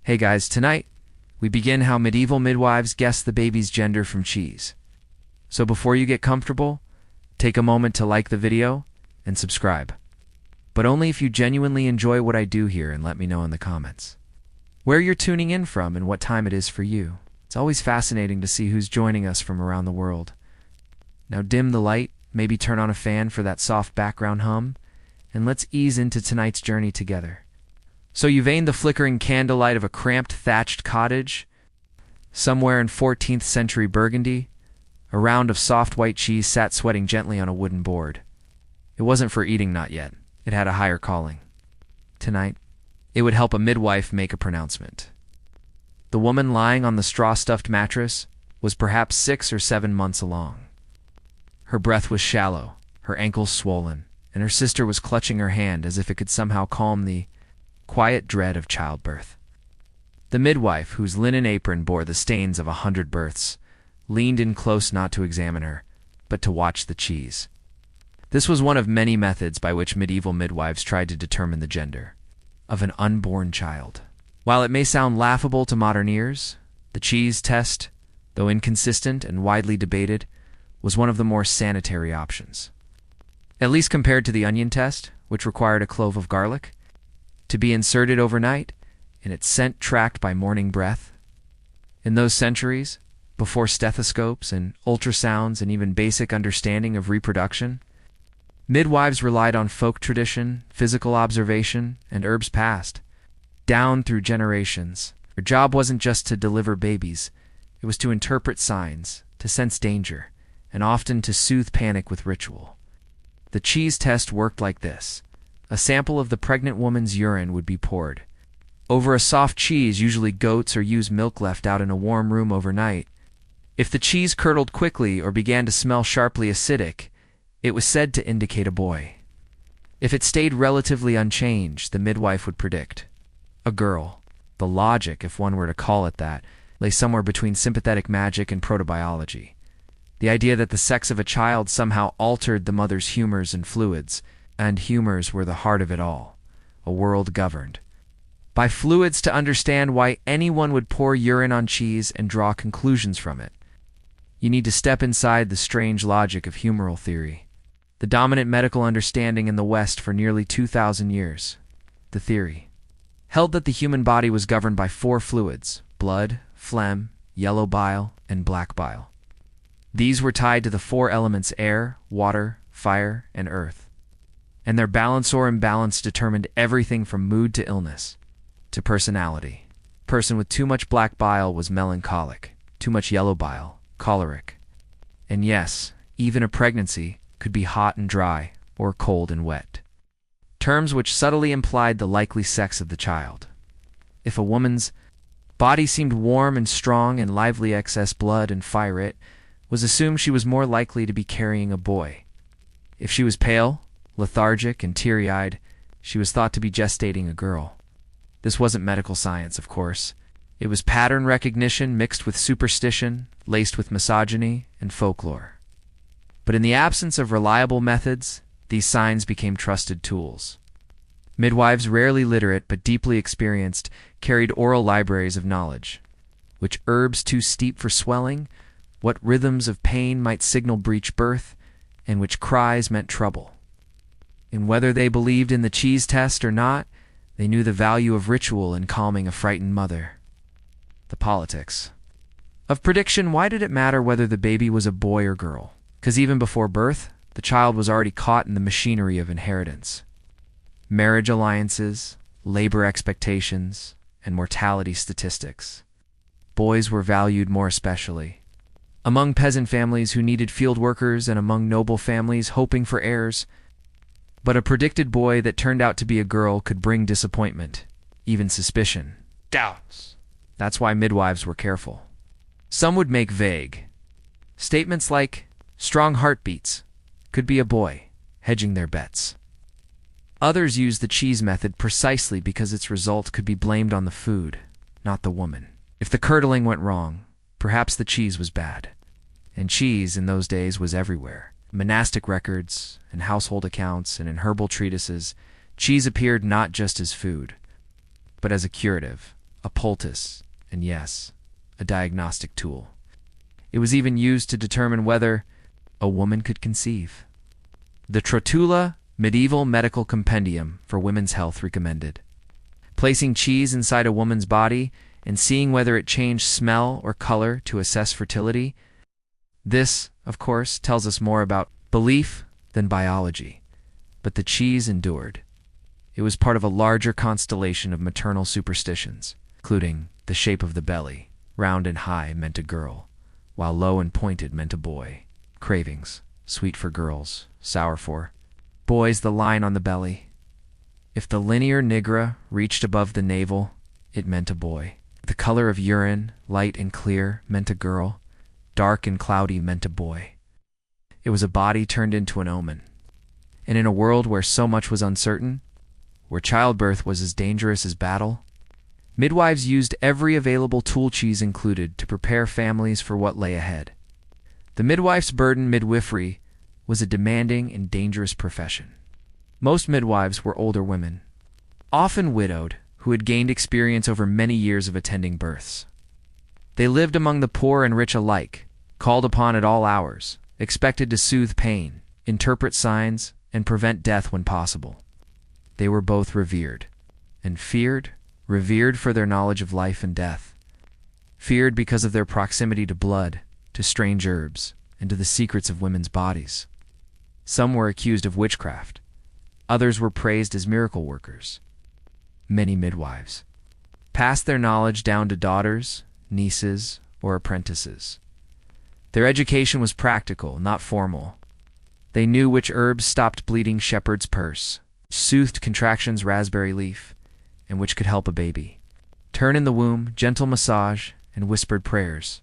Hey guys, tonight we begin how medieval midwives guess the baby's gender from cheese. So before you get comfortable, take a moment to like the video and subscribe. But only if you genuinely enjoy what I do here, and let me know in the comments where you're tuning in from and what time it is for you. It's always fascinating to see who's joining us from around the world. Now dim the light, maybe turn on a fan for that soft background hum, and let's ease into tonight's journey together. So you vein the flickering candlelight of a cramped thatched cottage. Somewhere in 14th century Burgundy, a round of soft white cheese sat sweating gently on a wooden board. It wasn't for eating, not yet. It had a higher calling. Tonight, it would help a midwife make a pronouncement. The woman lying on the straw-stuffed mattress was perhaps 6 or 7 months along. Her breath was shallow, her ankles swollen, and her sister was clutching her hand as if it could somehow calm the quiet dread of childbirth. The midwife, whose linen apron bore the stains of 100 births, leaned in close not to examine her, but to watch the cheese. This was one of many methods by which medieval midwives tried to determine the gender of an unborn child. While it may sound laughable to modern ears, the cheese test, though inconsistent and widely debated, was one of the more sanitary options. At least compared to the onion test, which required a clove of garlic to be inserted overnight, and its scent tracked by morning breath. In those centuries, before stethoscopes and ultrasounds and even basic understanding of reproduction, midwives relied on folk tradition, physical observation, and herbs passed down through generations. Their job wasn't just to deliver babies, it was to interpret signs, to sense danger, and often to soothe panic with ritual. The cheese test worked like this. A sample of the pregnant woman's urine would be poured over a soft cheese, usually goat's or ewe's milk, left out in a warm room overnight. If the cheese curdled quickly or began to smell sharply acidic, it was said to indicate a boy. If it stayed relatively unchanged, the midwife would predict a girl. The logic, if one were to call it that, lay somewhere between sympathetic magic and protobiology. The idea that the sex of a child somehow altered the mother's humors and fluids, and humors were the heart of it all, a world governed by fluids, to understand why anyone would pour urine on cheese and draw conclusions from it. You need to step inside the strange logic of humoral theory, the dominant medical understanding in the West for nearly 2,000 years. The theory held that the human body was governed by 4 fluids: blood, phlegm, yellow bile, and black bile. These were tied to the 4 elements air, water, fire, and earth, and their balance or imbalance determined everything from mood to illness to personality. A person with too much black bile was melancholic, too much yellow bile, choleric. And yes, even a pregnancy could be hot and dry or cold and wet, terms which subtly implied the likely sex of the child. If a woman's body seemed warm and strong and lively, excess blood and fire, it was assumed she was more likely to be carrying a boy. If she was pale, lethargic, and teary-eyed, she was thought to be gestating a girl. This wasn't medical science, of course. It was pattern recognition mixed with superstition, laced with misogyny and folklore. But in the absence of reliable methods, these signs became trusted tools. Midwives, rarely literate but deeply experienced, carried oral libraries of knowledge. Which herbs too steep for swelling, what rhythms of pain might signal breech birth, and which cries meant trouble. And whether they believed in the cheese test or not, they knew the value of ritual in calming a frightened mother. The politics of prediction. Why did it matter whether the baby was a boy or girl? Because even before birth, the child was already caught in the machinery of inheritance. Marriage alliances, labor expectations, and mortality statistics. Boys were valued more especially among peasant families who needed field workers and among noble families hoping for heirs. But a predicted boy that turned out to be a girl could bring disappointment, even suspicion, doubts. That's why midwives were careful. Some would make vague statements like, strong heartbeats, could be a boy, hedging their bets. Others used the cheese method precisely because its result could be blamed on the food, not the woman. If the curdling went wrong, perhaps the cheese was bad. And cheese in those days was everywhere. Monastic records, and household accounts, and in herbal treatises, cheese appeared not just as food, but as a curative, a poultice, and yes, a diagnostic tool. It was even used to determine whether a woman could conceive. The Trotula Medieval Medical Compendium for Women's Health recommended placing cheese inside a woman's body and seeing whether it changed smell or color to assess fertility. This, of course, tells us more about belief than biology, but the cheese endured. It was part of a larger constellation of maternal superstitions, including the shape of the belly, round and high meant a girl, while low and pointed meant a boy. Cravings, sweet for girls, sour for boys, the line on the belly. If the linear nigra reached above the navel, it meant a boy. The color of urine, light and clear, meant a girl. Dark and cloudy meant a boy. It was a body turned into an omen. And in a world where so much was uncertain, where childbirth was as dangerous as battle, midwives used every available tool, cheese included, to prepare families for what lay ahead. The midwife's burden, midwifery, was a demanding and dangerous profession. Most midwives were older women, often widowed, who had gained experience over many years of attending births. They lived among the poor and rich alike, called upon at all hours, expected to soothe pain, interpret signs, and prevent death when possible. They were both revered and feared, revered for their knowledge of life and death, feared because of their proximity to blood, to strange herbs, and to the secrets of women's bodies. Some were accused of witchcraft. Others were praised as miracle workers. Many midwives passed their knowledge down to daughters, nieces, or apprentices. Their education was practical, not formal. They knew which herbs stopped bleeding, shepherd's purse, soothed contractions, raspberry leaf, and which could help a baby turn in the womb, gentle massage, and whispered prayers.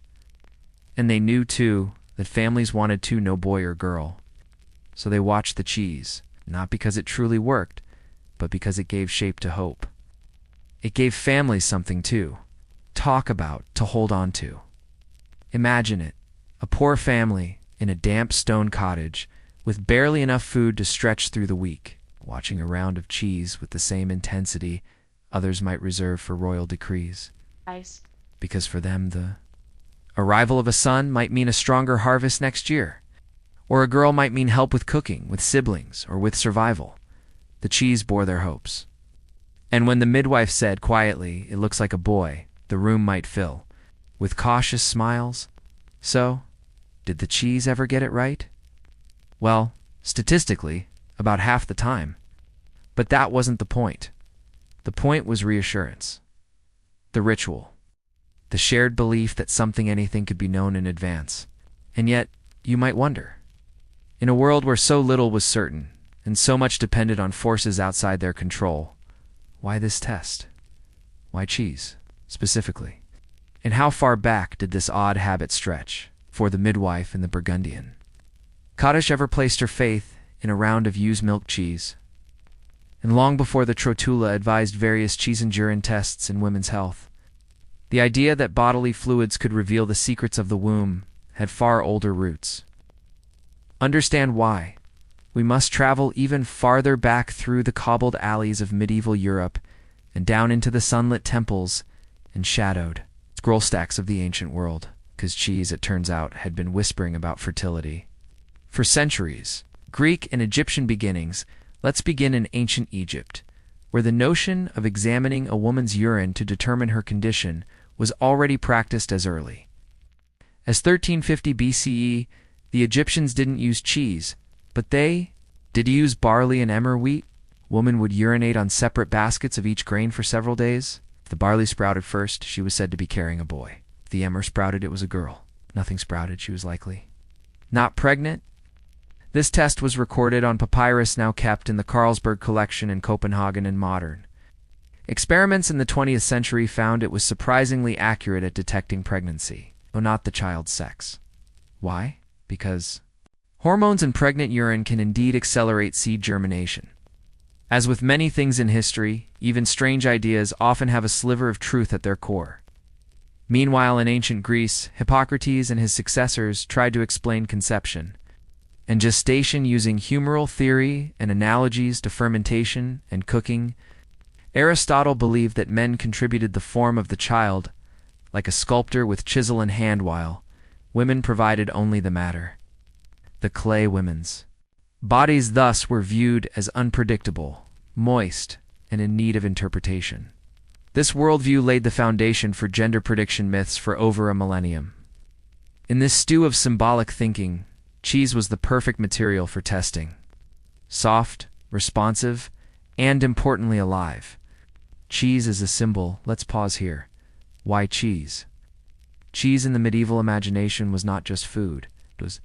And they knew, too, that families wanted to no boy or girl. So they watched the cheese, not because it truly worked, but because it gave shape to hope. It gave families something to talk about, to hold on to. Imagine it, a poor family in a damp stone cottage with barely enough food to stretch through the week, watching a round of cheese with the same intensity others might reserve for royal decrees. Ice. Because for them, the arrival of a son might mean a stronger harvest next year, or a girl might mean help with cooking, with siblings, or with survival. The cheese bore their hopes. And when the midwife said quietly, "It looks like a boy," the room might fill with cautious smiles. So, did the cheese ever get it right? Well, statistically, about half the time. But that wasn't the point. The point was reassurance. The ritual. The shared belief that something, anything, could be known in advance. And yet, you might wonder, in a world where so little was certain, and so much depended on forces outside their control, why this test? Why cheese, specifically? And how far back did this odd habit stretch for the midwife and the Burgundian? Kaddish ever placed her faith in a round of used milk cheese? And long before the Trotula advised various cheese and urine tests in women's health, the idea that bodily fluids could reveal the secrets of the womb had far older roots. Understand why? We must travel even farther back through the cobbled alleys of medieval Europe and down into the sunlit temples and shadowed scroll stacks of the ancient world, because cheese, it turns out, had been whispering about fertility. For centuries, Greek and Egyptian beginnings, let's begin in ancient Egypt, where the notion of examining a woman's urine to determine her condition was already practiced as early as 1350 BCE. The Egyptians didn't use cheese, but they did use barley and emmer wheat. Woman would urinate on separate baskets of each grain for several days. If the barley sprouted first, she was said to be carrying a boy. If the emmer sprouted, it was a girl. Nothing sprouted, she was likely not pregnant. This test was recorded on papyrus now kept in the Carlsberg collection in Copenhagen and modern. Experiments in the 20th century found it was surprisingly accurate at detecting pregnancy, though not the child's sex. Why? Because hormones in pregnant urine can indeed accelerate seed germination. As with many things in history, even strange ideas often have a sliver of truth at their core. Meanwhile, in ancient Greece, Hippocrates and his successors tried to explain conception and gestation using humoral theory and analogies to fermentation and cooking. Aristotle believed that men contributed the form of the child, like a sculptor with chisel in hand, while women provided only the matter, the clay. Women's bodies thus were viewed as unpredictable, moist, and in need of interpretation. This worldview laid the foundation for gender prediction myths for over a millennium. In this stew of symbolic thinking, cheese was the perfect material for testing. Soft, responsive, and importantly alive. Cheese is a symbol. Let's pause here. Why cheese? Cheese in the medieval imagination was not just food. It was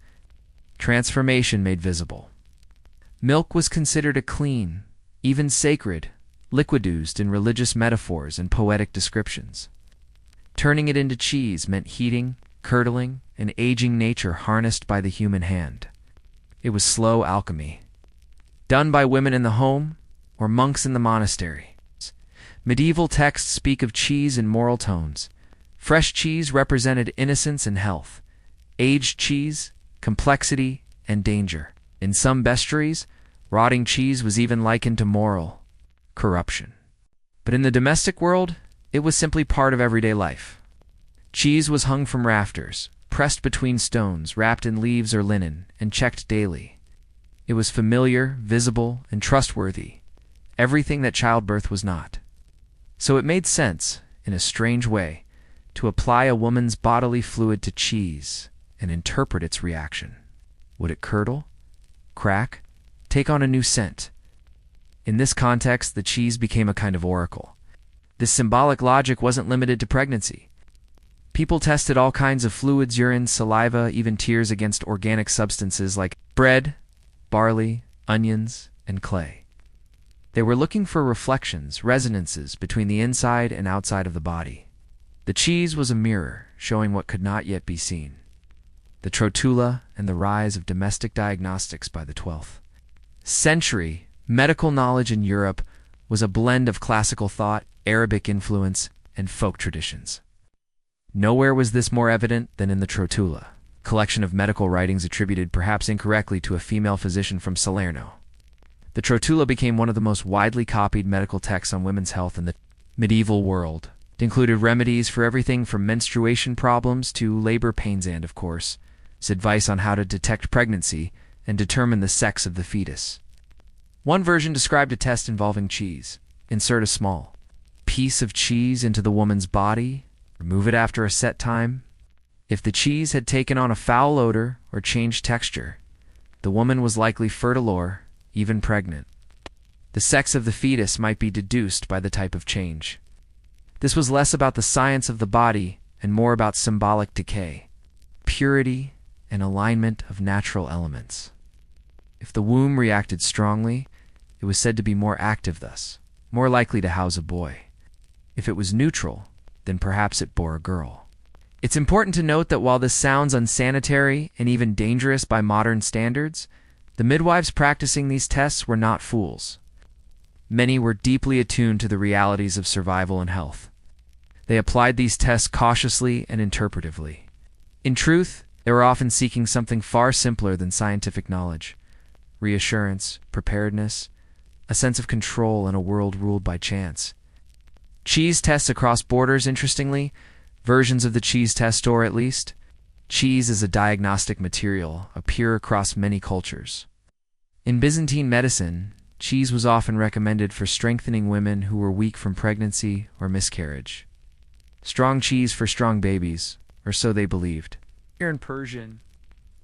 transformation made visible. Milk was considered a clean, even sacred, liquid used in religious metaphors and poetic descriptions. Turning it into cheese meant heating, curdling, and aging nature harnessed by the human hand. It was slow alchemy, done by women in the home or monks in the monastery. Medieval texts speak of cheese in moral tones. Fresh cheese represented innocence and health. Aged cheese, complexity and danger. In some bestiaries, rotting cheese was even likened to moral corruption. But in the domestic world, it was simply part of everyday life. Cheese was hung from rafters, pressed between stones, wrapped in leaves or linen, and checked daily. It was familiar, visible, and trustworthy, everything that childbirth was not. So it made sense, in a strange way, to apply a woman's bodily fluid to cheese and interpret its reaction. Would it curdle, crack, take on a new scent? In this context, the cheese became a kind of oracle. This symbolic logic wasn't limited to pregnancy. People tested all kinds of fluids, urine, saliva, even tears against organic substances like bread, barley, onions, and clay. They were looking for reflections, resonances between the inside and outside of the body. The cheese was a mirror, showing what could not yet be seen. The trotula and the rise of domestic diagnostics by the 12th century. Medical knowledge in Europe was a blend of classical thought, Arabic influence, and folk traditions. Nowhere was this more evident than in the trotula, a collection of medical writings attributed perhaps incorrectly to a female physician from Salerno. The trotula became one of the most widely copied medical texts on women's health in the medieval world. It included remedies for everything from menstruation problems to labor pains and, of course, its advice on how to detect pregnancy and determine the sex of the fetus. One version described a test involving cheese. Insert a small piece of cheese into the woman's body, remove it after a set time. If the cheese had taken on a foul odor or changed texture, the woman was likely fertile or even pregnant. The sex of the fetus might be deduced by the type of change. This was less about the science of the body and more about symbolic decay, purity, and alignment of natural elements. If the womb reacted strongly, it was said to be more active, thus more likely to house a boy. If it was neutral, then perhaps it bore a girl. It's important to note that while this sounds unsanitary and even dangerous by modern standards, the midwives practicing these tests were not fools. Many were deeply attuned to the realities of survival and health. They applied these tests cautiously and interpretively. In truth, they were often seeking something far simpler than scientific knowledge: reassurance, preparedness, a sense of control in a world ruled by chance. Cheese tests across borders, interestingly, versions of the cheese test, or at least, cheese as a diagnostic material, appear across many cultures. In Byzantine medicine, cheese was often recommended for strengthening women who were weak from pregnancy or miscarriage. Strong cheese for strong babies, or so they believed. Here in Persian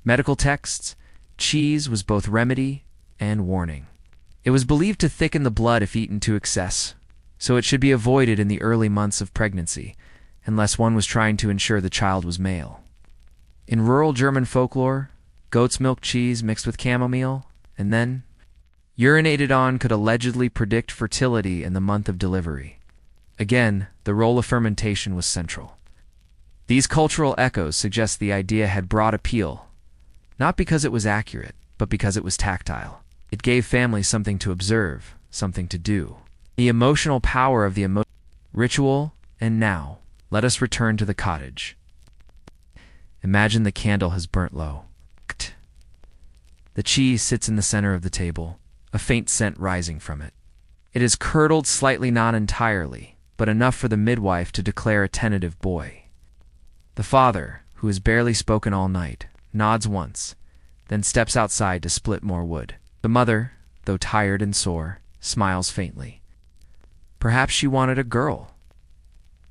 medical texts, cheese was both remedy and warning. It was believed to thicken the blood if eaten to excess, so it should be avoided in the early months of pregnancy, unless one was trying to ensure the child was male. In rural German folklore, goat's milk cheese mixed with chamomile, and then urinated on, could allegedly predict fertility in the month of delivery. Again, the role of fermentation was central. These cultural echoes suggest the idea had broad appeal, not because it was accurate, but because it was tactile. It gave families something to observe, something to do. The emotional power of the ritual, and now, let us return to the cottage. Imagine the candle has burnt low. The cheese sits in the center of the table, a faint scent rising from it. It is curdled slightly, not entirely, but enough for the midwife to declare a tentative boy. The father, who has barely spoken all night, nods once, then steps outside to split more wood. The mother, though tired and sore, smiles faintly. Perhaps she wanted a girl.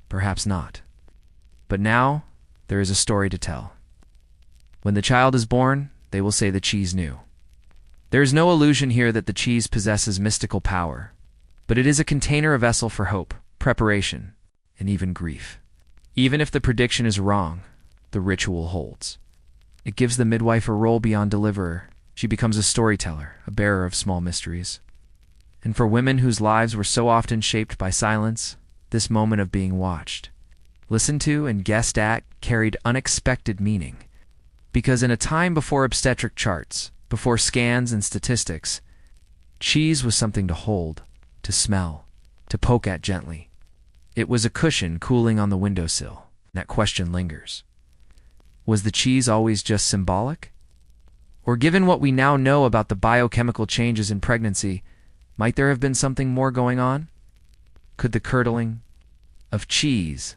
Perhaps not. But now, there is a story to tell. When the child is born, they will say the cheese knew. There is no illusion here that the cheese possesses mystical power, but it is a container, a vessel for hope, preparation, and even grief. Even if the prediction is wrong, the ritual holds. It gives the midwife a role beyond deliverer. She becomes a storyteller, a bearer of small mysteries. And for women whose lives were so often shaped by silence, this moment of being watched, listened to, and guessed at carried unexpected meaning. Because in a time before obstetric charts, before scans and statistics, cheese was something to hold, to smell, to poke at gently. It was a cushion cooling on the windowsill. That question lingers. Was the cheese always just symbolic? Or given what we now know about the biochemical changes in pregnancy, might there have been something more going on? Could the curdling of cheese,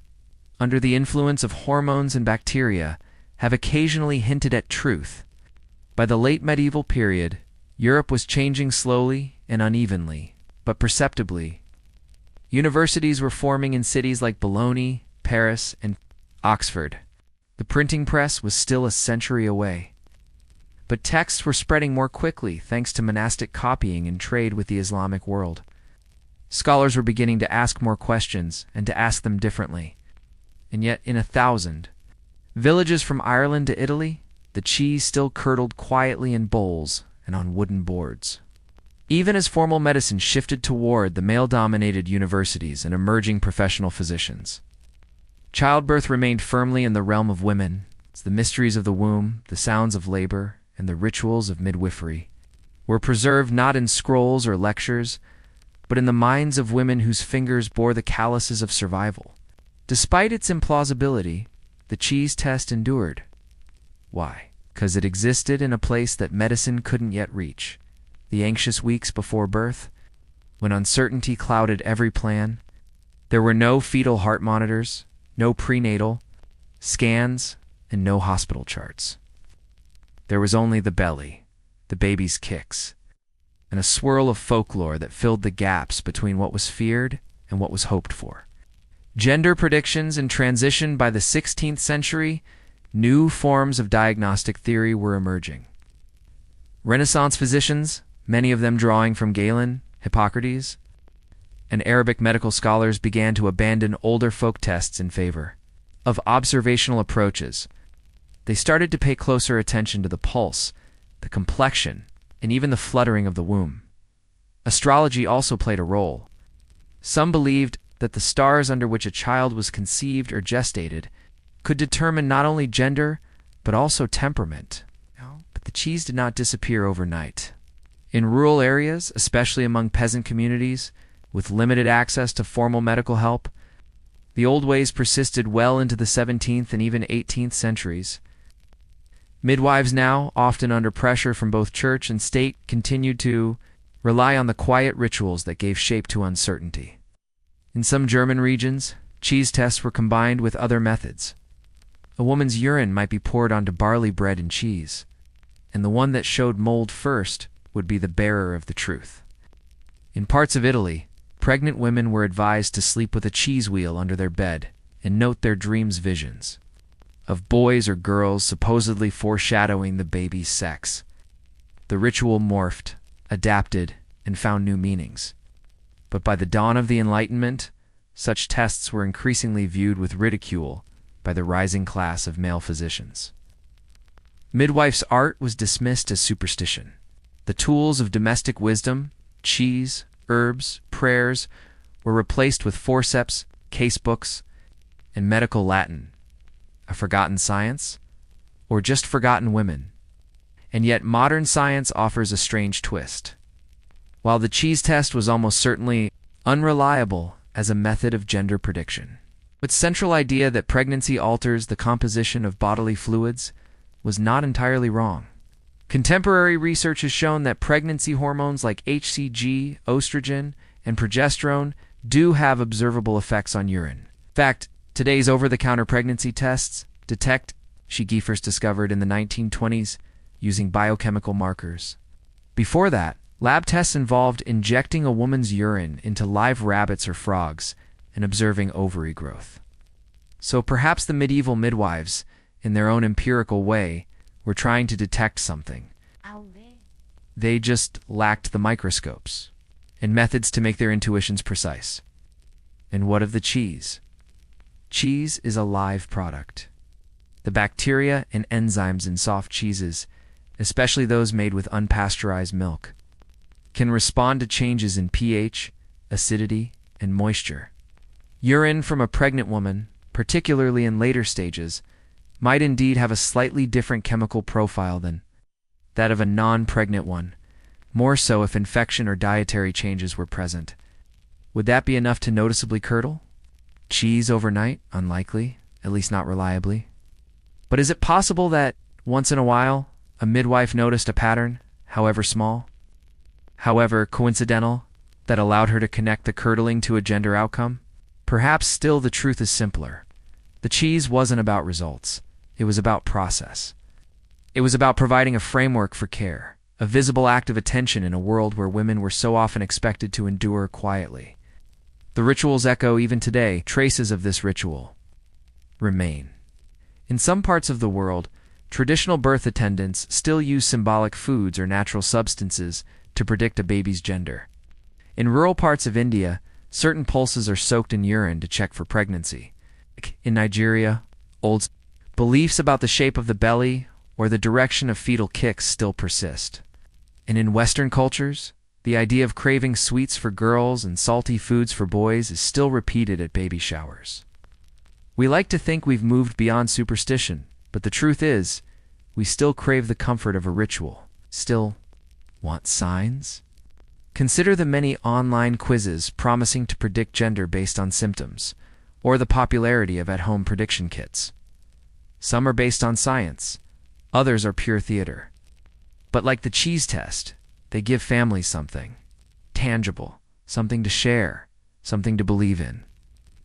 under the influence of hormones and bacteria, have occasionally hinted at truth? By the late medieval period, Europe was changing slowly and unevenly, but perceptibly. Universities were forming in cities like Bologna, Paris, and Oxford. The printing press was still a century away. But texts were spreading more quickly thanks to monastic copying and trade with the Islamic world. Scholars were beginning to ask more questions and to ask them differently. And yet, in 1,000 villages from Ireland to Italy, the cheese still curdled quietly in bowls and on wooden boards. Even as formal medicine shifted toward the male-dominated universities and emerging professional physicians, childbirth remained firmly in the realm of women. The mysteries of the womb, the sounds of labor, and the rituals of midwifery were preserved not in scrolls or lectures, but in the minds of women whose fingers bore the calluses of survival. Despite its implausibility, the cheese test endured. Why? Because it existed in a place that medicine couldn't yet reach. The anxious weeks before birth, when uncertainty clouded every plan, there were no fetal heart monitors, no prenatal scans, and no hospital charts. There was only the belly, the baby's kicks, and a swirl of folklore that filled the gaps between what was feared and what was hoped for. Gender predictions in transition. By the 16th century, new forms of diagnostic theory were emerging. Renaissance physicians, many of them drawing from Galen, Hippocrates, and Arabic medical scholars began to abandon older folk tests in favor of observational approaches. They started to pay closer attention to the pulse, the complexion, and even the fluttering of the womb. Astrology also played a role. Some believed that the stars under which a child was conceived or gestated could determine not only gender, but also temperament. But the cheese did not disappear overnight. In rural areas, especially among peasant communities, with limited access to formal medical help, the old ways persisted well into the 17th and even 18th centuries. Midwives now, often under pressure from both church and state, continued to rely on the quiet rituals that gave shape to uncertainty. In some German regions, cheese tests were combined with other methods. A woman's urine might be poured onto barley bread and cheese, and the one that showed mold first would be the bearer of the truth. In parts of Italy, pregnant women were advised to sleep with a cheese wheel under their bed and note their dreams' visions of boys or girls, supposedly foreshadowing the baby's sex. The ritual morphed, adapted, and found new meanings. But by the dawn of the Enlightenment, such tests were increasingly viewed with ridicule by the rising class of male physicians. Midwife's art was dismissed as superstition. The tools of domestic wisdom, cheese, herbs, prayers, were replaced with forceps, casebooks, and medical Latin. A forgotten science? Or just forgotten women? And yet modern science offers a strange twist. While the cheese test was almost certainly unreliable as a method of gender prediction, its central idea that pregnancy alters the composition of bodily fluids was not entirely wrong. Contemporary research has shown that pregnancy hormones like HCG, estrogen, and progesterone do have observable effects on urine. In fact, today's over-the-counter pregnancy tests detect she first discovered in the 1920s using biochemical markers. Before that, lab tests involved injecting a woman's urine into live rabbits or frogs and observing ovary growth. So perhaps the medieval midwives, in their own empirical way, were trying to detect something. They just lacked the microscopes and methods to make their intuitions precise. And what of the cheese? Cheese is a live product. The bacteria and enzymes in soft cheeses, especially those made with unpasteurized milk, can respond to changes in pH, acidity, and moisture. Urine from a pregnant woman, particularly in later stages, might indeed have a slightly different chemical profile than that of a non-pregnant one, more so if infection or dietary changes were present. Would that be enough to noticeably curdle? Cheese overnight? Unlikely, at least not reliably. But is it possible that, once in a while, a midwife noticed a pattern, however small, however coincidental, that allowed her to connect the curdling to a gender outcome? Perhaps still the truth is simpler. The cheese wasn't about results. It was about process. It was about providing a framework for care, a visible act of attention in a world where women were so often expected to endure quietly. The rituals echo even today. Traces of this ritual remain. In some parts of the world, traditional birth attendants still use symbolic foods or natural substances to predict a baby's gender. In rural parts of India, certain pulses are soaked in urine to check for pregnancy. In Nigeria, old beliefs about the shape of the belly or the direction of fetal kicks still persist. And in Western cultures, the idea of craving sweets for girls and salty foods for boys is still repeated at baby showers. We like to think we've moved beyond superstition, but the truth is, we still crave the comfort of a ritual. Still want signs? Consider the many online quizzes promising to predict gender based on symptoms, or the popularity of at-home prediction kits. Some are based on science, others are pure theater. But like the cheese test, they give families something tangible, something to share, something to believe in.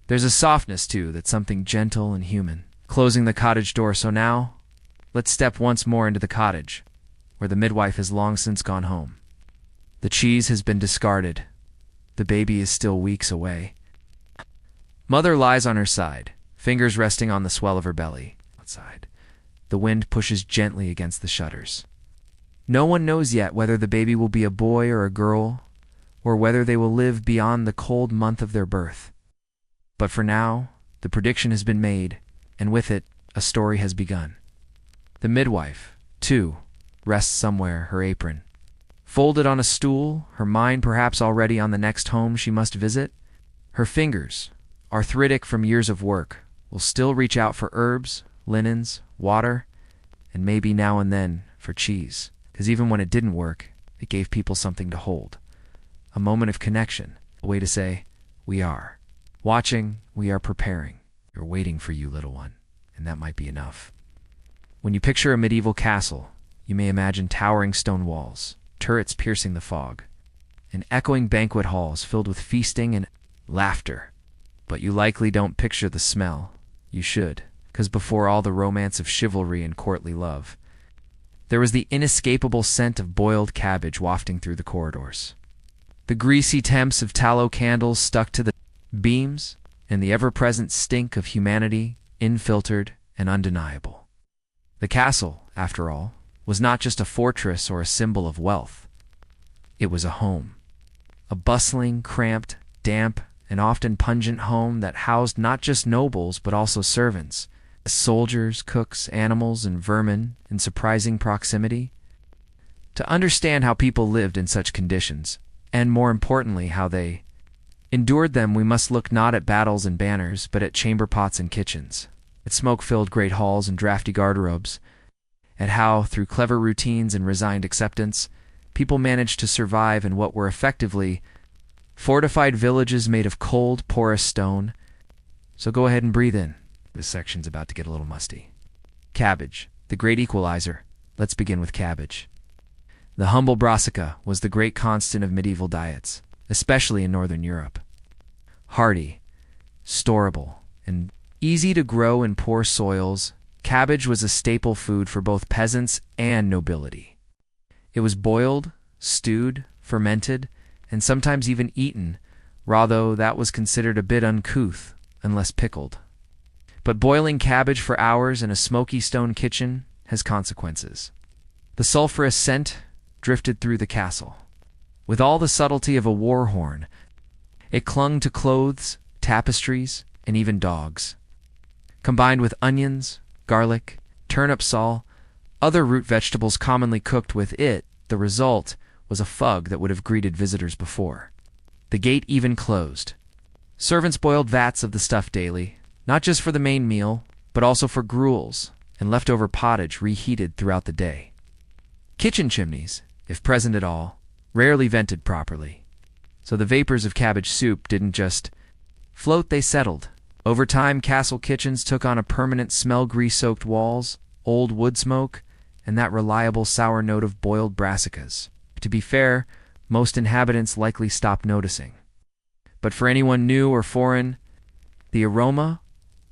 There's a softness, too, that's something gentle and human. Closing the cottage door, so now, let's step once more into the cottage, where the midwife has long since gone home. The cheese has been discarded. The baby is still weeks away. Mother lies on her side, fingers resting on the swell of her belly. Outside, the wind pushes gently against the shutters. No one knows yet whether the baby will be a boy or a girl, or whether they will live beyond the cold month of their birth. But for now, the prediction has been made, and with it, a story has begun. The midwife, too, rests somewhere, her apron folded on a stool, her mind perhaps already on the next home she must visit. Her fingers, arthritic from years of work, will still reach out for herbs, linens, water, and maybe now and then for cheese. Because even when it didn't work, it gave people something to hold. A moment of connection, a way to say, we are watching, we are preparing. We're waiting for you, little one, and that might be enough. When you picture a medieval castle, you may imagine towering stone walls, turrets piercing the fog, and echoing banquet halls filled with feasting and laughter. But you likely don't picture the smell. You should, because before all the romance of chivalry and courtly love, there was the inescapable scent of boiled cabbage wafting through the corridors. The greasy temps of tallow candles stuck to the beams, and the ever-present stink of humanity, unfiltered and undeniable. The castle, after all, was not just a fortress or a symbol of wealth. It was a home. A bustling, cramped, damp, and often pungent home that housed not just nobles but also servants, soldiers, cooks, animals, and vermin in surprising proximity. To understand how people lived in such conditions, and more importantly how they endured them, we must look not at battles and banners, but at chamber pots and kitchens, at smoke-filled great halls and drafty garderobes, at how, through clever routines and resigned acceptance, people managed to survive in what were effectively fortified villages made of cold, porous stone. So go ahead and breathe in. This section's about to get a little musty. Cabbage, the great equalizer. Let's begin with cabbage. The humble brassica was the great constant of medieval diets. especially in Northern Europe. Hardy, storable, and easy to grow in poor soils, cabbage was a staple food for both peasants and nobility. It was boiled, stewed, fermented, and sometimes even eaten, raw, though that was considered a bit uncouth unless pickled. But boiling cabbage for hours in a smoky stone kitchen has consequences. The sulphurous scent drifted through the castle. With all the subtlety of a war horn, it clung to clothes, tapestries, and even dogs. Combined with onions, garlic, turnip saul, other root vegetables commonly cooked with it, the result was a fug that would have greeted visitors before. The gate even closed. Servants boiled vats of the stuff daily, not just for the main meal, but also for gruels and leftover pottage reheated throughout the day. Kitchen chimneys, if present at all, rarely vented properly. So the vapors of cabbage soup didn't just float, they settled. Over time, castle kitchens took on a permanent smell: grease-soaked walls, old wood smoke, and that reliable sour note of boiled brassicas. To be fair, most inhabitants likely stopped noticing. But for anyone new or foreign, the aroma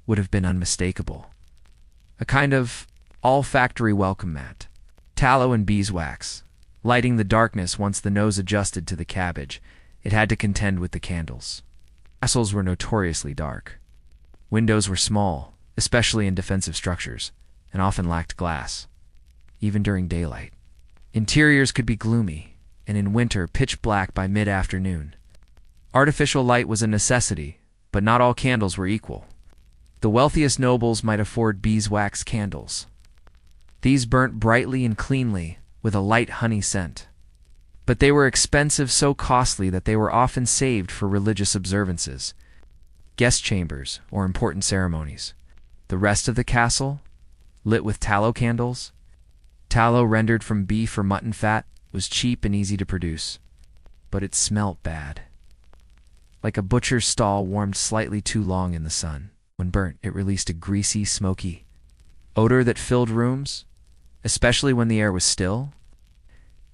would have been unmistakable. A kind of olfactory welcome mat. Tallow and beeswax, lighting the darkness once the nose adjusted to the cabbage. It had to contend with the candles. Castles were notoriously dark. Windows were small, especially in defensive structures, and often lacked glass, even during daylight. Interiors could be gloomy, and in winter pitch black by mid-afternoon. Artificial light was a necessity, but not all candles were equal. The wealthiest nobles might afford beeswax candles. These burnt brightly and cleanly, with a light honey scent. But they were expensive, so costly that they were often saved for religious observances, guest chambers, or important ceremonies. The rest of the castle, lit with tallow candles. Tallow rendered from beef or mutton fat was cheap and easy to produce, but it smelt bad. Like a butcher's stall warmed slightly too long in the sun. When burnt, it released a greasy, smoky odor that filled rooms, especially when the air was still.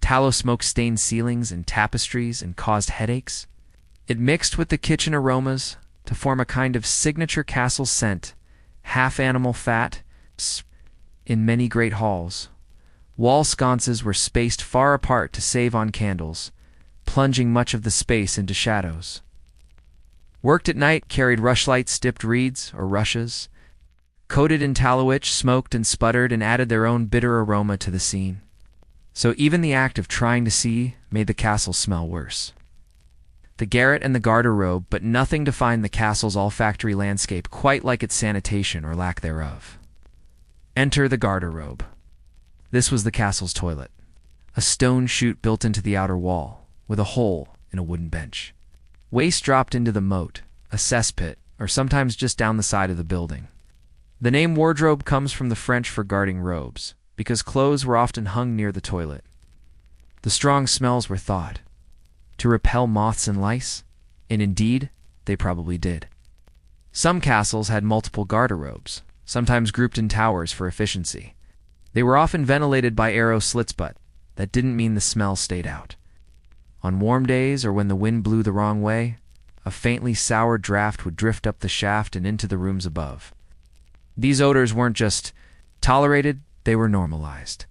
Tallow smoke stained ceilings and tapestries and caused headaches. It mixed with the kitchen aromas to form a kind of signature castle scent, half animal fat. In many great halls, wall sconces were spaced far apart to save on candles, plunging much of the space into shadows. Worked at night carried rushlights dipped reeds or rushes, coated in tallowitch, smoked and sputtered, and added their own bitter aroma to the scene. So even the act of trying to see made the castle smell worse. The garret and the garderobe, but nothing defined the castle's olfactory landscape quite like its sanitation or lack thereof. Enter the garderobe. This was the castle's toilet, a stone chute built into the outer wall, with a hole in a wooden bench. Waste dropped into the moat, a cesspit, or sometimes just down the side of the building. The name wardrobe comes from the French for guarding robes, because clothes were often hung near the toilet. The strong smells were thought to repel moths and lice, and indeed, they probably did. Some castles had multiple garderobes, sometimes grouped in towers for efficiency. They were often ventilated by arrow slits, but that didn't mean the smell stayed out. On warm days or when the wind blew the wrong way, a faintly sour draft would drift up the shaft and into the rooms above. These odors weren't just tolerated, they were normalized.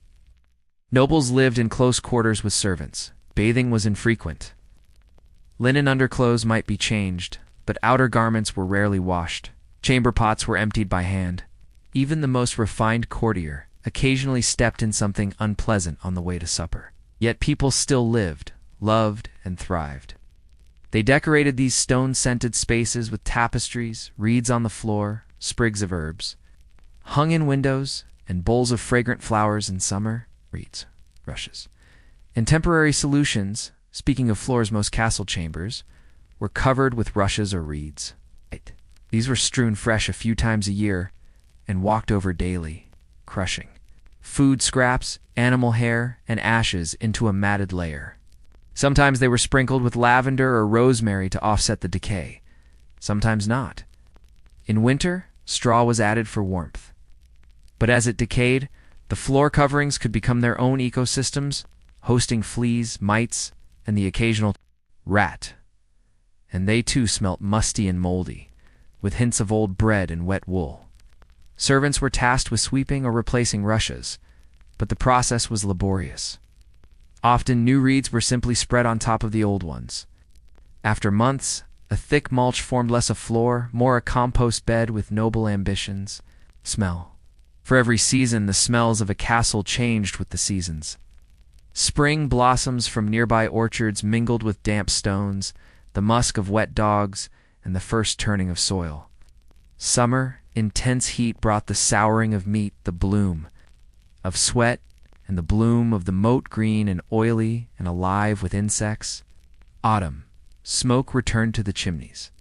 Nobles lived in close quarters with servants. Bathing was infrequent. Linen underclothes might be changed, but outer garments were rarely washed. Chamber pots were emptied by hand. Even the most refined courtier occasionally stepped in something unpleasant on the way to supper. Yet people still lived, loved, and thrived. They decorated these stone-scented spaces with tapestries, reeds on the floor, sprigs of herbs, hung in windows, and bowls of fragrant flowers in summer, reeds, rushes. And temporary solutions, speaking of floors, most castle chambers, were covered with rushes or reeds. These were strewn fresh a few times a year and walked over daily, crushing food scraps, animal hair, and ashes into a matted layer. Sometimes they were sprinkled with lavender or rosemary to offset the decay, sometimes not. In winter, straw was added for warmth. But as it decayed, the floor coverings could become their own ecosystems, hosting fleas, mites, and the occasional rat, and they too smelt musty and moldy, with hints of old bread and wet wool. Servants were tasked with sweeping or replacing rushes, but the process was laborious. Often new reeds were simply spread on top of the old ones. After months, a thick mulch formed less a floor, more a compost bed with noble ambitions. Smell. For every season, the smells of a castle changed with the seasons. Spring blossoms from nearby orchards mingled with damp stones, the musk of wet dogs, and the first turning of soil. Summer, intense heat brought the souring of meat, the bloom of sweat, and the bloom of the moat green and oily and alive with insects. Autumn, smoke returned to the chimneys.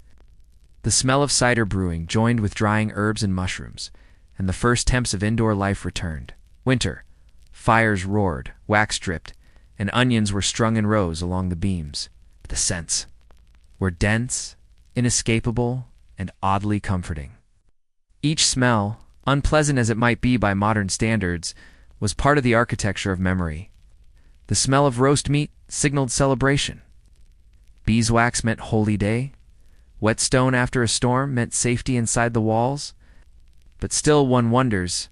The smell of cider brewing joined with drying herbs and mushrooms, and the first temps of indoor life returned. Winter, fires roared, wax dripped, and onions were strung in rows along the beams. The scents were dense, inescapable, and oddly comforting. Each smell, unpleasant as it might be by modern standards, was part of the architecture of memory. The smell of roast meat signaled celebration. Beeswax meant holy day. Wet stone after a storm meant safety inside the walls. But still one wonders,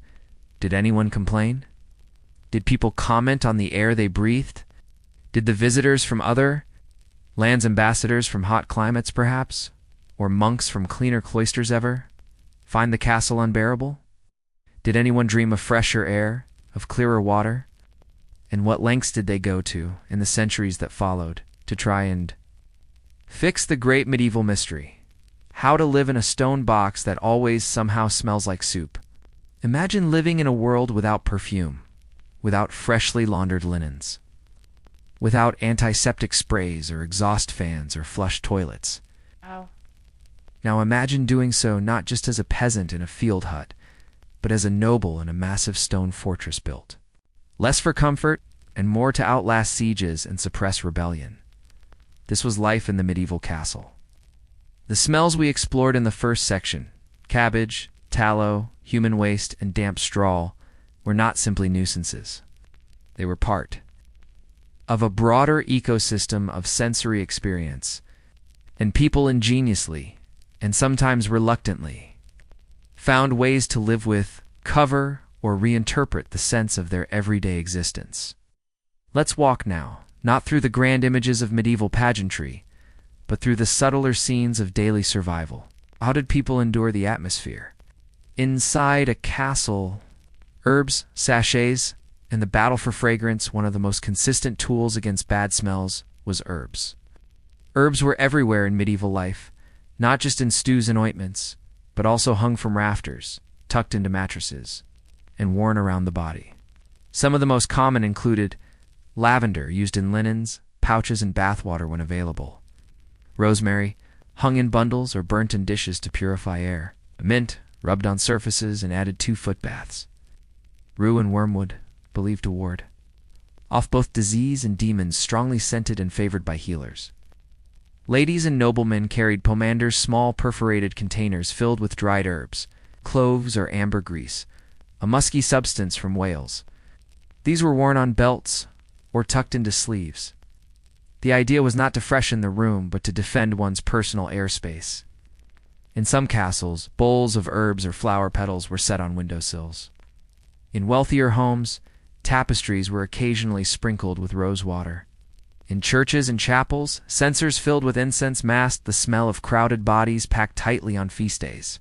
did anyone complain? Did people comment on the air they breathed? Did the visitors from other lands, ambassadors from hot climates perhaps, or monks from cleaner cloisters ever, find the castle unbearable? Did anyone dream of fresher air, of clearer water? And what lengths did they go to, in the centuries that followed, to try and fix the great medieval mystery? How to live in a stone box that always somehow smells like soup. Imagine living in a world without perfume, without freshly laundered linens, without antiseptic sprays or exhaust fans or flush toilets. Wow. Now imagine doing so not just as a peasant in a field hut, but as a noble in a massive stone fortress built. Less for comfort and more to outlast sieges and suppress rebellion. This was life in the medieval castle. The smells we explored in the first section, cabbage, tallow, human waste, and damp straw, were not simply nuisances. They were part of a broader ecosystem of sensory experience, and people ingeniously, and sometimes reluctantly, found ways to live with, cover, or reinterpret the sense of their everyday existence. Let's walk now, not through the grand images of medieval pageantry, but through the subtler scenes of daily survival. How did people endure the atmosphere? Inside a castle, herbs, sachets, and the battle for fragrance, one of the most consistent tools against bad smells, was herbs. Herbs were everywhere in medieval life, not just in stews and ointments, but also hung from rafters, tucked into mattresses, and worn around the body. Some of the most common included lavender, used in linens, pouches, and bathwater when available. Rosemary, hung in bundles or burnt in dishes to purify air. Mint, rubbed on surfaces and added to foot baths. Rue and wormwood, believed to ward off both disease and demons, strongly scented and favored by healers. Ladies and noblemen carried pomanders, small perforated containers filled with dried herbs, cloves or ambergris, a musky substance from Wales. These were worn on belts or tucked into sleeves. The idea was not to freshen the room, but to defend one's personal airspace. In some castles, bowls of herbs or flower petals were set on windowsills. In wealthier homes, tapestries were occasionally sprinkled with rose water. In churches and chapels, censers filled with incense masked the smell of crowded bodies packed tightly on feast days.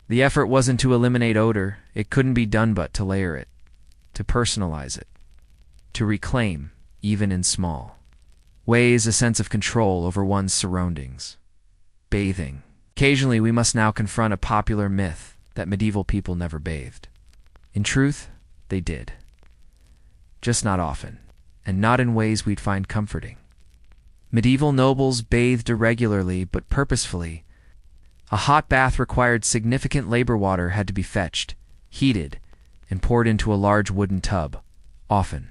The effort wasn't to eliminate odor, it couldn't be done but to layer it, to personalize it, to reclaim, even in small ways, a sense of control over one's surroundings. Bathing. Occasionally we must now confront a popular myth that medieval people never bathed. In truth, they did. Just not often, and not in ways we'd find comforting. Medieval nobles bathed irregularly but purposefully. A hot bath required significant labor. Water had to be fetched, heated, and poured into a large wooden tub, often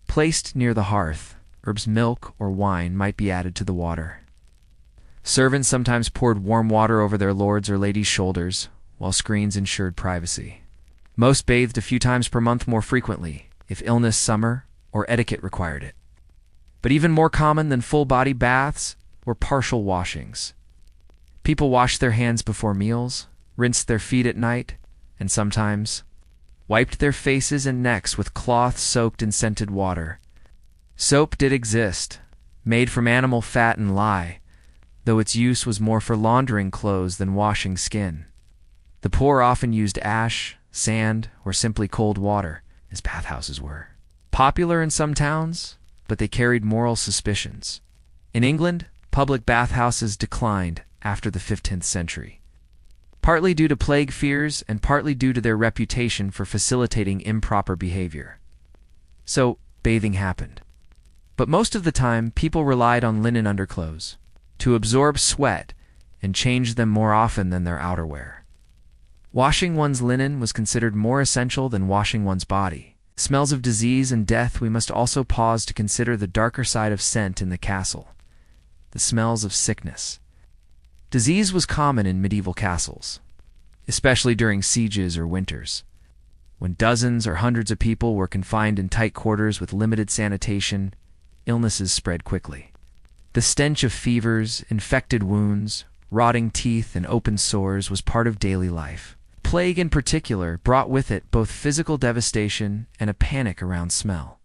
placed near the hearth. Herbs, milk, or wine might be added to the water. Servants sometimes poured warm water over their lords' or ladies' shoulders, while screens ensured privacy. Most bathed a few times per month, more frequently, if illness, summer, or etiquette required it. But even more common than full-body baths were partial washings. People washed their hands before meals, rinsed their feet at night, and sometimes wiped their faces and necks with cloth soaked in scented water. Soap did exist, made from animal fat and lye, though its use was more for laundering clothes than washing skin. The poor often used ash, sand, or simply cold water, as bathhouses were popular in some towns, but they carried moral suspicions. In England, public bathhouses declined after the 15th century, partly due to plague fears and partly due to their reputation for facilitating improper behavior. So, bathing happened. But most of the time, people relied on linen underclothes to absorb sweat and change them more often than their outerwear. Washing one's linen was considered more essential than washing one's body. Smells of disease and death. We must also pause to consider the darker side of scent in the castle, the smells of sickness. Disease was common in medieval castles, especially during sieges or winters, when dozens or hundreds of people were confined in tight quarters with limited sanitation. Illnesses spread quickly. The stench of fevers, infected wounds, rotting teeth, and open sores was part of daily life. Plague in particular brought with it both physical devastation and a panic around smell.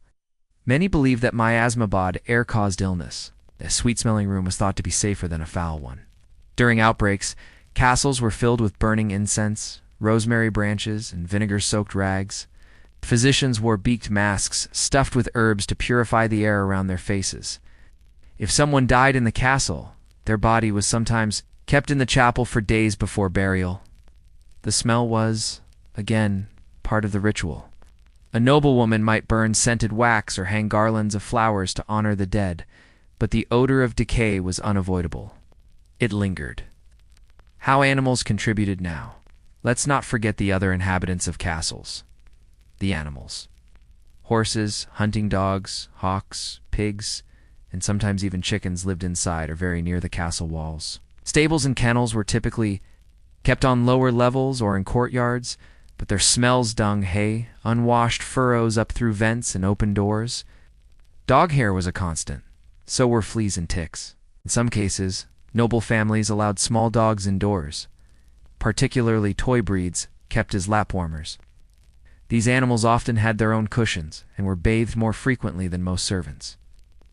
Many believed that miasma air caused illness. A sweet-smelling room was thought to be safer than a foul one. During outbreaks, castles were filled with burning incense, rosemary branches, and vinegar-soaked rags. Physicians wore beaked masks stuffed with herbs to purify the air around their faces. If someone died in the castle, their body was sometimes kept in the chapel for days before burial. The smell was, again, part of the ritual. A noblewoman might burn scented wax or hang garlands of flowers to honor the dead, but the odor of decay was unavoidable. It lingered. How animals contributed now. Let's not forget the other inhabitants of castles. The animals. Horses, hunting dogs, hawks, pigs, and sometimes even chickens lived inside or very near the castle walls. Stables and kennels were typically kept on lower levels or in courtyards, but their smells dung hay, unwashed furrows up through vents and open doors. Dog hair was a constant. So were fleas and ticks. In some cases, noble families allowed small dogs indoors, particularly toy breeds kept as lap warmers. These animals often had their own cushions and were bathed more frequently than most servants.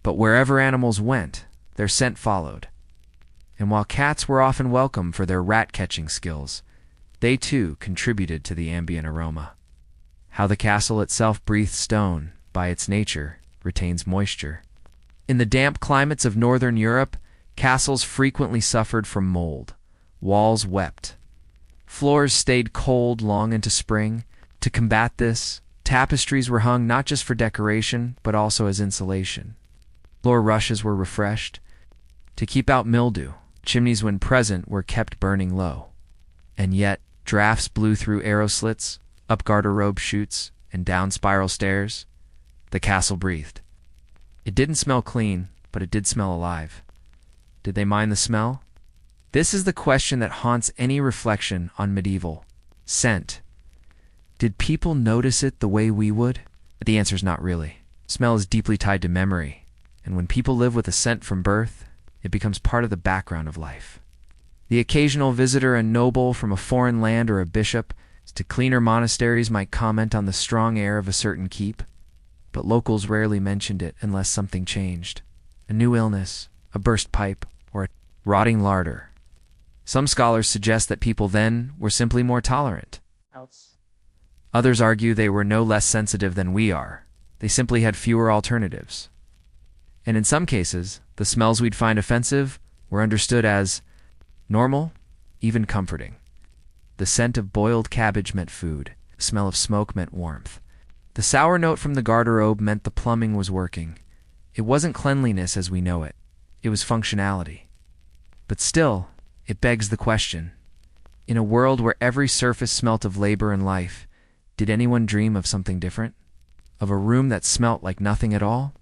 But wherever animals went, their scent followed. And while cats were often welcome for their rat-catching skills, they too contributed to the ambient aroma. How the castle itself breathed stone, by its nature, retains moisture. In the damp climates of northern Europe, castles frequently suffered from mold. Walls wept. Floors stayed cold long into spring. To combat this, tapestries were hung not just for decoration, but also as insulation. Floor rushes were refreshed. To keep out mildew, chimneys when present were kept burning low. And yet, drafts blew through arrow slits, up garderobe chutes, and down spiral stairs. The castle breathed. It didn't smell clean, but it did smell alive. Did they mind the smell? This is the question that haunts any reflection on medieval scent. Did people notice it the way we would? The answer is not really. Smell is deeply tied to memory, and when people live with a scent from birth, it becomes part of the background of life. The occasional visitor, a noble from a foreign land or a bishop to cleaner monasteries, might comment on the strong air of a certain keep, but locals rarely mentioned it unless something changed. A new illness, a burst pipe, or a rotting larder. Some scholars suggest that people then were simply more tolerant. Others argue they were no less sensitive than we are. They simply had fewer alternatives. And in some cases, the smells we'd find offensive were understood as normal, even comforting. The scent of boiled cabbage meant food. The smell of smoke meant warmth. The sour note from the garderobe meant the plumbing was working. It wasn't cleanliness as we know it. It was functionality. But still, it begs the question. In a world where every surface smelt of labor and life, did anyone dream of something different? Of a room that smelt like nothing at all?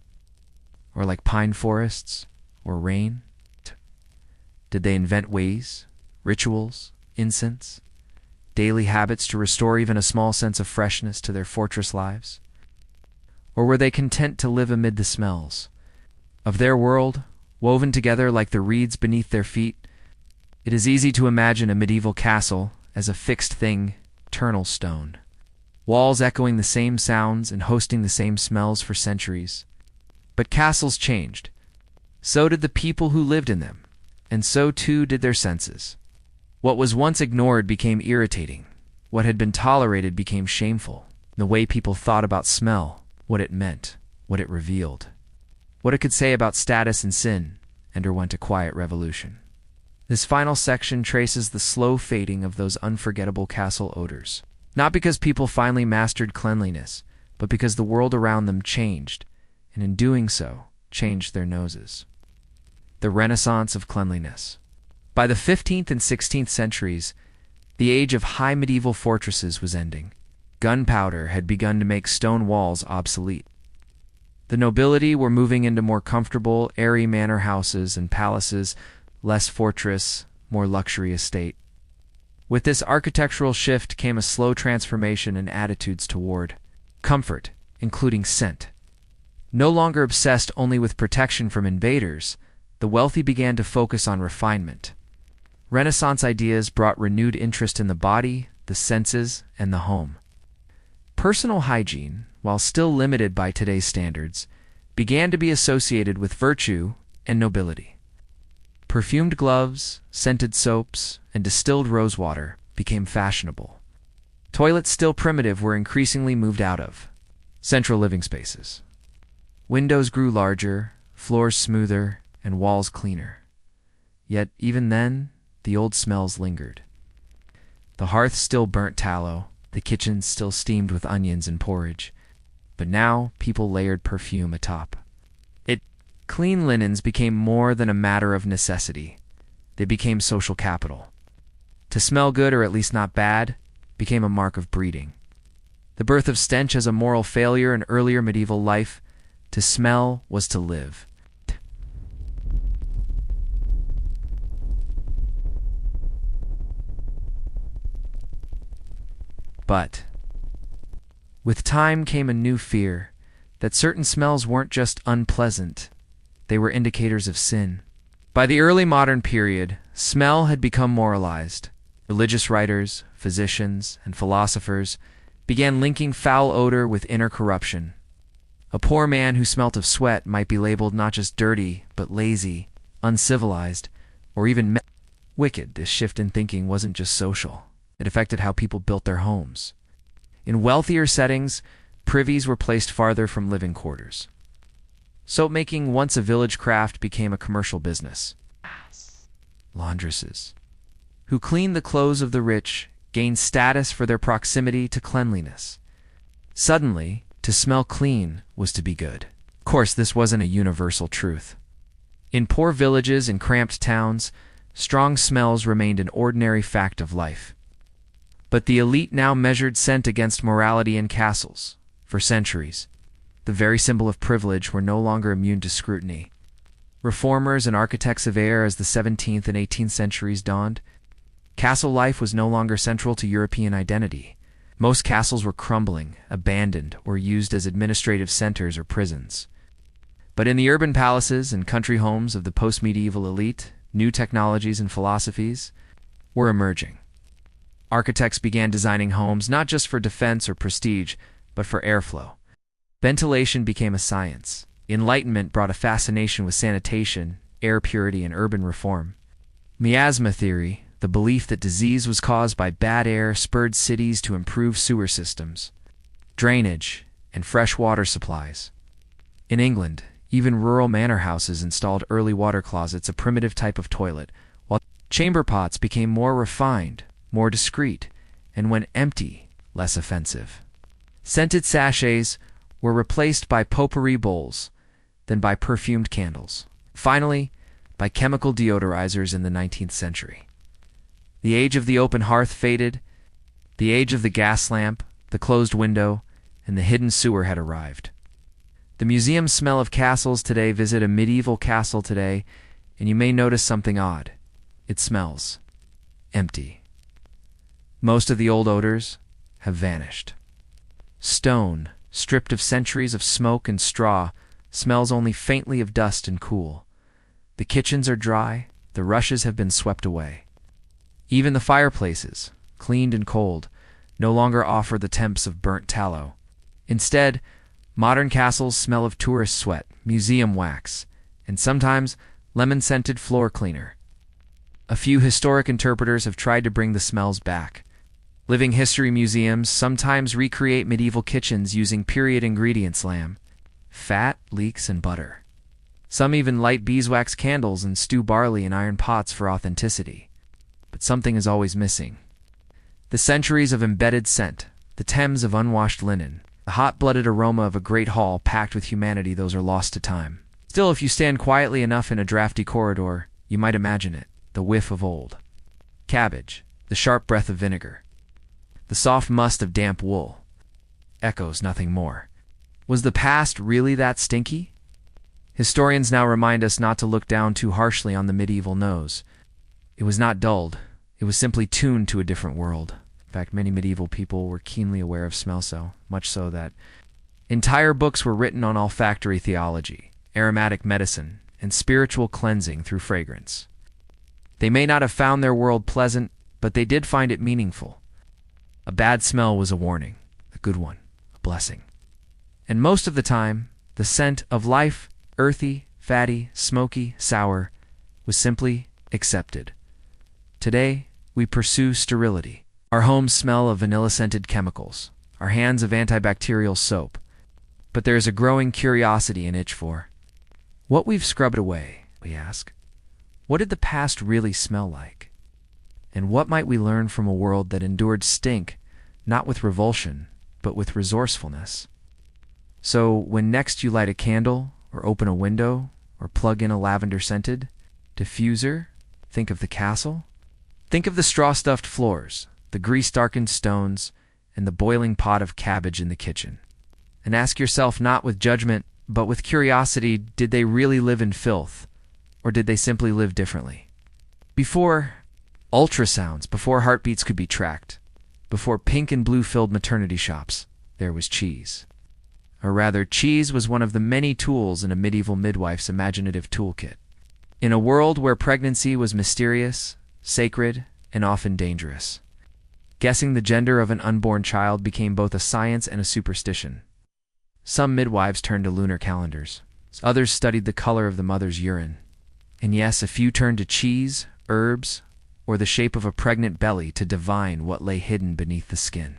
Or like pine forests? Or rain? Did they invent ways, rituals, incense, daily habits to restore even a small sense of freshness to their fortress lives? Or were they content to live amid the smells, of their world, woven together like the reeds beneath their feet. It is easy to imagine a medieval castle as a fixed thing, eternal stone. Walls echoing the same sounds and hosting the same smells for centuries. But castles changed. So did the people who lived in them, and so too did their senses. What was once ignored became irritating. What had been tolerated became shameful. The way people thought about smell, what it meant, what it revealed, what it could say about status and sin, underwent a quiet revolution. This final section traces the slow fading of those unforgettable castle odors. Not because people finally mastered cleanliness, but because the world around them changed, and in doing so, changed their noses. The Renaissance of cleanliness. By the 15th and 16th centuries, the age of high medieval fortresses was ending. Gunpowder had begun to make stone walls obsolete. The nobility were moving into more comfortable, airy manor houses and palaces, less fortress, more luxury estate. With this architectural shift came a slow transformation in attitudes toward comfort, including scent. No longer obsessed only with protection from invaders, the wealthy began to focus on refinement. Renaissance ideas brought renewed interest in the body, the senses, and the home. Personal hygiene, while still limited by today's standards, began to be associated with virtue and nobility. Perfumed gloves, scented soaps, and distilled rosewater became fashionable. Toilets still primitive were increasingly moved out of. Central living spaces. Windows grew larger, floors smoother, and walls cleaner. Yet even then, the old smells lingered. The hearth still burnt tallow, the kitchen still steamed with onions and porridge, but now people layered perfume atop. Clean linens became more than a matter of necessity. They became social capital. To smell good, or at least not bad, became a mark of breeding. The birth of stench as a moral failure in earlier medieval life, to smell was to live. But with time came a new fear, that certain smells weren't just unpleasant, they were indicators of sin. By the early modern period, smell had become moralized. Religious writers, physicians, and philosophers began linking foul odor with inner corruption. A poor man who smelt of sweat might be labeled not just dirty, but lazy, uncivilized, or even wicked. This shift in thinking wasn't just social. It affected how people built their homes. In wealthier settings, privies were placed farther from living quarters. Soap-making, once a village craft, became a commercial business. Laundresses, who cleaned the clothes of the rich, gained status for their proximity to cleanliness. Suddenly, to smell clean was to be good. Of course, this wasn't a universal truth. In poor villages and cramped towns, strong smells remained an ordinary fact of life. But the elite now measured scent against morality in castles. For centuries, the very symbol of privilege were no longer immune to scrutiny. Reformers and architects of air as the 17th and 18th centuries dawned, castle life was no longer central to European identity. Most castles were crumbling, abandoned, or used as administrative centers or prisons. But in the urban palaces and country homes of the post-medieval elite, new technologies and philosophies were emerging. Architects began designing homes not just for defense or prestige, but for airflow. Ventilation became a science. Enlightenment brought a fascination with sanitation, air purity, and urban reform. Miasma theory, the belief that disease was caused by bad air, spurred cities to improve sewer systems, drainage, and fresh water supplies. In England, even rural manor houses installed early water closets, a primitive type of toilet, while chamber pots became more refined, more discreet, and when empty, less offensive. Scented sachets were replaced by potpourri bowls, then by perfumed candles, finally by chemical deodorizers in the 19th century. The age of the open hearth faded, the age of the gas lamp, the closed window, and the hidden sewer had arrived. The museum smell of castles today. Visit a medieval castle today, and you may notice something odd. It smells empty. Most of the old odors have vanished. Stone, stripped of centuries of smoke and straw, smells only faintly of dust and cool. The kitchens are dry, the rushes have been swept away. Even the fireplaces, cleaned and cold, no longer offer the temps of burnt tallow. Instead, modern castles smell of tourist sweat, museum wax, and sometimes lemon-scented floor cleaner. A few historic interpreters have tried to bring the smells back. Living history museums sometimes recreate medieval kitchens using period ingredients: lamb, fat, leeks, and butter. Some even light beeswax candles and stew barley in iron pots for authenticity. But something is always missing. The centuries of embedded scent, the Thames of unwashed linen, the hot-blooded aroma of a great hall packed with humanity, those are lost to time. Still, if you stand quietly enough in a drafty corridor, you might imagine it, the whiff of old cabbage, the sharp breath of vinegar, the soft must of damp wool. Echoes, nothing more. Was the past really that stinky? Historians now remind us not to look down too harshly on the medieval nose. It was not dulled, it was simply tuned to a different world. In fact, many medieval people were keenly aware of smell, so much so that entire books were written on olfactory theology, aromatic medicine, and spiritual cleansing through fragrance. They may not have found their world pleasant, but they did find it meaningful. A bad smell was a warning, a good one, a blessing. And most of the time, the scent of life, earthy, fatty, smoky, sour, was simply accepted. Today, we pursue sterility. Our homes smell of vanilla-scented chemicals, our hands of antibacterial soap. But there is a growing curiosity and itch for what we've scrubbed away, we ask. What did the past really smell like? And what might we learn from a world that endured stink, not with revulsion, but with resourcefulness? So, when next you light a candle, or open a window, or plug in a lavender-scented diffuser, think of the castle. Think of the straw-stuffed floors, the grease-darkened stones, and the boiling pot of cabbage in the kitchen. And ask yourself, not with judgment, but with curiosity, did they really live in filth, or did they simply live differently? Before ultrasounds, before heartbeats could be tracked, before pink and blue-filled maternity shops, there was cheese. Or rather, cheese was one of the many tools in a medieval midwife's imaginative toolkit. In a world where pregnancy was mysterious, sacred, and often dangerous, guessing the gender of an unborn child became both a science and a superstition. Some midwives turned to lunar calendars. Others studied the color of the mother's urine. And yes, a few turned to cheese, herbs, or the shape of a pregnant belly to divine what lay hidden beneath the skin.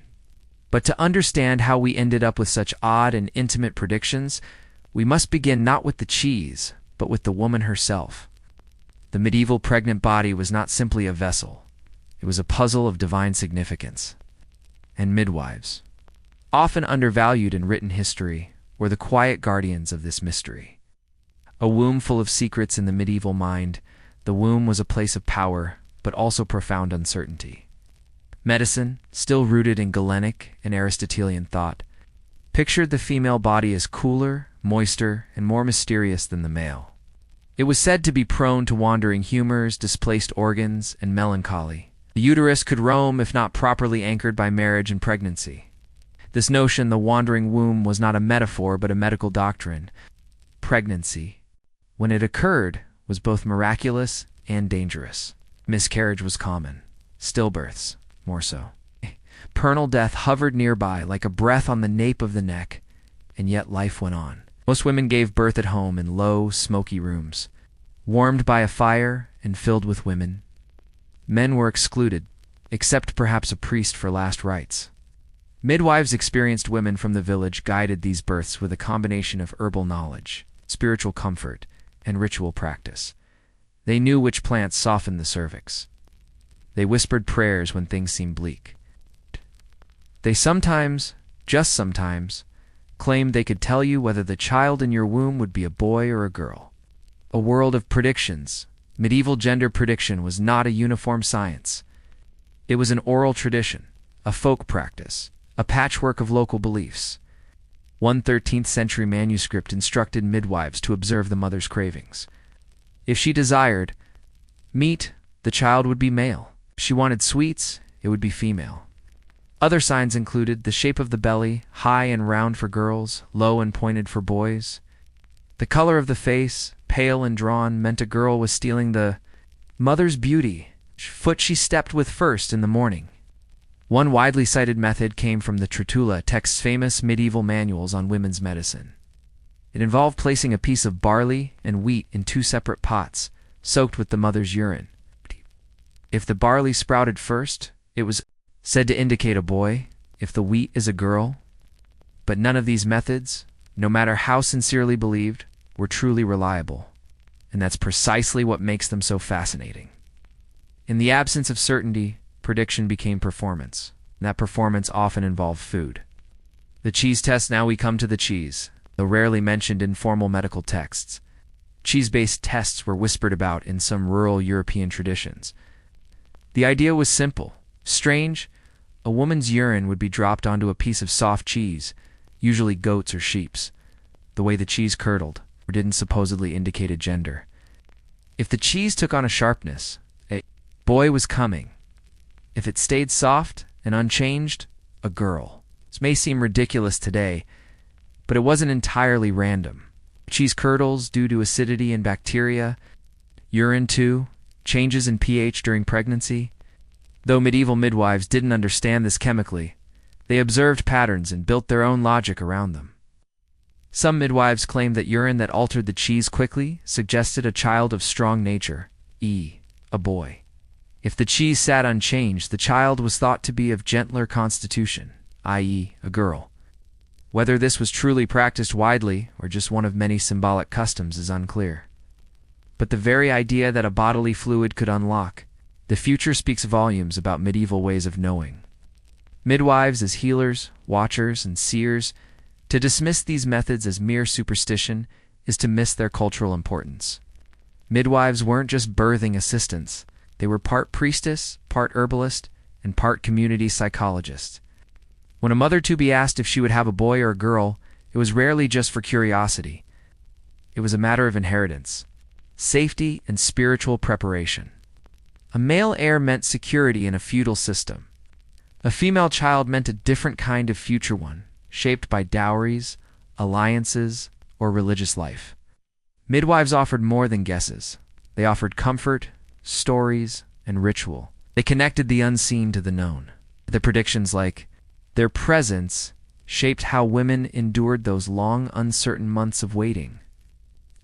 But to understand how we ended up with such odd and intimate predictions, we must begin not with the cheese, but with the woman herself. The medieval pregnant body was not simply a vessel. It was a puzzle of divine significance. And midwives, often undervalued in written history, were the quiet guardians of this mystery. A womb full of secrets in the medieval mind, the womb was a place of power, but also profound uncertainty. Medicine, still rooted in Galenic and Aristotelian thought, pictured the female body as cooler, moister, and more mysterious than the male. It was said to be prone to wandering humors, displaced organs, and melancholy. The uterus could roam if not properly anchored by marriage and pregnancy. This notion, the wandering womb, was not a metaphor but a medical doctrine. Pregnancy, when it occurred, was both miraculous and dangerous. Miscarriage was common. Stillbirths, more so. Pernal death hovered nearby like a breath on the nape of the neck, and yet life went on. Most women gave birth at home in low, smoky rooms, warmed by a fire and filled with women. Men were excluded, except perhaps a priest for last rites. Midwives, experienced women from the village, guided these births with a combination of herbal knowledge, spiritual comfort, and ritual practice. They knew which plants softened the cervix. They whispered prayers when things seemed bleak. They sometimes, just sometimes, claimed they could tell you whether the child in your womb would be a boy or a girl. A world of predictions. Medieval gender prediction was not a uniform science. It was an oral tradition, a folk practice, a patchwork of local beliefs. One 13th century manuscript instructed midwives to observe the mother's cravings. If she desired meat, the child would be male. If she wanted sweets, it would be female. Other signs included the shape of the belly, high and round for girls, low and pointed for boys. The color of the face, pale and drawn, meant a girl was stealing the mother's beauty, foot she stepped with first in the morning. One widely cited method came from the Trotula text's famous medieval manuals on women's medicine. It involved placing a piece of barley and wheat in two separate pots, soaked with the mother's urine. If the barley sprouted first, it was said to indicate a boy. If the wheat is a girl. But none of these methods, no matter how sincerely believed, were truly reliable. And that's precisely what makes them so fascinating. In the absence of certainty, prediction became performance. And that performance often involved food. The cheese test. Now we come to the cheese, though rarely mentioned in formal medical texts. Cheese-based tests were whispered about in some rural European traditions. The idea was simple. Strange, a woman's urine would be dropped onto a piece of soft cheese, usually goat's or sheep's. The way the cheese curdled, or didn't supposedly indicate a gender. If the cheese took on a sharpness, a boy was coming. If it stayed soft and unchanged, a girl. This may seem ridiculous today, but it wasn't entirely random. Cheese curdles due to acidity and bacteria. Urine too, changes in pH during pregnancy. Though medieval midwives didn't understand this chemically, they observed patterns and built their own logic around them. Some midwives claimed that urine that altered the cheese quickly suggested a child of strong nature, a boy. If the cheese sat unchanged, the child was thought to be of gentler constitution, i.e., a girl. Whether this was truly practiced widely or just one of many symbolic customs is unclear. But the very idea that a bodily fluid could unlock the future speaks volumes about medieval ways of knowing. Midwives as healers, watchers, and seers, to dismiss these methods as mere superstition is to miss their cultural importance. Midwives weren't just birthing assistants, they were part priestess, part herbalist, and part community psychologist. When a mother-to-be asked if she would have a boy or a girl, it was rarely just for curiosity. It was a matter of inheritance, safety, and spiritual preparation. A male heir meant security in a feudal system. A female child meant a different kind of future one, shaped by dowries, alliances, or religious life. Midwives offered more than guesses. They offered comfort, stories, and ritual. They connected the unseen to the known. The predictions like their presence shaped how women endured those long, uncertain months of waiting.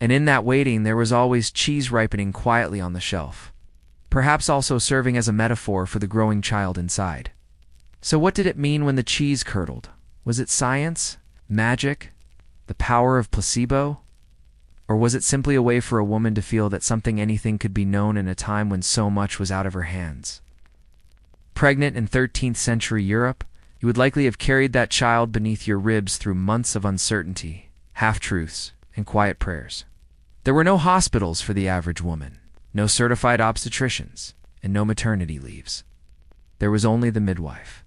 And in that waiting, there was always cheese ripening quietly on the shelf, perhaps also serving as a metaphor for the growing child inside. So what did it mean when the cheese curdled? Was it science? Magic? The power of placebo? Or was it simply a way for a woman to feel that anything could be known in a time when so much was out of her hands? Pregnant in 13th century Europe, you would likely have carried that child beneath your ribs through months of uncertainty, half-truths, and quiet prayers. There were no hospitals for the average woman, no certified obstetricians, and no maternity leaves. There was only the midwife.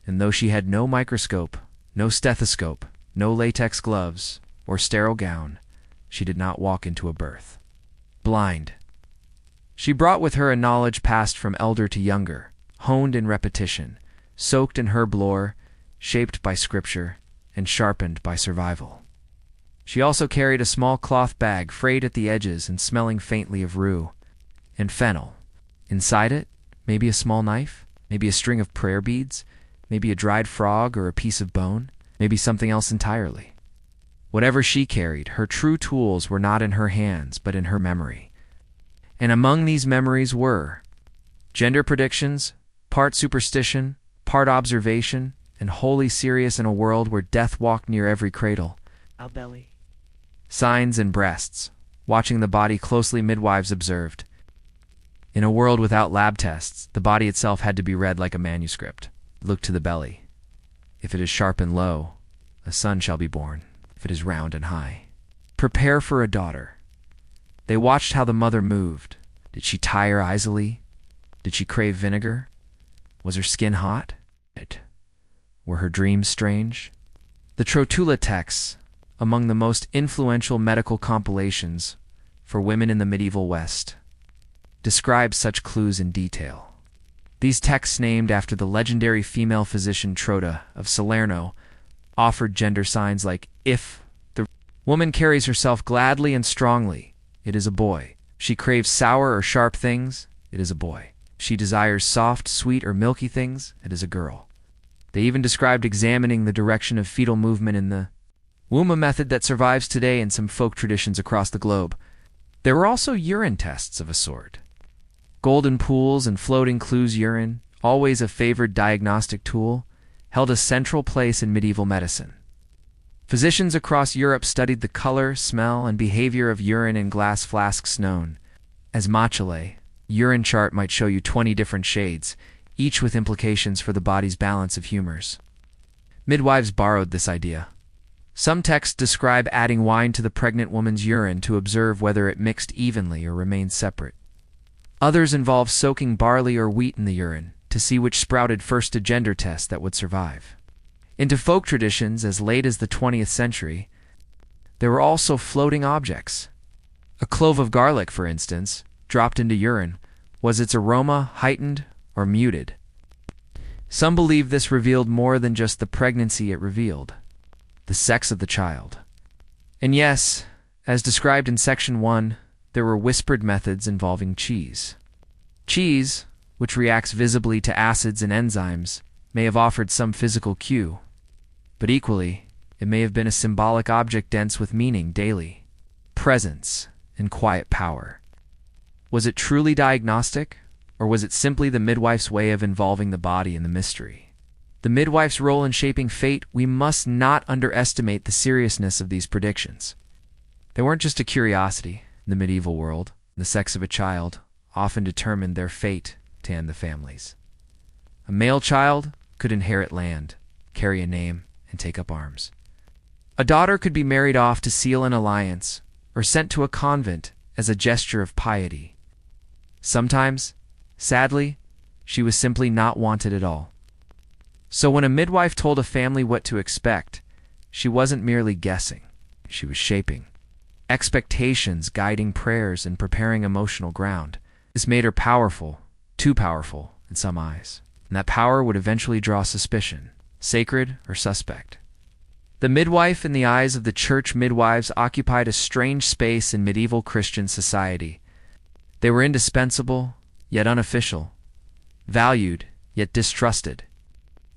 And though she had no microscope, no stethoscope, no latex gloves, or sterile gown, she did not walk into a birth blind. She brought with her a knowledge passed from elder to younger, honed in repetition, soaked in herb lore, shaped by scripture, and sharpened by survival. She also carried a small cloth bag frayed at the edges and smelling faintly of rue and fennel. Inside it, maybe a small knife, maybe a string of prayer beads, maybe a dried frog or a piece of bone, maybe something else entirely. Whatever she carried, her true tools were not in her hands, but in her memory. And among these memories were gender predictions, part superstition, part observation, and wholly serious in a world where death walked near every cradle. Our belly. Signs and breasts, watching the body closely, midwives observed. In a world without lab tests, the body itself had to be read like a manuscript. Look to the belly. If it is sharp and low, a son shall be born. If it is round and high, prepare for a daughter. They watched how the mother moved. Did she tire easily? Did she crave vinegar? Was her skin hot? Were her dreams strange? The Trotula texts, among the most influential medical compilations for women in the medieval West, describe such clues in detail. These texts, named after the legendary female physician Trota of Salerno, offered gender signs like if, the Woman carries herself gladly and strongly. It is a boy. She craves sour or sharp things. It is a boy. She desires soft, sweet, or milky things. It is a girl. They even described examining the direction of fetal movement in the womb, a method that survives today in some folk traditions across the globe. There were also urine tests of a sort. Golden pools and floating clues urine, always a favored diagnostic tool, held a central place in medieval medicine. Physicians across Europe studied the color, smell, and behavior of urine in glass flasks known as maculae. Urine chart might show you 20 different shades, each with implications for the body's balance of humors. Midwives borrowed this idea. Some texts describe adding wine to the pregnant woman's urine to observe whether it mixed evenly or remained separate. Others involve soaking barley or wheat in the urine to see which sprouted first, a gender test that would survive. Into folk traditions as late as the 20th century, there were also floating objects. A clove of garlic, for instance, dropped into urine. Was its aroma heightened or muted? Some believe this revealed more than just the pregnancy it revealed, the sex of the child. And yes, as described in Section 1, there were whispered methods involving cheese. Cheese, which reacts visibly to acids and enzymes, may have offered some physical cue, but equally, it may have been a symbolic object dense with meaning, daily presence, and quiet power. Was it truly diagnostic, or was it simply the midwife's way of involving the body in the mystery? The midwife's role in shaping fate, we must not underestimate the seriousness of these predictions. They weren't just a curiosity. In the medieval world, the sex of a child often determined their fate to end the families. A male child could inherit land, carry a name, and take up arms. A daughter could be married off to seal an alliance, or sent to a convent as a gesture of piety. Sometimes, sadly, she was simply not wanted at all. So when a midwife told a family what to expect, she wasn't merely guessing, she was shaping. Expectations, guiding prayers, and preparing emotional ground. This made her powerful, too powerful in some eyes, and that power would eventually draw suspicion, sacred or suspect. The midwife, in the eyes of the church midwives, occupied a strange space in medieval Christian society. They were indispensable, yet unofficial, valued, yet distrusted.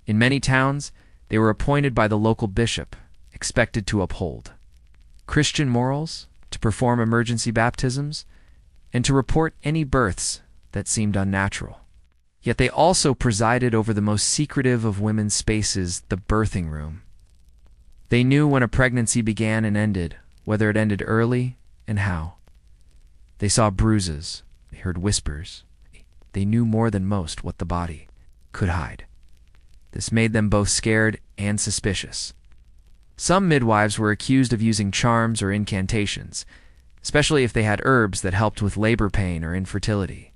In many towns, they were appointed by the local bishop, expected to uphold Christian morals, to perform emergency baptisms, and to report any births that seemed unnatural. Yet they also presided over the most secretive of women's spaces, the birthing room. They knew when a pregnancy began and ended, whether it ended early and how. They saw bruises, they heard whispers. They knew more than most what the body could hide. This made them both scared and suspicious. Some midwives were accused of using charms or incantations, especially if they had herbs that helped with labor pain or infertility.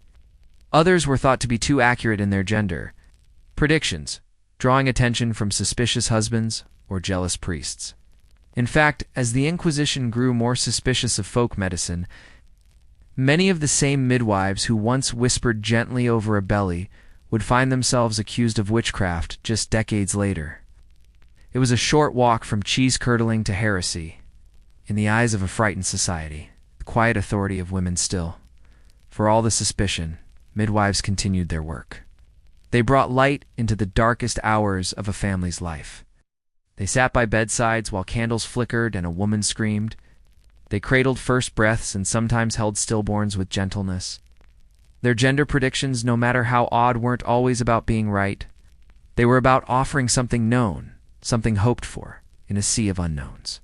Others were thought to be too accurate in their gender predictions, drawing attention from suspicious husbands or jealous priests. In fact, as the Inquisition grew more suspicious of folk medicine, many of the same midwives who once whispered gently over a belly would find themselves accused of witchcraft just decades later. It was a short walk from cheese-curdling to heresy. In the eyes of a frightened society, the quiet authority of women still. For all the suspicion, midwives continued their work. They brought light into the darkest hours of a family's life. They sat by bedsides while candles flickered and a woman screamed. They cradled first breaths and sometimes held stillborns with gentleness. Their gender predictions, no matter how odd, weren't always about being right. They were about offering something known, something hoped for, in a sea of unknowns.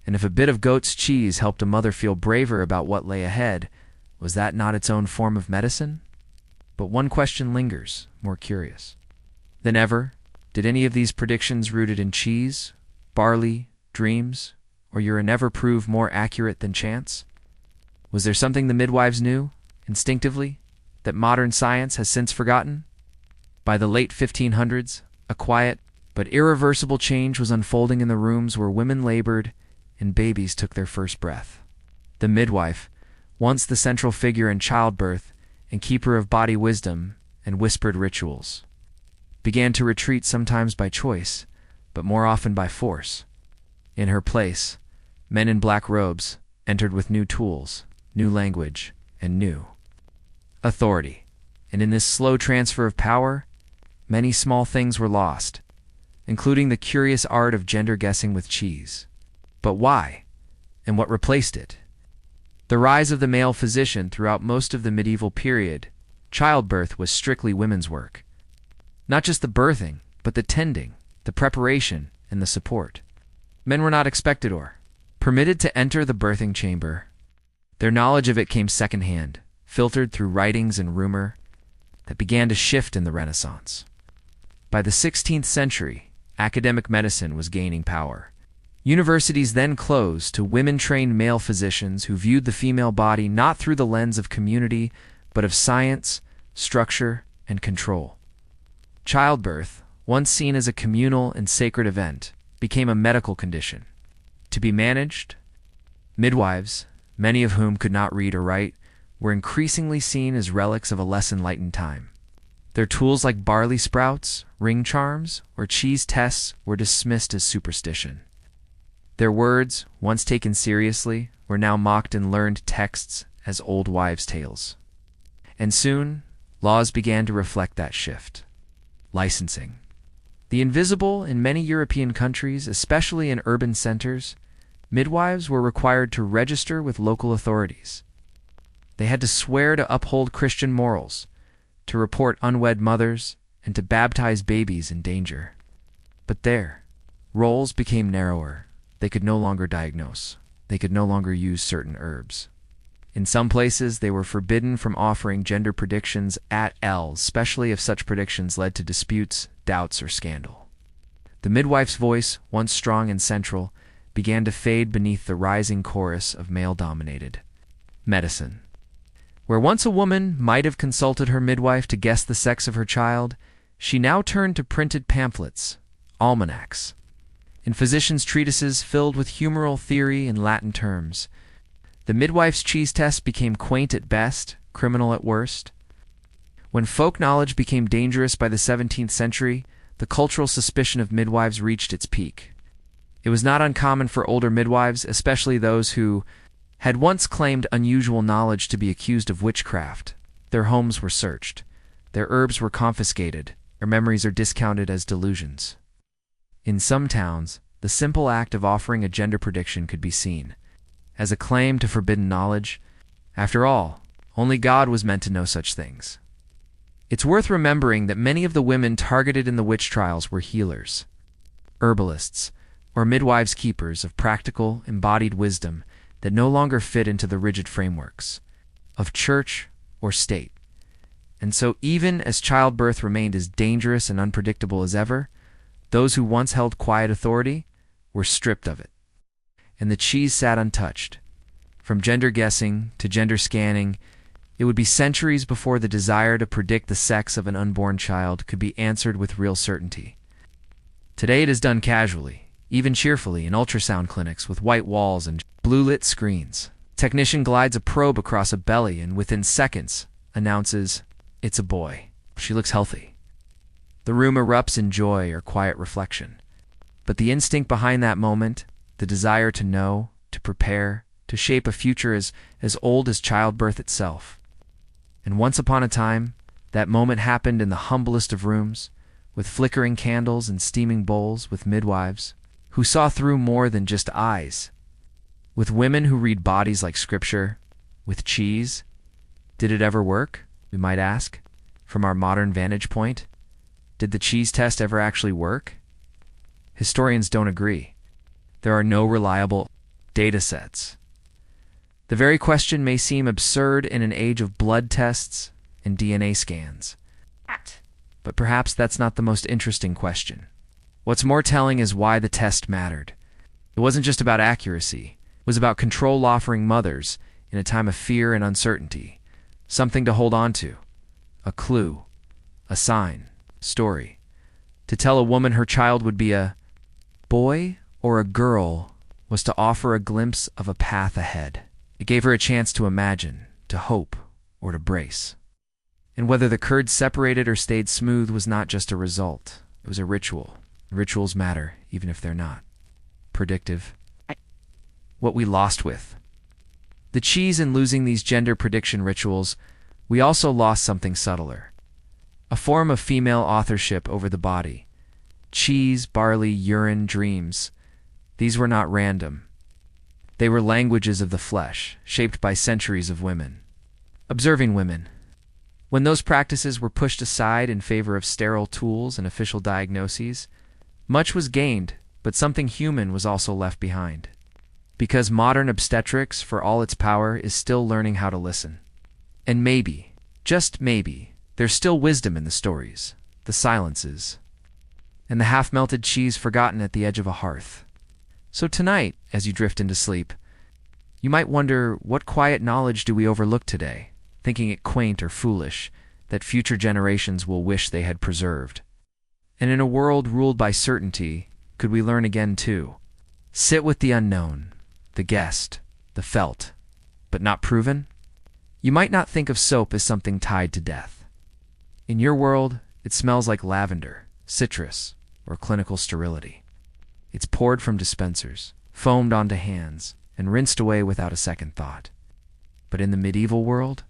And if a bit of goat's cheese helped a mother feel braver about what lay ahead, was that not its own form of medicine? But one question lingers, more curious than ever. Did any of these predictions rooted in cheese, barley, dreams, or urine ever prove more accurate than chance? Was there something the midwives knew, instinctively, that modern science has since forgotten? By the late 1500s, a quiet but irreversible change was unfolding in the rooms where women labored and babies took their first breath. The midwife, once the central figure in childbirth and keeper of body wisdom and whispered rituals, began to retreat, sometimes by choice, but more often by force. In her place, Men in black robes entered with new tools, new language, and new authority. And in this slow transfer of power, many small things were lost, including the curious art of gender guessing with cheese. But why? And what replaced it? The rise of the male physician throughout most of the medieval period. Childbirth was strictly women's work. Not just the birthing, but the tending, the preparation, and the support. Men were not expected or permitted to enter the birthing chamber. Their knowledge of it came secondhand, filtered through writings and rumor that began to shift in the Renaissance. By the 16th century, academic medicine was gaining power. Universities then closed to women-trained male physicians who viewed the female body not through the lens of community, but of science, structure, and control. Childbirth, once seen as a communal and sacred event, became a medical condition. To be managed, midwives, many of whom could not read or write, were increasingly seen as relics of a less enlightened time. Their tools like barley sprouts, ring charms, or cheese tests were dismissed as superstition. Their words, once taken seriously, were now mocked in learned texts as old wives' tales. And soon, laws began to reflect that shift. Licensing. The invisible in many European countries, especially in urban centers, midwives were required to register with local authorities. They had to swear to uphold Christian morals, to report unwed mothers, and to baptize babies in danger. But their roles became narrower. They could no longer diagnose. They could no longer use certain herbs. In some places, they were forbidden from offering gender predictions at all, especially if such predictions led to disputes, doubts, or scandal. The midwife's voice, once strong and central, began to fade beneath the rising chorus of male-dominated medicine. Where once a woman might have consulted her midwife to guess the sex of her child, she now turned to printed pamphlets, almanacs, and physicians' treatises filled with humoral theory in Latin terms. The midwife's cheese test became quaint at best, criminal at worst. When folk knowledge became dangerous by the 17th century, the cultural suspicion of midwives reached its peak. It was not uncommon for older midwives, especially those who had once claimed unusual knowledge, to be accused of witchcraft. Their homes were searched. Their herbs were confiscated. Their memories are discounted as delusions. In some towns, the simple act of offering a gender prediction could be seen as a claim to forbidden knowledge. After all, only God was meant to know such things. It's worth remembering that many of the women targeted in the witch trials were healers, herbalists, or midwives, keepers of practical, embodied wisdom that no longer fit into the rigid frameworks of church or state. And so even as childbirth remained as dangerous and unpredictable as ever, those who once held quiet authority were stripped of it. And the cheese sat untouched. From gender guessing to gender scanning, it would be centuries before the desire to predict the sex of an unborn child could be answered with real certainty. Today it is done casually, even cheerfully, in ultrasound clinics with white walls and blue-lit screens. Technician glides a probe across a belly and within seconds announces, "It's a boy. She looks healthy." The room erupts in joy or quiet reflection. But the instinct behind that moment, the desire to know, to prepare, to shape a future is as old as childbirth itself. And once upon a time, that moment happened in the humblest of rooms, with flickering candles and steaming bowls, with midwives who saw through more than just eyes, with women who read bodies like scripture, with cheese. Did it ever work, we might ask, from our modern vantage point? Did the cheese test ever actually work? Historians don't agree. There are no reliable data sets. The very question may seem absurd in an age of blood tests and DNA scans. But perhaps that's not the most interesting question. What's more telling is why the test mattered. It wasn't just about accuracy. It was about control, offering mothers, in a time of fear and uncertainty, something to hold on to, a clue, a sign, story, to tell a woman her child would be a boy or a girl was to offer a glimpse of a path ahead. It gave her a chance to imagine, to hope, or to brace. And whether the curds separated or stayed smooth was not just a result. It was a ritual. Rituals matter, even if they're not predictive. what we lost with the cheese and losing these gender prediction rituals, we also lost something subtler. A form of female authorship over the body. Cheese, barley, urine, dreams. These were not random. They were languages of the flesh, shaped by centuries of women. Observing women. When those practices were pushed aside in favor of sterile tools and official diagnoses, much was gained, but something human was also left behind. Because modern obstetrics, for all its power, is still learning how to listen. And maybe, just maybe, there's still wisdom in the stories, the silences, and the half-melted cheese forgotten at the edge of a hearth. So tonight, as you drift into sleep, you might wonder, what quiet knowledge do we overlook today, thinking it quaint or foolish, that future generations will wish they had preserved? And in a world ruled by certainty, could we learn again too? Sit with the unknown, the guessed, the felt, but not proven? You might not think of soap as something tied to death. In your world, it smells like lavender, citrus, or clinical sterility. It's poured from dispensers, foamed onto hands, and rinsed away without a second thought. But in the medieval world,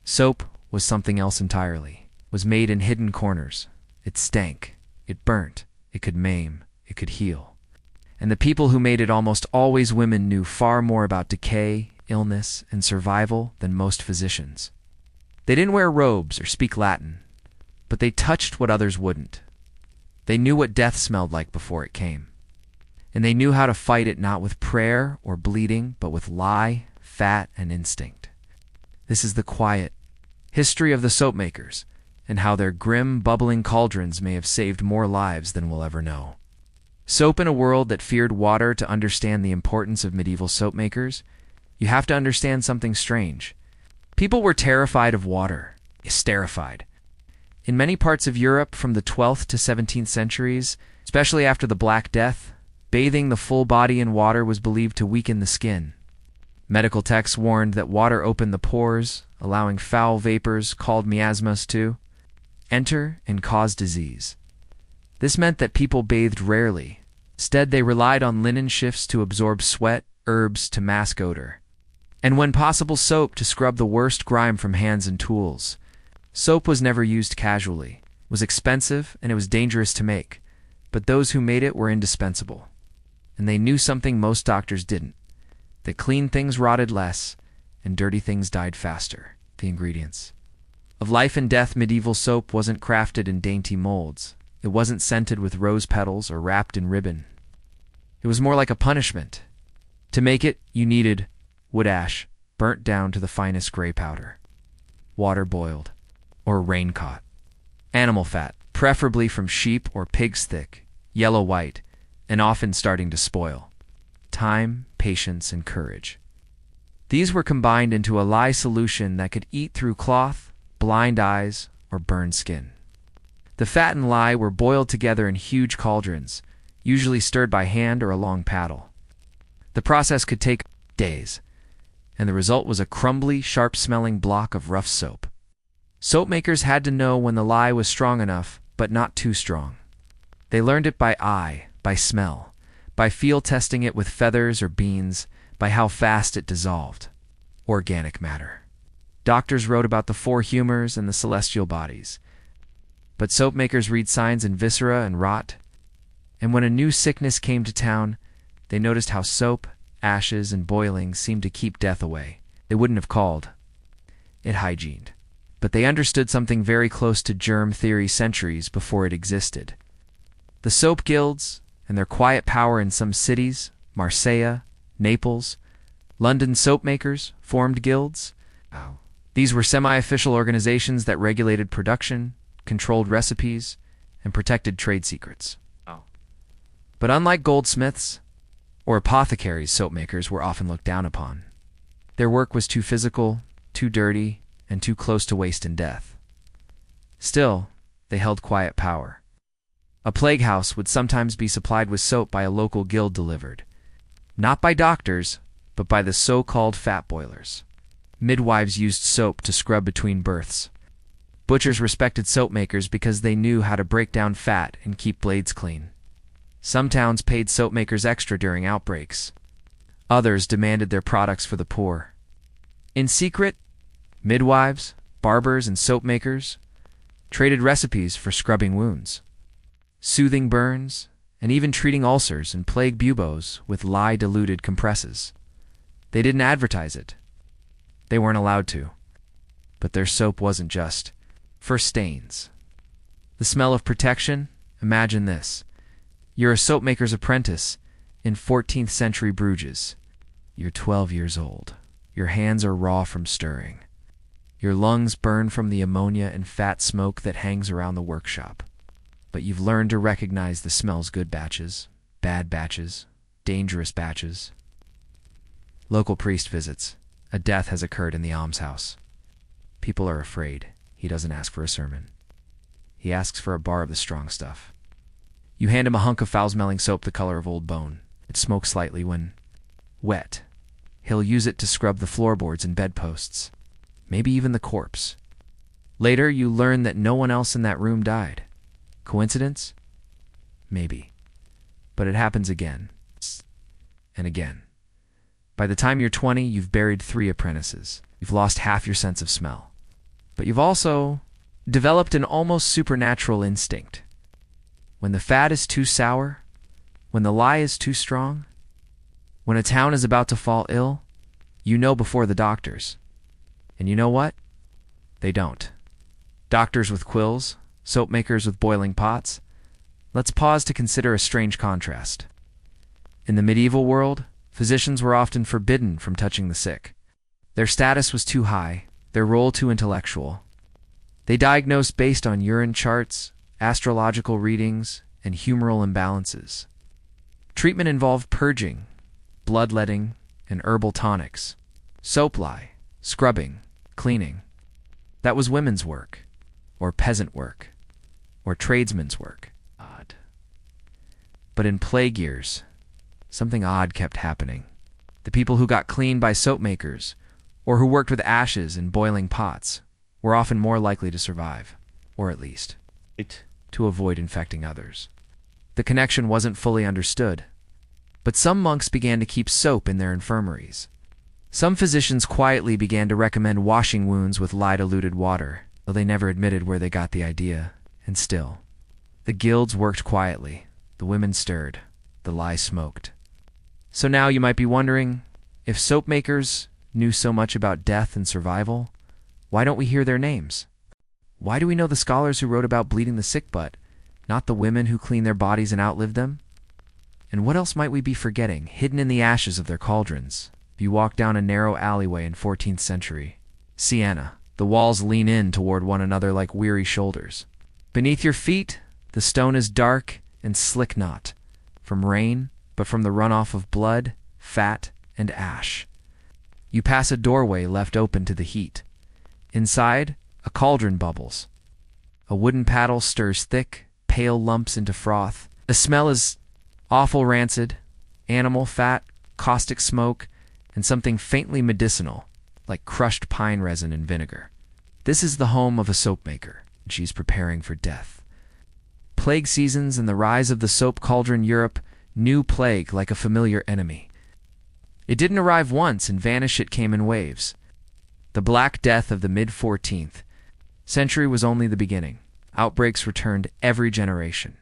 soap was something else entirely. It was made in hidden corners. It stank. It burnt. It could maim. It could heal. And the people who made it, almost always women, knew far more about decay, illness, and survival than most physicians. They didn't wear robes or speak Latin, but they touched what others wouldn't. They knew what death smelled like before it came. And they knew how to fight it, not with prayer or bleeding, but with lie, fat, and instinct. This is the quiet history of the soap makers, and how their grim, bubbling cauldrons may have saved more lives than we'll ever know. Soap in a world that feared water. To understand the importance of medieval soap makers, you have to understand something strange. People were terrified of water, hysterified. In many parts of Europe from the 12th to 17th centuries, especially after the Black Death, bathing the full body in water was believed to weaken the skin. Medical texts warned that water opened the pores, allowing foul vapors, called miasmas, to enter and cause disease. This meant that people bathed rarely. Instead, they relied on linen shifts to absorb sweat, herbs to mask odor, and when possible, soap to scrub the worst grime from hands and tools. Soap was never used casually. It was expensive and it was dangerous to make, but those who made it were indispensable. And they knew something most doctors didn't, that clean things rotted less and dirty things died faster. The ingredients of life and death. Medieval soap wasn't crafted in dainty molds. It wasn't scented with rose petals or wrapped in ribbon. It was more like a punishment. To make it, you needed wood ash, burnt down to the finest gray powder, water boiled, or rain caught, animal fat, preferably from sheep or pigs, thick, yellow-white, and often starting to spoil, time, patience, and courage. These were combined into a lye solution that could eat through cloth, blind eyes, or burn skin. The fat and lye were boiled together in huge cauldrons, usually stirred by hand or a long paddle. The process could take days, and the result was a crumbly, sharp-smelling block of rough soap. Soap makers had to know when the lye was strong enough, but not too strong. They learned it by eye, by smell, by field testing it with feathers or beans, by how fast it dissolved. Organic matter. Doctors wrote about the four humors and the celestial bodies, but soap makers read signs in viscera and rot. And when a new sickness came to town, they noticed how soap, ashes, and boiling seemed to keep death away. They wouldn't have called it hygiene, but they understood something very close to germ theory centuries before it existed. The soap guilds and their quiet power in some cities, Marseille, Naples, London soap makers formed guilds. These were semi-official organizations that regulated production, controlled recipes, and protected trade secrets. But unlike goldsmiths or apothecaries, soap makers were often looked down upon. Their work was too physical, too dirty, and too close to waste and death. Still, they held quiet power. A plague house would sometimes be supplied with soap by a local guild delivered, not by doctors, but by the so-called fat boilers. Midwives used soap to scrub between births. Butchers respected soap makers because they knew how to break down fat and keep blades clean. Some towns paid soap makers extra during outbreaks. Others demanded their products for the poor. In secret, midwives, barbers, and soap makers traded recipes for scrubbing wounds, soothing burns, and even treating ulcers and plague buboes with lye-diluted compresses. They didn't advertise it. They weren't allowed to. But their soap wasn't just for stains. The smell of protection? Imagine this. You're a soap maker's apprentice in 14th century Bruges. You're 12 years old. Your hands are raw from stirring. Your lungs burn from the ammonia and fat smoke that hangs around the workshop. But you've learned to recognize the smells: good batches, bad batches, dangerous batches. Local priest visits. A death has occurred in the almshouse. People are afraid. He doesn't ask for a sermon. He asks for a bar of the strong stuff. You hand him a hunk of foul-smelling soap the color of old bone. It smokes slightly when wet. He'll use it to scrub the floorboards and bedposts, maybe even the corpse. Later, you learn that no one else in that room died. Coincidence? Maybe. But it happens again and again. By the time you're 20, you've buried 3 apprentices. You've lost half your sense of smell. But you've also developed an almost supernatural instinct. When the fat is too sour, when the lye is too strong, when a town is about to fall ill, you know before the doctors. And you know what? They don't. Doctors with quills, soap makers with boiling pots. Let's pause to consider a strange contrast. In the medieval world, physicians were often forbidden from touching the sick. Their status was too high, their role too intellectual. They diagnosed based on urine charts, astrological readings, and humoral imbalances. Treatment involved purging, bloodletting, and herbal tonics. Soap lye, scrubbing, cleaning. That was women's work, or peasant work, or tradesmen's work. Odd. But in plague years, something odd kept happening. The people who got cleaned by soap makers, or who worked with ashes in boiling pots, were often more likely to survive, or at least to avoid infecting others. The connection wasn't fully understood, but some monks began to keep soap in their infirmaries. Some physicians quietly began to recommend washing wounds with lye-diluted water, though they never admitted where they got the idea. And still, the guilds worked quietly, the women stirred, the lye smoked. So now you might be wondering, if soap makers knew so much about death and survival, why don't we hear their names? Why do we know the scholars who wrote about bleeding the sick but not the women who cleaned their bodies and outlived them? And what else might we be forgetting, hidden in the ashes of their cauldrons? If you walk down a narrow alleyway in 14th century Siena, the walls lean in toward one another like weary shoulders. Beneath your feet, the stone is dark and slick not from rain, but from the runoff of blood, fat, and ash. You pass a doorway left open to the heat. Inside, a cauldron bubbles. A wooden paddle stirs thick, pale lumps into froth. The smell is awful rancid, animal fat, caustic smoke, and something faintly medicinal, like crushed pine resin and vinegar. This is the home of a soap maker, and she's preparing for death. Plague seasons and the rise of the soap cauldron. Europe knew plague like a familiar enemy. It didn't arrive once and vanish, it came in waves. The Black Death of the mid-14th century was only the beginning. Outbreaks returned every generation.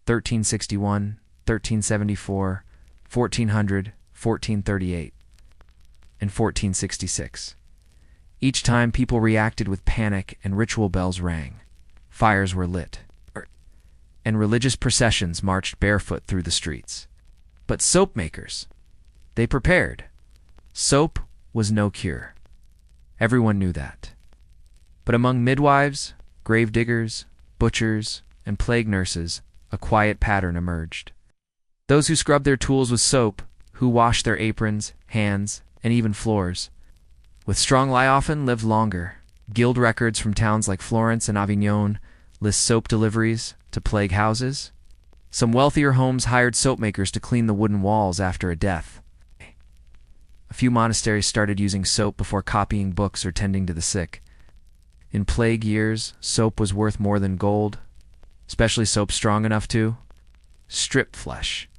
1361, 1374, 1400, 1438, and 1466. Each time people reacted with panic and ritual bells rang. Fires were lit, and religious processions marched barefoot through the streets. But soap makers, they prepared. Soap was no cure. Everyone knew that. But among midwives, gravediggers, butchers, and plague nurses, a quiet pattern emerged. Those who scrubbed their tools with soap, who washed their aprons, hands, and even floors, with strong lye often lived longer. Guild records from towns like Florence and Avignon list soap deliveries to plague houses. Some wealthier homes hired soap makers to clean the wooden walls after a death. A few monasteries started using soap before copying books or tending to the sick. In plague years, soap was worth more than gold, especially soap strong enough to strip flesh.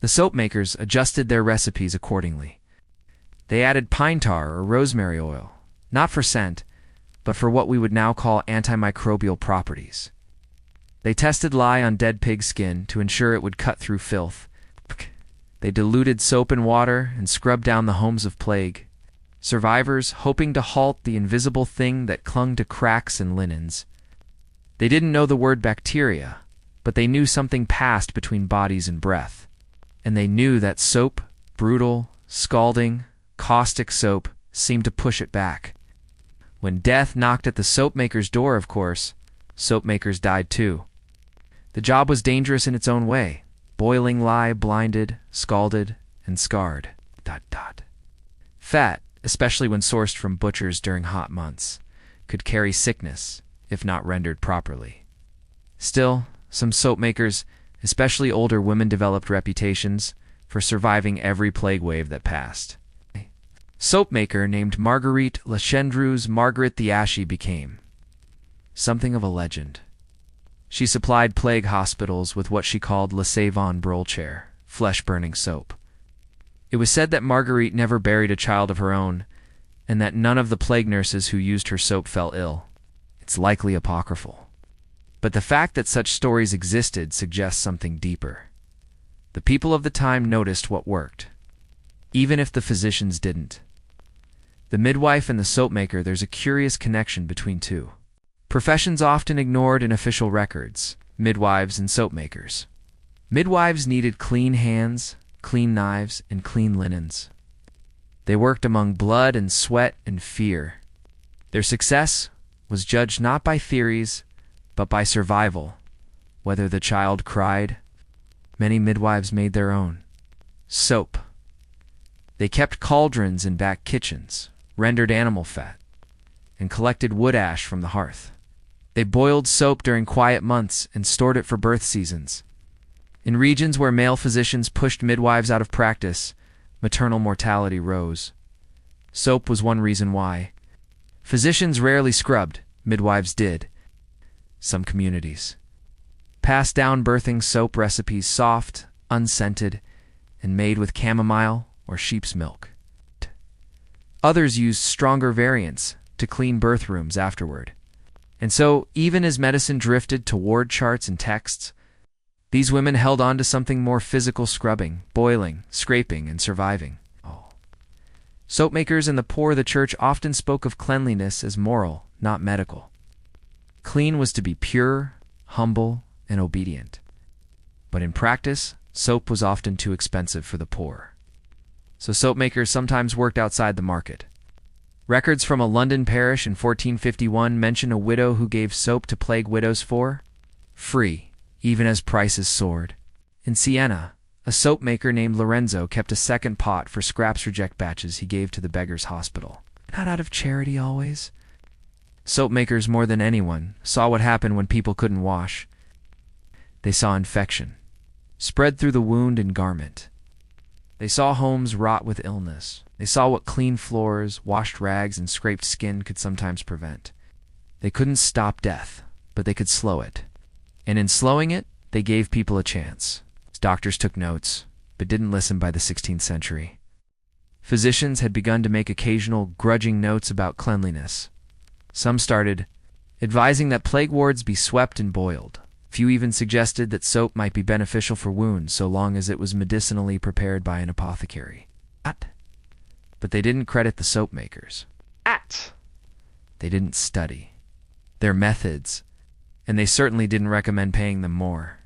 The soap makers adjusted their recipes accordingly. They added pine tar or rosemary oil, not for scent, but for what we would now call antimicrobial properties. They tested lye on dead pig skin to ensure it would cut through filth. They diluted soap in water and scrubbed down the homes of plague. Survivors hoping to halt the invisible thing that clung to cracks and linens. They didn't know the word bacteria, but they knew something passed between bodies and breath. And they knew that soap, brutal, scalding, caustic soap, seemed to push it back. When death knocked at the soap maker's door, of course, soap makers died too. The job was dangerous in its own way. Boiling lye blinded, scalded, and scarred. ... Fat, especially when sourced from butchers during hot months, could carry sickness, if not rendered properly. Still, some soap makers, especially older women, developed reputations for surviving every plague wave that passed. Soap maker named Marguerite Lechendreuse Margaret the Ashy became something of a legend. She supplied plague hospitals with what she called Le Savon Brolchair, flesh-burning soap. It was said that Marguerite never buried a child of her own, and that none of the plague nurses who used her soap fell ill. It's likely apocryphal. But the fact that such stories existed suggests something deeper. The people of the time noticed what worked, even if the physicians didn't. The midwife and the soap maker, there's a curious connection between two. Professions often ignored in official records: midwives and soap makers. Midwives needed clean hands, clean knives, and clean linens. They worked among blood and sweat and fear. Their success was judged not by theories, but by survival. Whether the child cried, many midwives made their own. Soap. They kept cauldrons in back kitchens, rendered animal fat, and collected wood ash from the hearth. They boiled soap during quiet months and stored it for birth seasons. In regions where male physicians pushed midwives out of practice, maternal mortality rose. Soap was one reason why. Physicians rarely scrubbed, midwives did. Some communities passed down birthing soap recipes soft, unscented, and made with chamomile or sheep's milk. Others used stronger variants to clean birth rooms afterward. And so, even as medicine drifted toward charts and texts, these women held on to something more physical: scrubbing, boiling, scraping, and surviving. Soap makers and the poor of the church often spoke of cleanliness as moral, not medical. Clean was to be pure, humble, and obedient. But in practice, soap was often too expensive for the poor. So soap makers sometimes worked outside the market. Records from a London parish in 1451 mention a widow who gave soap to plague widows for free, even as prices soared. In Siena, a soap maker named Lorenzo kept a second pot for scraps reject batches he gave to the beggars' hospital. Not out of charity always. Soap makers, more than anyone, saw what happened when people couldn't wash. They saw infection spread through the wound and garment. They saw homes rot with illness. They saw what clean floors, washed rags, and scraped skin could sometimes prevent. They couldn't stop death, but they could slow it. And in slowing it, they gave people a chance. Doctors took notes, but didn't listen by the 16th century. Physicians had begun to make occasional grudging notes about cleanliness. Some started advising that plague wards be swept and boiled. Few even suggested that soap might be beneficial for wounds so long as it was medicinally prepared by an apothecary. But they didn't credit the soap makers. They didn't study their methods, and they certainly didn't recommend paying them more.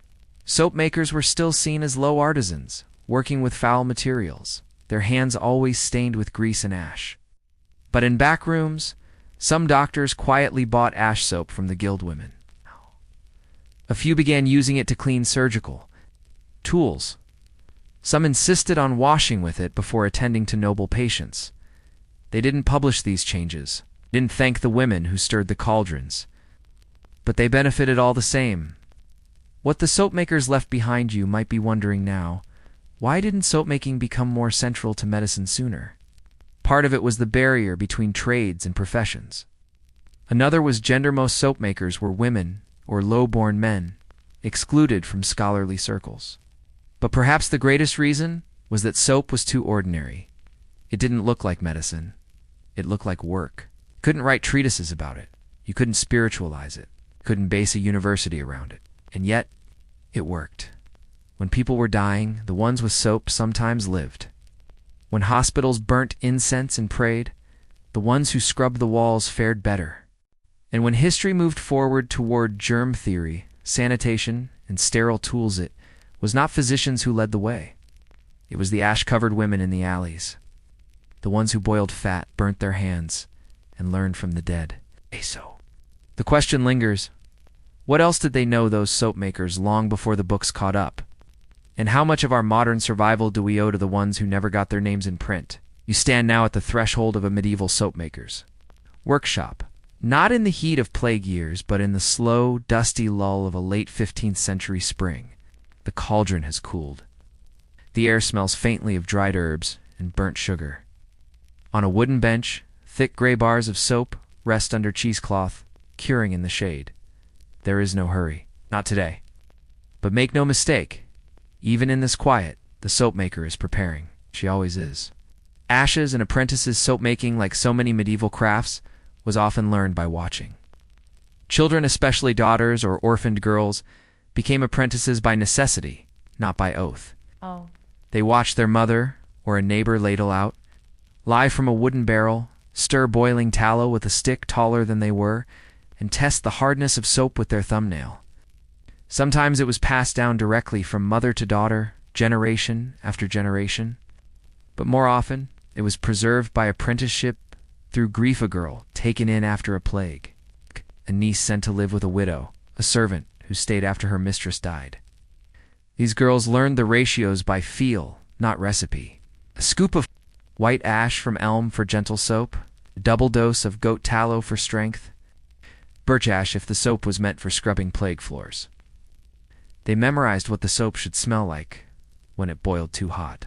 Soap makers were still seen as low artisans, working with foul materials, their hands always stained with grease and ash. But in back rooms, some doctors quietly bought ash soap from the guild women. A few began using it to clean surgical tools. Some insisted on washing with it before attending to noble patients. They didn't publish these changes, didn't thank the women who stirred the cauldrons. But they benefited all the same. What the soap makers left behind, you might be wondering now, why didn't soap making become more central to medicine sooner? Part of it was the barrier between trades and professions. Another was gender. Most soap makers were women or low-born men, excluded from scholarly circles. But perhaps the greatest reason was that soap was too ordinary. It didn't look like medicine. It looked like work. You couldn't write treatises about it. You couldn't spiritualize it. You couldn't base a university around it. And yet, it worked. When people were dying, the ones with soap sometimes lived. When hospitals burnt incense and prayed, the ones who scrubbed the walls fared better. And when history moved forward toward germ theory, sanitation, and sterile tools, it was not physicians who led the way. It was the ash-covered women in the alleys, the ones who boiled fat, burnt their hands, and learned from the dead. So, the question lingers, what else did they know, those soap makers, long before the books caught up? And how much of our modern survival do we owe to the ones who never got their names in print? You stand now at the threshold of a medieval soap maker's workshop, not in the heat of plague years, but in the slow, dusty lull of a late 15th century spring. The cauldron has cooled. The air smells faintly of dried herbs and burnt sugar. On a wooden bench, thick gray bars of soap rest under cheesecloth, curing in the shade. There is no hurry, not today. But make no mistake, even in this quiet, the soap maker is preparing. She always is. Ashes and apprentices' soap making, like so many medieval crafts, was often learned by watching. Children, especially daughters or orphaned girls, became apprentices by necessity, not by oath. They watched their mother or a neighbor ladle out, lie from a wooden barrel, stir boiling tallow with a stick taller than they were, and test the hardness of soap with their thumbnail. Sometimes it was passed down directly from mother to daughter, generation after generation. But more often, it was preserved by apprenticeship through grief. A girl taken in after a plague, a niece sent to live with a widow, a servant who stayed after her mistress died. These girls learned the ratios by feel, not recipe. A scoop of white ash from elm for gentle soap, a double dose of goat tallow for strength, birch ash if the soap was meant for scrubbing plague floors. They memorized what the soap should smell like when it boiled too hot.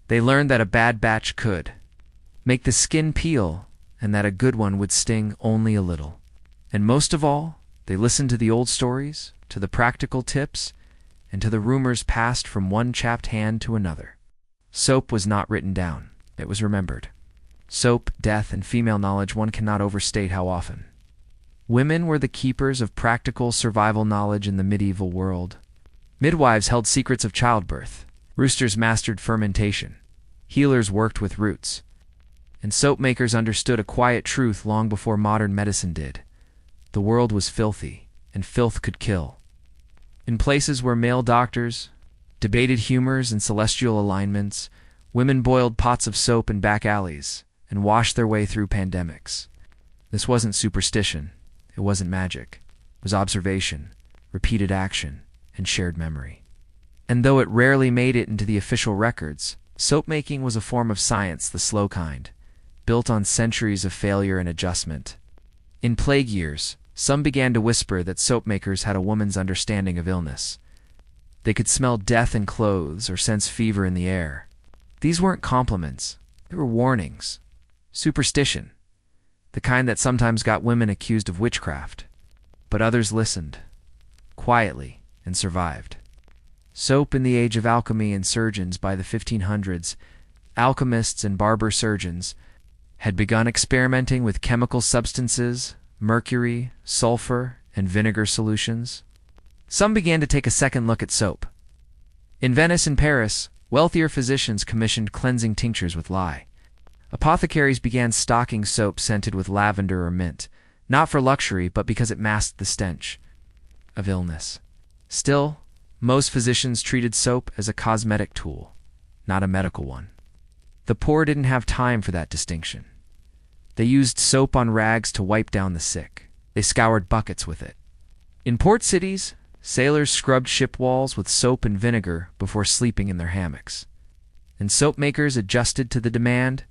They learned that a bad batch could make the skin peel and that a good one would sting only a little. And most of all, they listened to the old stories, to the practical tips, and to the rumors passed from one chapped hand to another. Soap was not written down. It was remembered. Soap, death, and female knowledge, one cannot overstate how often. Women were the keepers of practical survival knowledge in the medieval world. Midwives held secrets of childbirth. Roosters mastered fermentation. Healers worked with roots. And soap makers understood a quiet truth long before modern medicine did. The world was filthy, and filth could kill. In places where male doctors debated humors and celestial alignments, women boiled pots of soap in back alleys and washed their way through pandemics. This wasn't superstition. It wasn't magic. It was observation, repeated action, and shared memory. And though it rarely made it into the official records, soap making was a form of science, the slow kind, built on centuries of failure and adjustment. In plague years, some began to whisper that soap makers had a woman's understanding of illness. They could smell death in clothes or sense fever in the air. These weren't compliments. They were warnings. Superstition. The kind that sometimes got women accused of witchcraft. But others listened, quietly, and survived. Soap in the age of alchemy and surgeons. By the 1500s, alchemists and barber surgeons had begun experimenting with chemical substances, mercury, sulfur, and vinegar solutions. Some began to take a second look at soap. In Venice and Paris, wealthier physicians commissioned cleansing tinctures with lye. Apothecaries began stocking soap scented with lavender or mint, not for luxury, but because it masked the stench of illness. Still, most physicians treated soap as a cosmetic tool, not a medical one. The poor didn't have time for that distinction. They used soap on rags to wipe down the sick. They scoured buckets with it. In port cities, sailors scrubbed ship walls with soap and vinegar before sleeping in their hammocks. And soap makers adjusted to the demand.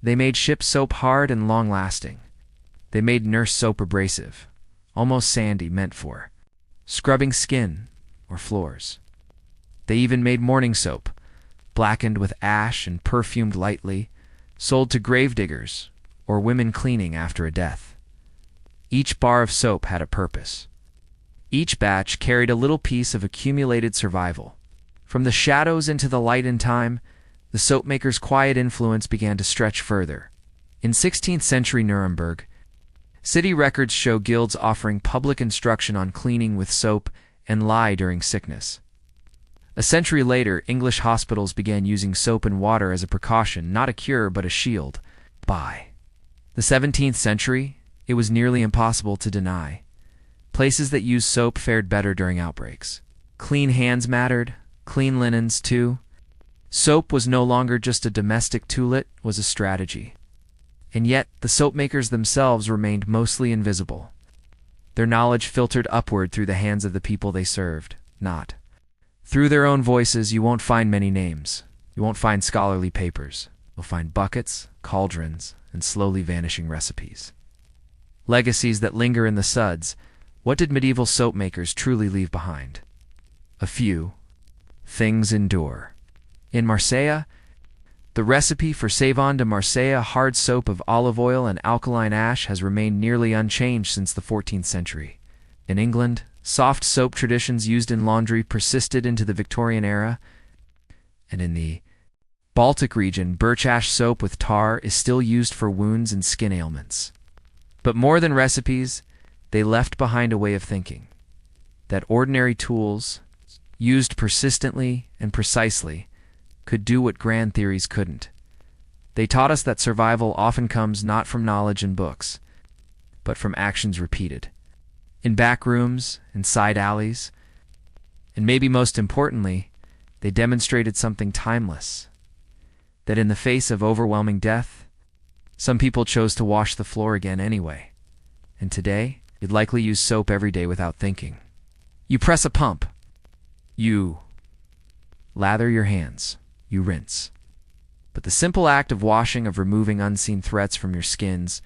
They made ship soap hard and long-lasting. They made nurse soap abrasive, almost sandy, meant for scrubbing skin or floors. They even made morning soap, blackened with ash and perfumed lightly, sold to gravediggers or women cleaning after a death. Each bar of soap had a purpose. Each batch carried a little piece of accumulated survival. From the shadows into the light in time, the soapmaker's quiet influence began to stretch further. In 16th century Nuremberg, city records show guilds offering public instruction on cleaning with soap and lye during sickness. A century later, English hospitals began using soap and water as a precaution, not a cure but a shield. By the 17th century, it was nearly impossible to deny. Places that used soap fared better during outbreaks. Clean hands mattered, clean linens too. Soap was no longer just a domestic tool, it was a strategy. And yet, the soap makers themselves remained mostly invisible. Their knowledge filtered upward through the hands of the people they served, not through their own voices. You won't find many names. You won't find scholarly papers. You'll find buckets, cauldrons, and slowly vanishing recipes. Legacies that linger in the suds. What did medieval soap makers truly leave behind? A few things endure. In Marseille, the recipe for Savon de Marseille, hard soap of olive oil and alkaline ash, has remained nearly unchanged since the 14th century. In England, soft soap traditions used in laundry persisted into the Victorian era, and in the Baltic region, birch ash soap with tar is still used for wounds and skin ailments. But more than recipes, they left behind a way of thinking, that ordinary tools, used persistently and precisely, could do what grand theories couldn't. They taught us that survival often comes not from knowledge in books, but from actions repeated. In back rooms, in side alleys, and maybe most importantly, they demonstrated something timeless. That in the face of overwhelming death, some people chose to wash the floor again anyway. And today, you'd likely use soap every day without thinking. You press a pump. You lather your hands. You rinse. But the simple act of washing, of removing unseen threats from your skins,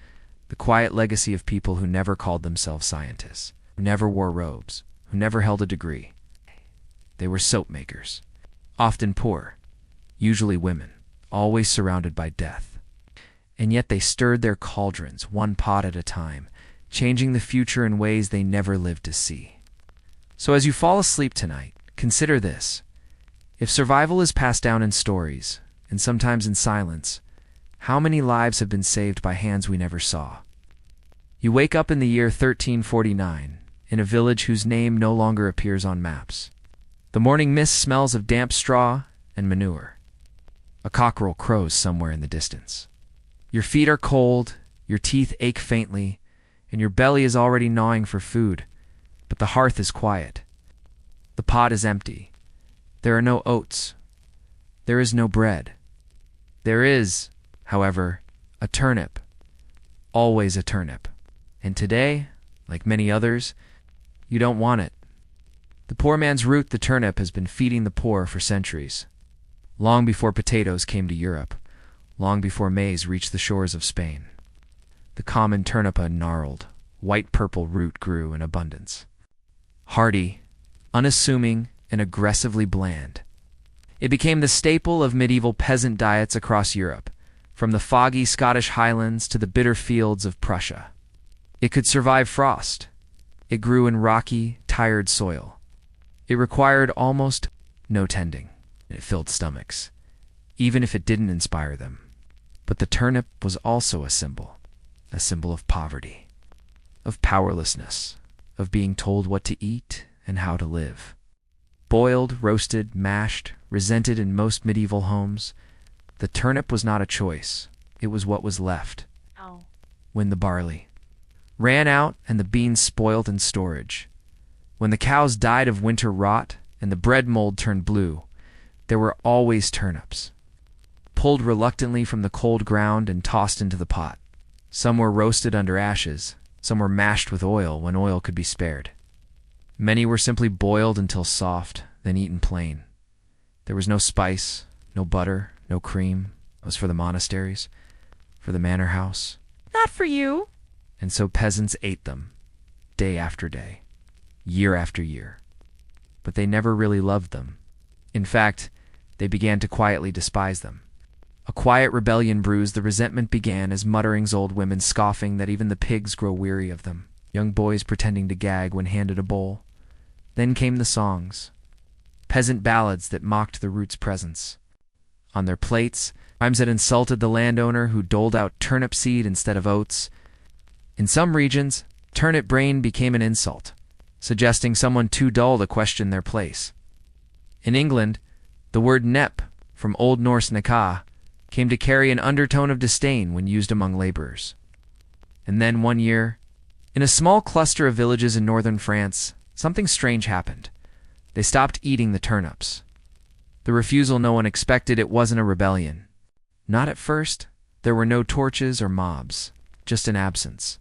the quiet legacy of people who never called themselves scientists, who never wore robes, who never held a degree. They were soap makers, often poor, usually women, always surrounded by death. And yet they stirred their cauldrons, one pot at a time, changing the future in ways they never lived to see. So as you fall asleep tonight, consider this. If survival is passed down in stories, and sometimes in silence, how many lives have been saved by hands we never saw? You wake up in the year 1349, in a village whose name no longer appears on maps. The morning mist smells of damp straw and manure. A cockerel crows somewhere in the distance. Your feet are cold, your teeth ache faintly, and your belly is already gnawing for food, but the hearth is quiet. The pot is empty. There are no oats. There is no bread. There is, however, a turnip. Always a turnip. And today, like many others, you don't want it. The poor man's root, the turnip, has been feeding the poor for centuries. Long before potatoes came to Europe, long before maize reached the shores of Spain, the common turnipa gnarled, white-purple root grew in abundance. Hardy, unassuming, and aggressively bland. It became the staple of medieval peasant diets across Europe, from the foggy Scottish highlands to the bitter fields of Prussia. It could survive frost. It grew in rocky, tired soil. It required almost no tending. It filled stomachs, even if it didn't inspire them. But the turnip was also a symbol of poverty, of powerlessness, of being told what to eat and how to live. Boiled, roasted, mashed, resented in most medieval homes, the turnip was not a choice. It was what was left. When the barley ran out and the beans spoiled in storage, when the cows died of winter rot and the bread mold turned blue, there were always turnips, pulled reluctantly from the cold ground and tossed into the pot. Some were roasted under ashes, some were mashed with oil when oil could be spared. Many were simply boiled until soft, then eaten plain. There was no spice, no butter, no cream. It was for the monasteries, for the manor house. Not for you. And so peasants ate them, day after day, year after year. But they never really loved them. In fact, they began to quietly despise them. A quiet rebellion bruised, the resentment began as mutterings, old women scoffing that even the pigs grow weary of them, young boys pretending to gag when handed a bowl. Then came the songs. peasant ballads that mocked the root's presence. On their plates, rhymes that insulted the landowner who doled out turnip seed instead of oats. In some regions, turnip brain became an insult, suggesting someone too dull to question their place. In England, the word nep, from Old Norse neka, came to carry an undertone of disdain when used among laborers. And then one year, in a small cluster of villages in northern France, something strange happened. They stopped eating the turnips. The refusal no one expected. It wasn't a rebellion. Not at first. There were no torches or mobs, just an absence.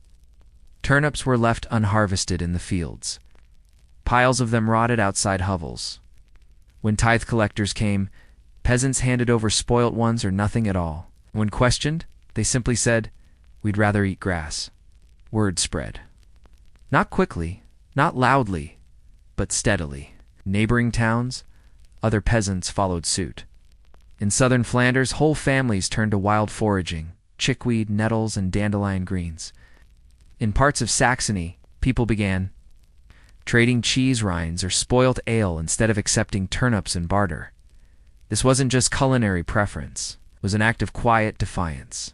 Turnips were left unharvested in the fields. Piles of them rotted outside hovels. When tithe collectors came, peasants handed over spoilt ones or nothing at all. When questioned, they simply said, "We'd rather eat grass." Word spread. Not quickly, not loudly, but steadily. Neighboring towns, other peasants followed suit. In southern Flanders, whole families turned to wild foraging, chickweed, nettles, and dandelion greens. In parts of Saxony, people began trading cheese rinds or spoilt ale instead of accepting turnips in barter. This wasn't just culinary preference, it was an act of quiet defiance.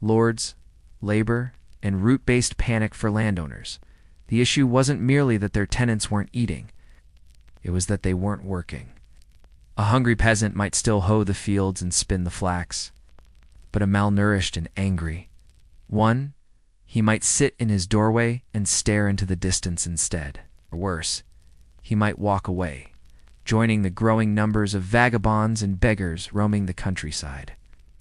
Lords, labor, and root-based panic for landowners. The issue wasn't merely that their tenants weren't eating, it was that they weren't working. A hungry peasant might still hoe the fields and spin the flax, but a malnourished and angry one, he might sit in his doorway and stare into the distance instead. Or worse, he might walk away, joining the growing numbers of vagabonds and beggars roaming the countryside.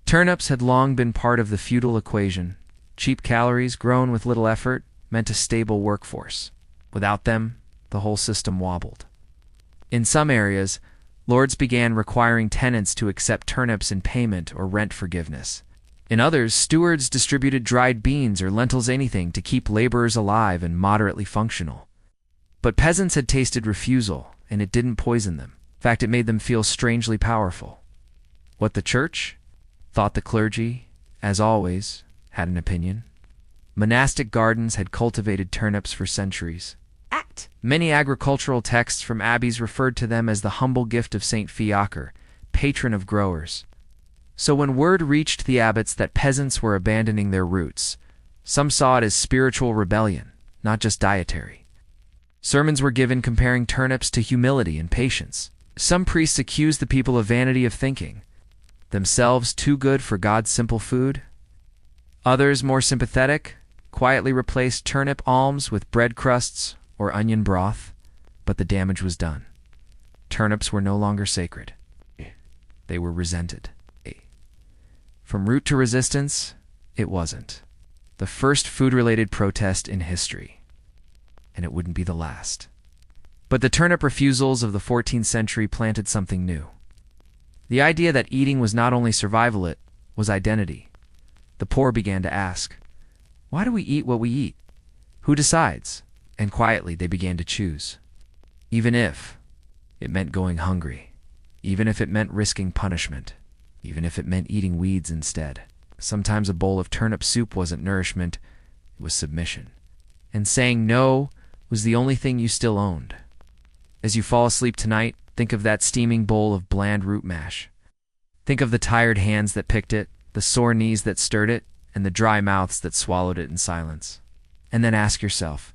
Turnips had long been part of the feudal equation. Cheap calories grown with little effort meant a stable workforce. Without them, the whole system wobbled. In some areas, lords began requiring tenants to accept turnips in payment or rent forgiveness. In others, stewards distributed dried beans or lentils, anything to keep laborers alive and moderately functional. But peasants had tasted refusal, and it didn't poison them. In fact, it made them feel strangely powerful. What the church? Thought the clergy, as always, had an opinion. Monastic gardens had cultivated turnips for centuries. Many agricultural texts from abbeys referred to them as the humble gift of Saint Fiacre, patron of growers. So when word reached the abbots that peasants were abandoning their roots, some saw it as spiritual rebellion, not just dietary. Sermons were given comparing turnips to humility and patience. Some priests accused the people of vanity of thinking, themselves too good for God's simple food. Others, more sympathetic, quietly replaced turnip alms with bread crusts or onion broth, but the damage was done. Turnips were no longer sacred. They were resented. From root to resistance, it wasn't. The first food-related protest in history. And it wouldn't be the last. But the turnip refusals of the 14th century planted something new. The idea that eating was not only survival, it was identity. The poor began to ask, why do we eat what we eat? Who decides? And quietly they began to choose. Even if it meant going hungry. Even if it meant risking punishment. Even if it meant eating weeds instead. Sometimes a bowl of turnip soup wasn't nourishment, it was submission. And saying no was the only thing you still owned. As you fall asleep tonight, think of that steaming bowl of bland root mash. Think of the tired hands that picked it, the sore knees that stirred it, and the dry mouths that swallowed it in silence. And then ask yourself,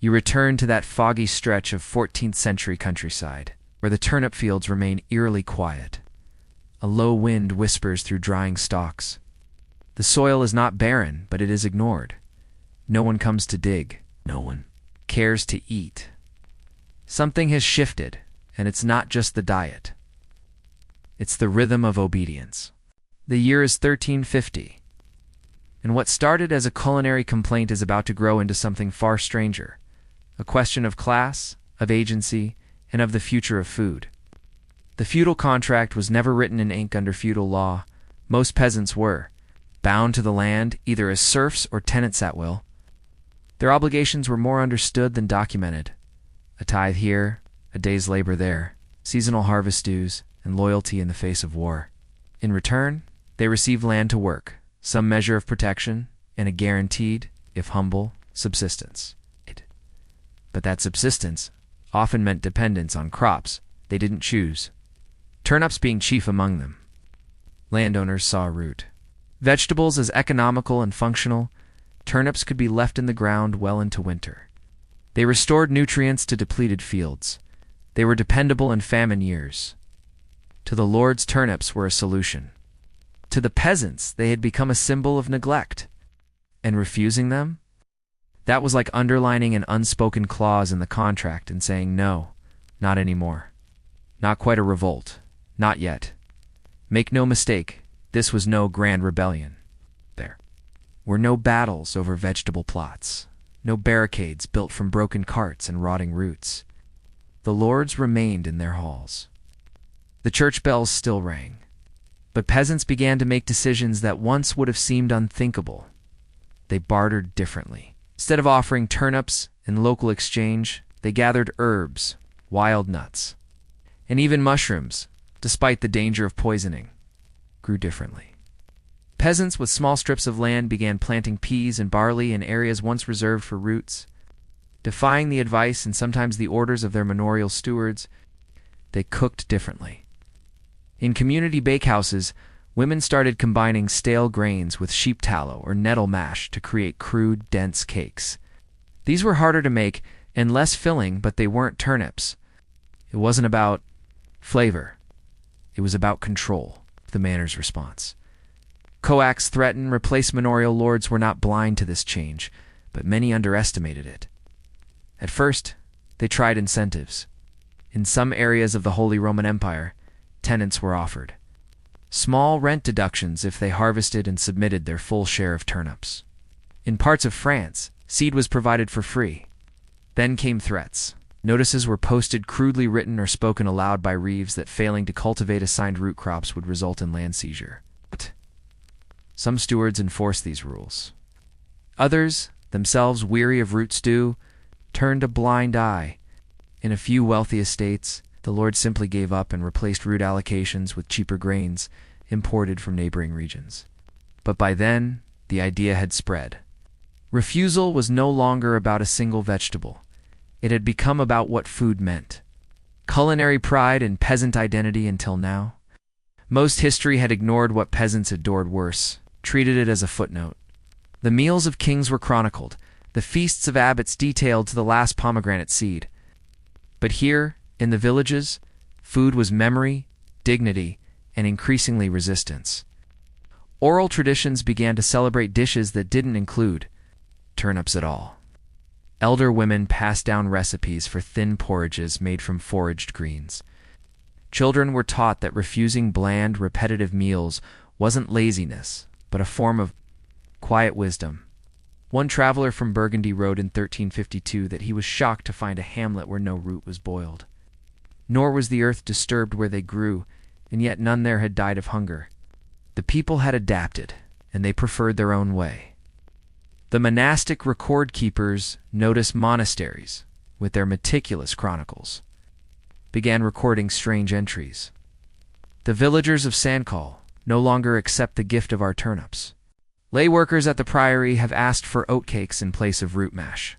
you return to that foggy stretch of 14th century countryside, where the turnip fields remain eerily quiet. A low wind whispers through drying stalks. The soil is not barren, but it is ignored. No one comes to dig. No one cares to eat. Something has shifted, and it's not just the diet. It's the rhythm of obedience. The year is 1350, and what started as a culinary complaint is about to grow into something far stranger, a question of class, of agency, and of the future of food. The feudal contract was never written in ink under feudal law. Most peasants were bound to the land, either as serfs or tenants at will. Their obligations were more understood than documented. A tithe here, a day's labor there, seasonal harvest dues, and loyalty in the face of war. In return, they received land to work, some measure of protection, and a guaranteed, if humble, subsistence. But that subsistence often meant dependence on crops they didn't choose, turnips being chief among them. Landowners saw a root. Vegetables as economical and functional, turnips could be left in the ground well into winter. They restored nutrients to depleted fields. They were dependable in famine years. To the lords, turnips were a solution. To the peasants, they had become a symbol of neglect. And refusing them? That was like underlining an unspoken clause in the contract and saying, no, not anymore. Not quite a revolt. Not yet. Make no mistake, this was no grand rebellion. There were no battles over vegetable plots, no barricades built from broken carts and rotting roots. The lords remained in their halls. The church bells still rang. But peasants began to make decisions that once would have seemed unthinkable. They bartered differently. Instead of offering turnips in local exchange, they gathered herbs, wild nuts, and even mushrooms, despite the danger of poisoning, grew differently. Peasants with small strips of land began planting peas and barley in areas once reserved for roots. Defying the advice and sometimes the orders of their manorial stewards, they cooked differently. In community bakehouses, women started combining stale grains with sheep tallow or nettle mash to create crude, dense cakes. These were harder to make and less filling, but they weren't turnips. It wasn't about flavor. It was about control, the manor's response. Coax threatened replace manorial lords were not blind to this change, but many underestimated it. At first, they tried incentives. In some areas of the Holy Roman Empire, tenants were offered small rent deductions if they harvested and submitted their full share of turnips. In parts of France, seed was provided for free. Then came threats. Notices were posted crudely written or spoken aloud by reeves that failing to cultivate assigned root crops would result in land seizure. Some stewards enforced these rules. Others, themselves weary of root stew, turned a blind eye. In a few wealthy estates, the lord simply gave up and replaced root allocations with cheaper grains imported from neighboring regions. But by then, the idea had spread. Refusal was no longer about a single vegetable. It had become about what food meant. Culinary pride and peasant identity until now. Most history had ignored what peasants adored worse, treated it as a footnote. The meals of kings were chronicled, the feasts of abbots detailed to the last pomegranate seed. But here, in the villages, food was memory, dignity, and increasingly resistance. Oral traditions began to celebrate dishes that didn't include turnips at all. Elder women passed down recipes for thin porridges made from foraged greens. Children were taught that refusing bland, repetitive meals wasn't laziness, but a form of quiet wisdom. One traveler from Burgundy wrote in 1352 that he was shocked to find a hamlet where no root was boiled. Nor was the earth disturbed where they grew, and yet none there had died of hunger. The people had adapted, and they preferred their own way. The monastic record keepers, notice monasteries, with their meticulous chronicles, began recording strange entries. The villagers of Sancal no longer accept the gift of our turnips. Lay workers at the priory have asked for oatcakes in place of root mash.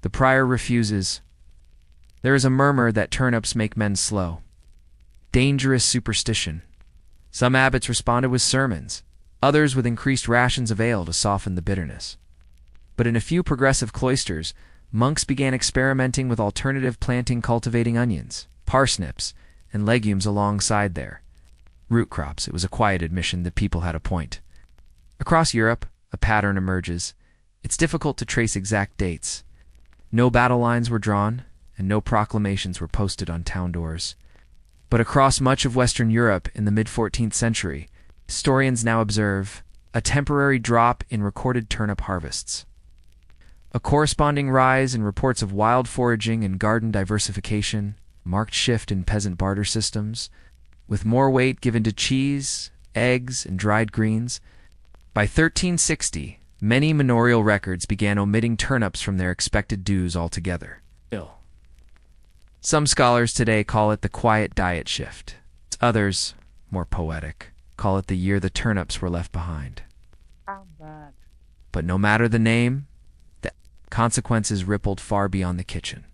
The prior refuses. There is a murmur that turnips make men slow. Dangerous superstition. Some abbots responded with sermons, others with increased rations of ale to soften the bitterness. But in a few progressive cloisters, monks began experimenting with alternative planting, cultivating onions, parsnips, and legumes alongside their root crops. It was a quiet admission that people had a point. Across Europe, a pattern emerges. It's difficult to trace exact dates. No battle lines were drawn, and no proclamations were posted on town doors. But across much of Western Europe in the mid-14th century, historians now observe a temporary drop in recorded turnip harvests. A corresponding rise in reports of wild foraging and garden diversification, marked shift in peasant barter systems, with more weight given to cheese, eggs, and dried greens. By 1360, many manorial records began omitting turnips from their expected dues altogether. Some scholars today call it the quiet diet shift. Others, more poetic, call it the year the turnips were left behind. But no matter the name, the consequences rippled far beyond the kitchen.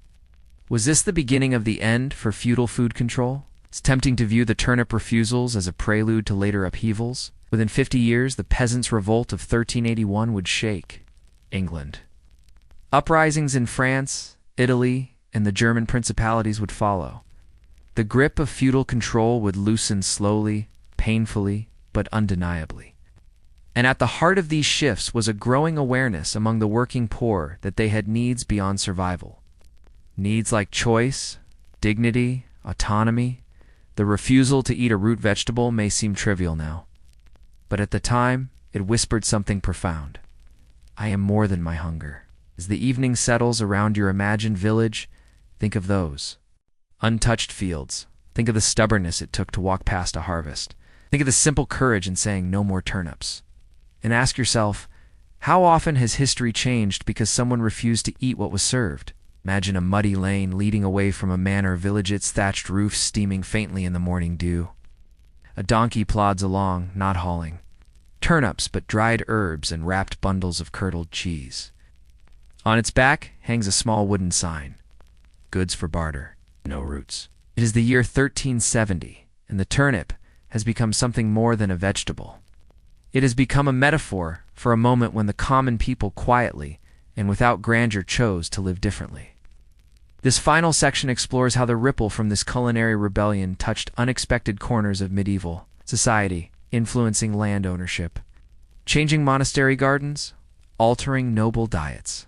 Was this the beginning of the end for feudal food control? It's tempting to view the turnip refusals as a prelude to later upheavals. Within 50 years, the Peasants' Revolt of 1381 would shake England. Uprisings in France, Italy, and the German principalities would follow. The grip of feudal control would loosen slowly, painfully, but undeniably. And at the heart of these shifts was a growing awareness among the working poor that they had needs beyond survival. Needs like choice, dignity, autonomy. The refusal to eat a root vegetable may seem trivial now, but at the time, it whispered something profound. I am more than my hunger. As the evening settles around your imagined village, think of those untouched fields. Think of the stubbornness it took to walk past a harvest. Think of the simple courage in saying no more turnips. And ask yourself, how often has history changed because someone refused to eat what was served? Imagine a muddy lane leading away from a manor village, its thatched roof steaming faintly in the morning dew. A donkey plods along, not hauling turnips but dried herbs and wrapped bundles of curdled cheese. On its back hangs a small wooden sign, goods for barter, no roots. It is the year 1370, and the turnip has become something more than a vegetable. It has become a metaphor for a moment when the common people quietly and without grandeur chose to live differently. This final section explores how the ripple from this culinary rebellion touched unexpected corners of medieval society, influencing land ownership, changing monastery gardens, altering noble diets,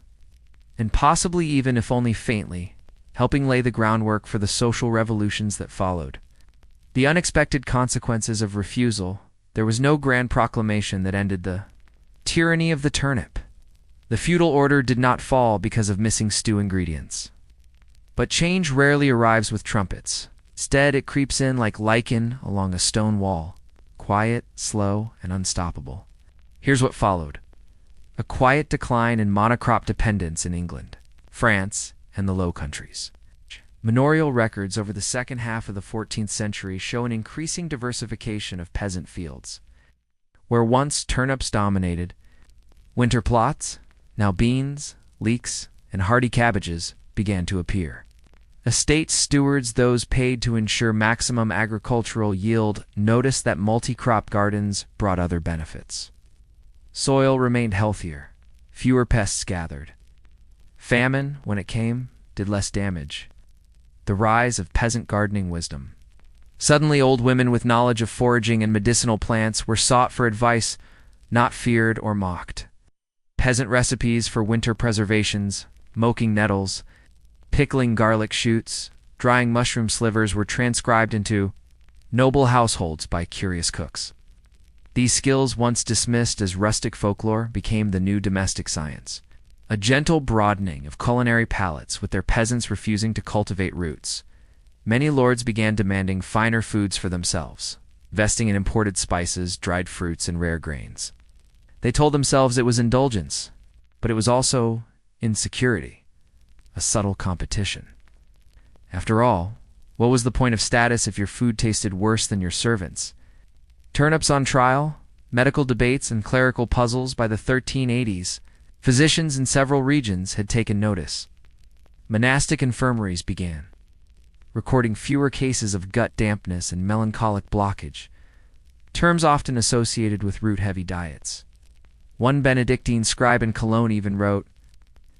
and possibly even, if only faintly, helping lay the groundwork for the social revolutions that followed. The unexpected consequences of refusal. There was no grand proclamation that ended the tyranny of the turnip. The feudal order did not fall because of missing stew ingredients. But change rarely arrives with trumpets. Instead, it creeps in like lichen along a stone wall, quiet, slow, and unstoppable. Here's what followed. A quiet decline in monocrop dependence in England, France, and the Low Countries. Manorial records over the second half of the 14th century show an increasing diversification of peasant fields. Where once turnips dominated, winter plots, now beans, leeks, and hardy cabbages began to appear. Estate stewards, those paid to ensure maximum agricultural yield, noticed that multi-crop gardens brought other benefits. Soil remained healthier, fewer pests gathered. Famine, when it came, did less damage. The rise of peasant gardening wisdom. Suddenly, old women with knowledge of foraging and medicinal plants were sought for advice, not feared or mocked. Peasant recipes for winter preservations, moking nettles, pickling garlic shoots, drying mushroom slivers were transcribed into noble households by curious cooks. These skills, once dismissed as rustic folklore, became the new domestic science. A gentle broadening of culinary palates, with their peasants refusing to cultivate roots. Many lords began demanding finer foods for themselves, investing in imported spices, dried fruits, and rare grains. They told themselves it was indulgence, but it was also insecurity, a subtle competition. After all, what was the point of status if your food tasted worse than your servants'? Turnips on trial, medical debates, and clerical puzzles. By the 1380s, physicians in several regions had taken notice. Monastic infirmaries began, recording fewer cases of gut dampness and melancholic blockage, terms often associated with root-heavy diets. One Benedictine scribe in Cologne even wrote,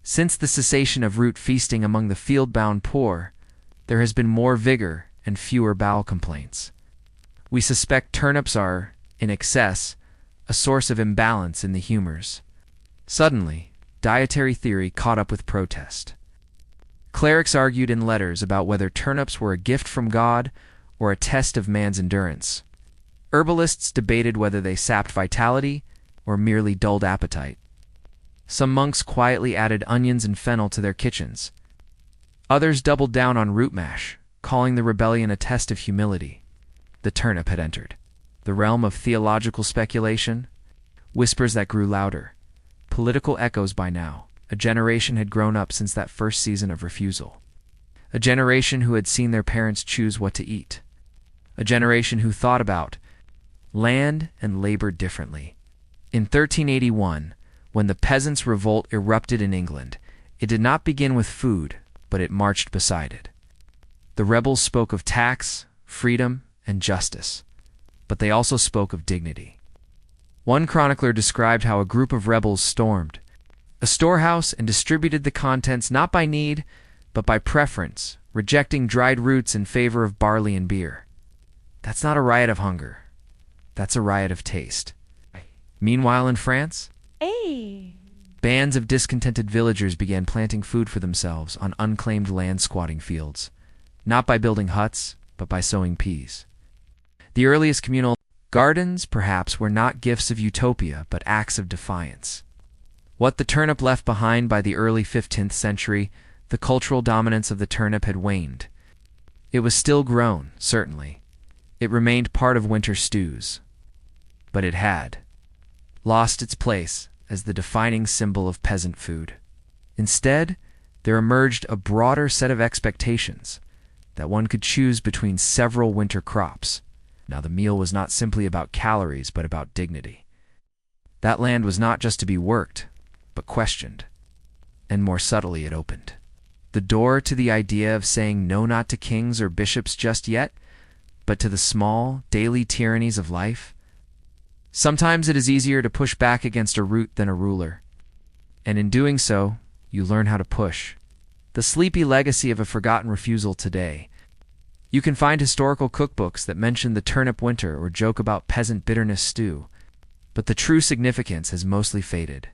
"Since the cessation of root feasting among the field-bound poor, there has been more vigor and fewer bowel complaints. We suspect turnips are, in excess, a source of imbalance in the humors." Suddenly, dietary theory caught up with protest. Clerics argued in letters about whether turnips were a gift from God or a test of man's endurance. Herbalists debated whether they sapped vitality or merely dulled appetite. Some monks quietly added onions and fennel to their kitchens. Others doubled down on root mash, calling the rebellion a test of humility. The turnip had entered the realm of theological speculation, whispers that grew louder, political echoes. By now, a generation had grown up since that first season of refusal. A generation who had seen their parents choose what to eat. A generation who thought about land and labor differently. In 1381, when the Peasants' Revolt erupted in England, it did not begin with food, but it marched beside it. The rebels spoke of tax, freedom, and justice, but they also spoke of dignity. One chronicler described how a group of rebels stormed a storehouse and distributed the contents not by need, but by preference, rejecting dried roots in favor of barley and beer. That's not a riot of hunger. That's a riot of taste. Meanwhile, in France, bands of discontented villagers began planting food for themselves on unclaimed land squatting fields, not by building huts, but by sowing peas. The earliest communal gardens, perhaps, were not gifts of utopia, but acts of defiance. What the turnip left behind by the early 15th century, the cultural dominance of the turnip had waned. It was still grown, certainly. It remained part of winter stews. But it had lost its place as the defining symbol of peasant food. Instead, there emerged a broader set of expectations that one could choose between several winter crops. Now, the meal was not simply about calories, but about dignity. That land was not just to be worked, but questioned. And more subtly, it opened the door to the idea of saying no not to kings or bishops just yet, but to the small, daily tyrannies of life. Sometimes it is easier to push back against a root than a ruler. And in doing so, you learn how to push. The sleepy legacy of a forgotten refusal today. You can find historical cookbooks that mention the turnip winter or joke about peasant bitterness stew, but the true significance has mostly faded.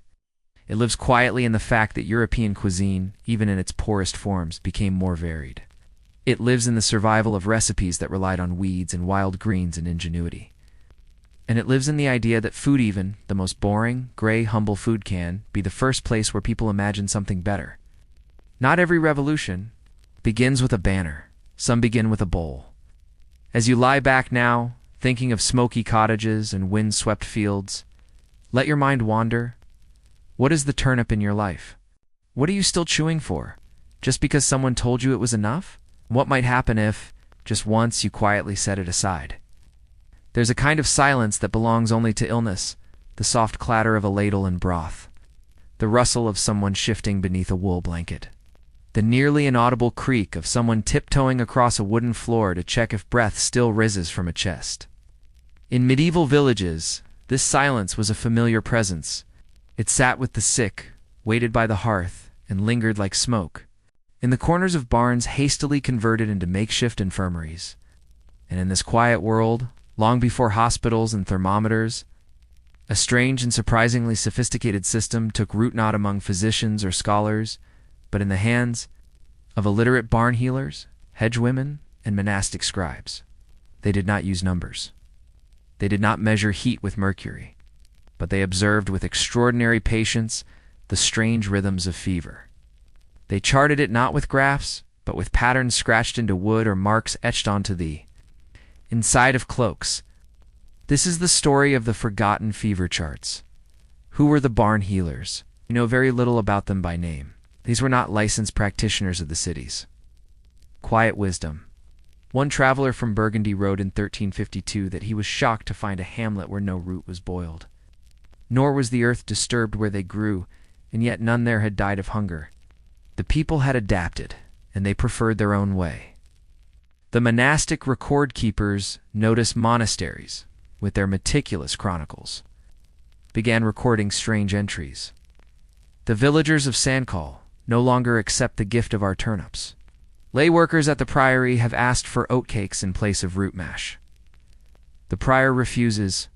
It lives quietly in the fact that European cuisine, even in its poorest forms, became more varied. It lives in the survival of recipes that relied on weeds and wild greens and ingenuity. And it lives in the idea that food, even the most boring, gray, humble food, can be the first place where people imagine something better. Not every revolution begins with a banner. Some begin with a bowl. As you lie back now, thinking of smoky cottages and wind-swept fields, let your mind wander. What is the turnip in your life? What are you still chewing for? Just because someone told you it was enough? What might happen if, just once, you quietly set it aside? There's a kind of silence that belongs only to illness, the soft clatter of a ladle in broth, the rustle of someone shifting beneath a wool blanket, the nearly inaudible creak of someone tiptoeing across a wooden floor to check if breath still rises from a chest. In medieval villages, this silence was a familiar presence. It sat with the sick, waited by the hearth, and lingered like smoke. In the corners of barns hastily converted into makeshift infirmaries. And in this quiet world, long before hospitals and thermometers, a strange and surprisingly sophisticated system took root not among physicians or scholars, but in the hands of illiterate barn healers, hedgewomen, and monastic scribes. They did not use numbers. They did not measure heat with mercury, but they observed with extraordinary patience the strange rhythms of fever. They charted it not with graphs, but with patterns scratched into wood or marks etched onto the inside of cloaks. This is the story of the forgotten fever charts. Who were the barn healers? We know very little about them by name. These were not licensed practitioners of the cities. Quiet wisdom. One traveler from Burgundy wrote in 1352 that he was shocked to find a hamlet where no root was boiled. Nor was the earth disturbed where they grew, and yet none there had died of hunger. The people had adapted, and they preferred their own way. The monastic record keepers, notice monasteries, with their meticulous chronicles, began recording strange entries. The villagers of Sancal no longer accept the gift of our turnips. Lay workers at the priory have asked for oatcakes in place of root mash. The prior refuses.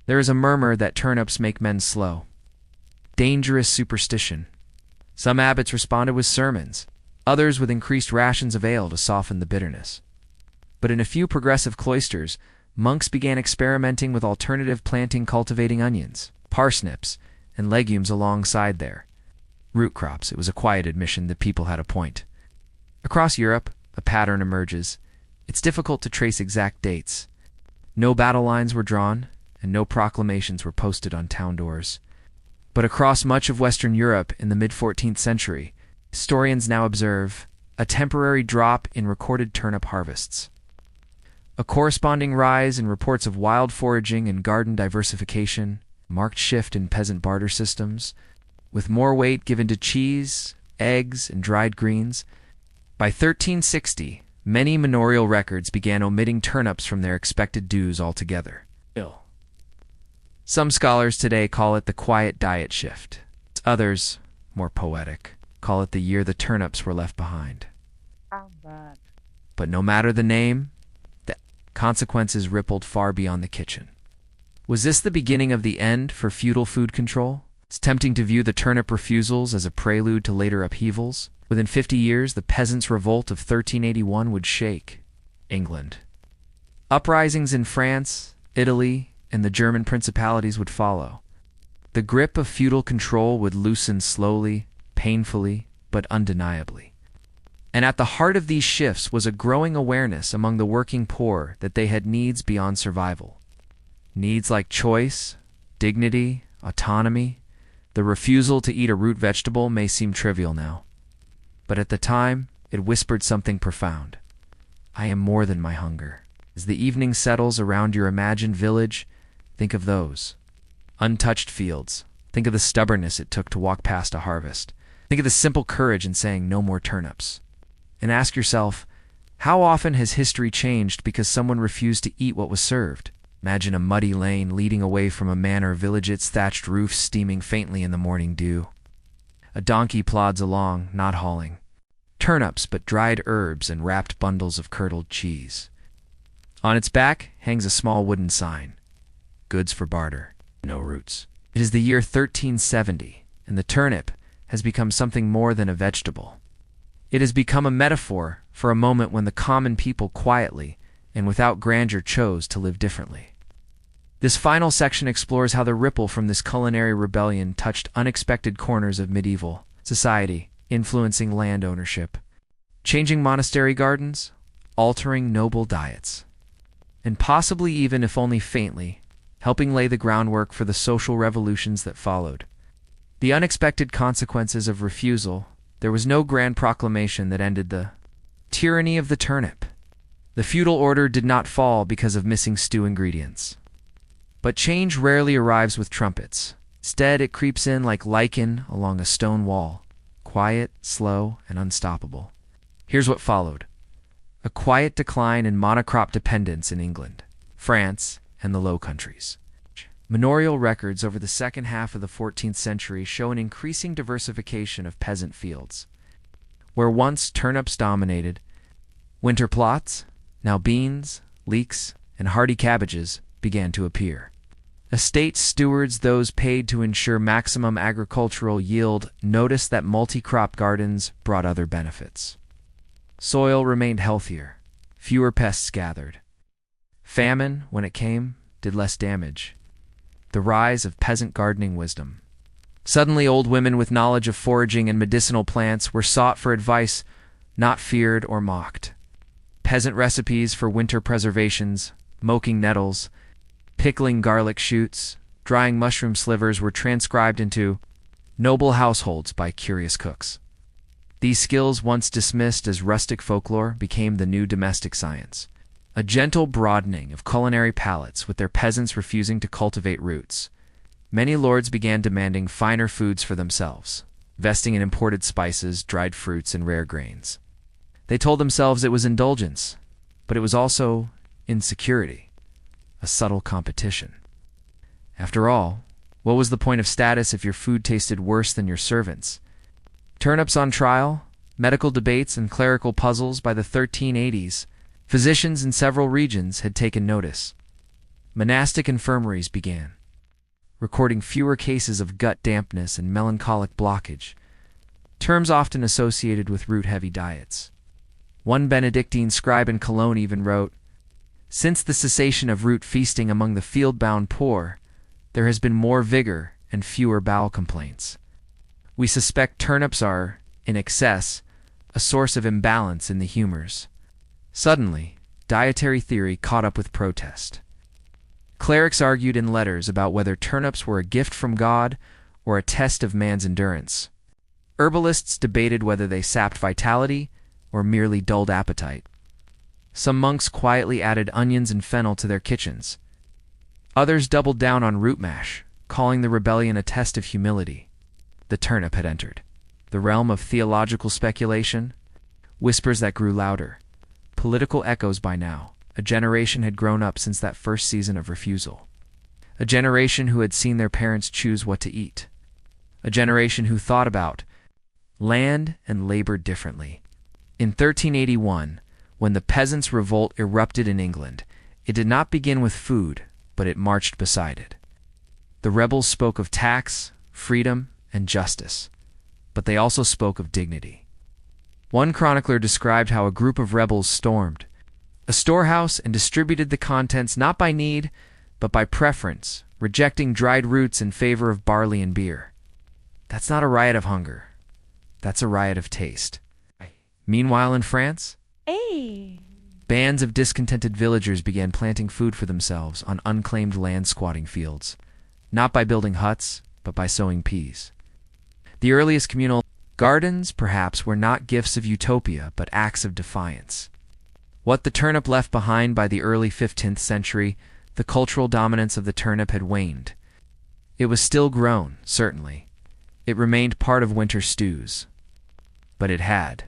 There is a murmur that turnips make men slow. Dangerous superstition. Some abbots responded with sermons, others with increased rations of ale to soften the bitterness. But in a few progressive cloisters, monks began experimenting with alternative planting, cultivating onions, parsnips, and legumes alongside their root crops. It was a quiet admission that people had a point. Across Europe, a pattern emerges. It's difficult to trace exact dates. No battle lines were drawn, and no proclamations were posted on town doors. But across much of Western Europe in the mid-14th century, historians now observe a temporary drop in recorded turnip harvests, a corresponding rise in reports of wild foraging and garden diversification, marked shift in peasant barter systems, with more weight given to cheese, eggs, and dried greens. By 1360, many manorial records began omitting turnips from their expected dues altogether. Some scholars today call it the quiet diet shift. Others, more poetic, call it the year the turnips were left behind. But no matter the name, the consequences rippled far beyond the kitchen. Was this the beginning of the end for feudal food control? It's tempting to view the turnip refusals as a prelude to later upheavals. Within 50 years, the peasants' revolt of 1381 would shake England. Uprisings in France, Italy, and the German principalities would follow. The grip of feudal control would loosen slowly, painfully, but undeniably. And at the heart of these shifts was a growing awareness among the working poor that they had needs beyond survival. Needs like choice, dignity, autonomy. The refusal to eat a root vegetable may seem trivial now, but at the time, it whispered something profound. I am more than my hunger. As the evening settles around your imagined village, think of those untouched fields. Think of the stubbornness it took to walk past a harvest. Think of the simple courage in saying no more turnips. And ask yourself, how often has history changed because someone refused to eat what was served? Imagine a muddy lane leading away from a manor village, its thatched roofs steaming faintly in the morning dew. A donkey plods along, not hauling turnips but dried herbs and wrapped bundles of curdled cheese. On its back hangs a small wooden sign, goods for barter, no roots. It is the year 1370, and the turnip has become something more than a vegetable. It has become a metaphor for a moment when the common people quietly and without grandeur chose to live differently. This final section explores how the ripple from this culinary rebellion touched unexpected corners of medieval society, influencing land ownership, changing monastery gardens, altering noble diets, and possibly even, if only faintly, helping lay the groundwork for the social revolutions that followed. The unexpected consequences of refusal. There was no grand proclamation that ended the tyranny of the turnip. The feudal order did not fall because of missing stew ingredients. But change rarely arrives with trumpets. Instead, it creeps in like lichen along a stone wall, quiet, slow, and unstoppable. Here's what followed. A quiet decline in monocrop dependence in England, France, and the Low Countries. Manorial records over the second half of the 14th century show an increasing diversification of peasant fields. Where once turnips dominated, winter plots, now beans, leeks, and hardy cabbages began to appear. Estate stewards, those paid to ensure maximum agricultural yield, noticed that multi-crop gardens brought other benefits. Soil remained healthier, fewer pests gathered. Famine, when it came, did less damage. The rise of peasant gardening wisdom. Suddenly, old women with knowledge of foraging and medicinal plants were sought for advice, not feared or mocked. Peasant recipes for winter preservations, moking nettles, pickling garlic shoots, drying mushroom slivers were transcribed into noble households by curious cooks. These skills, once dismissed as rustic folklore, became the new domestic science. A gentle broadening of culinary palates, with their peasants refusing to cultivate roots. Many lords began demanding finer foods for themselves, investing in imported spices, dried fruits, and rare grains. They told themselves it was indulgence, but it was also insecurity, a subtle competition. After all, what was the point of status if your food tasted worse than your servants'? Turnips on trial, medical debates, and clerical puzzles. By the 1380s, physicians in several regions had taken notice. Monastic infirmaries began, recording fewer cases of gut dampness and melancholic blockage, terms often associated with root-heavy diets. One Benedictine scribe in Cologne even wrote, "Since the cessation of root feasting among the field-bound poor, there has been more vigor and fewer bowel complaints. We suspect turnips are, in excess, a source of imbalance in the humors." Suddenly, dietary theory caught up with protest. Clerics argued in letters about whether turnips were a gift from God or a test of man's endurance. Herbalists debated whether they sapped vitality or merely dulled appetite. Some monks quietly added onions and fennel to their kitchens. Others doubled down on root mash, calling the rebellion a test of humility. The turnip had entered the realm of theological speculation, whispers that grew louder, political echoes by now. A generation had grown up since that first season of refusal. A generation who had seen their parents choose what to eat. A generation who thought about land and labored differently. In 1381, when the peasants' revolt erupted in England, it did not begin with food, but it marched beside it. The rebels spoke of tax, freedom, and justice, but they also spoke of dignity. One chronicler described how a group of rebels stormed a storehouse and distributed the contents not by need, but by preference, rejecting dried roots in favor of barley and beer. That's not a riot of hunger. That's a riot of taste. Meanwhile, in France, bands of discontented villagers began planting food for themselves on unclaimed land, squatting fields, not by building huts, but by sowing peas. The earliest communal gardens, perhaps, were not gifts of utopia, but acts of defiance. What the turnip left behind by the early 15th century, the cultural dominance of the turnip had waned. It was still grown, certainly. It remained part of winter stews. But it had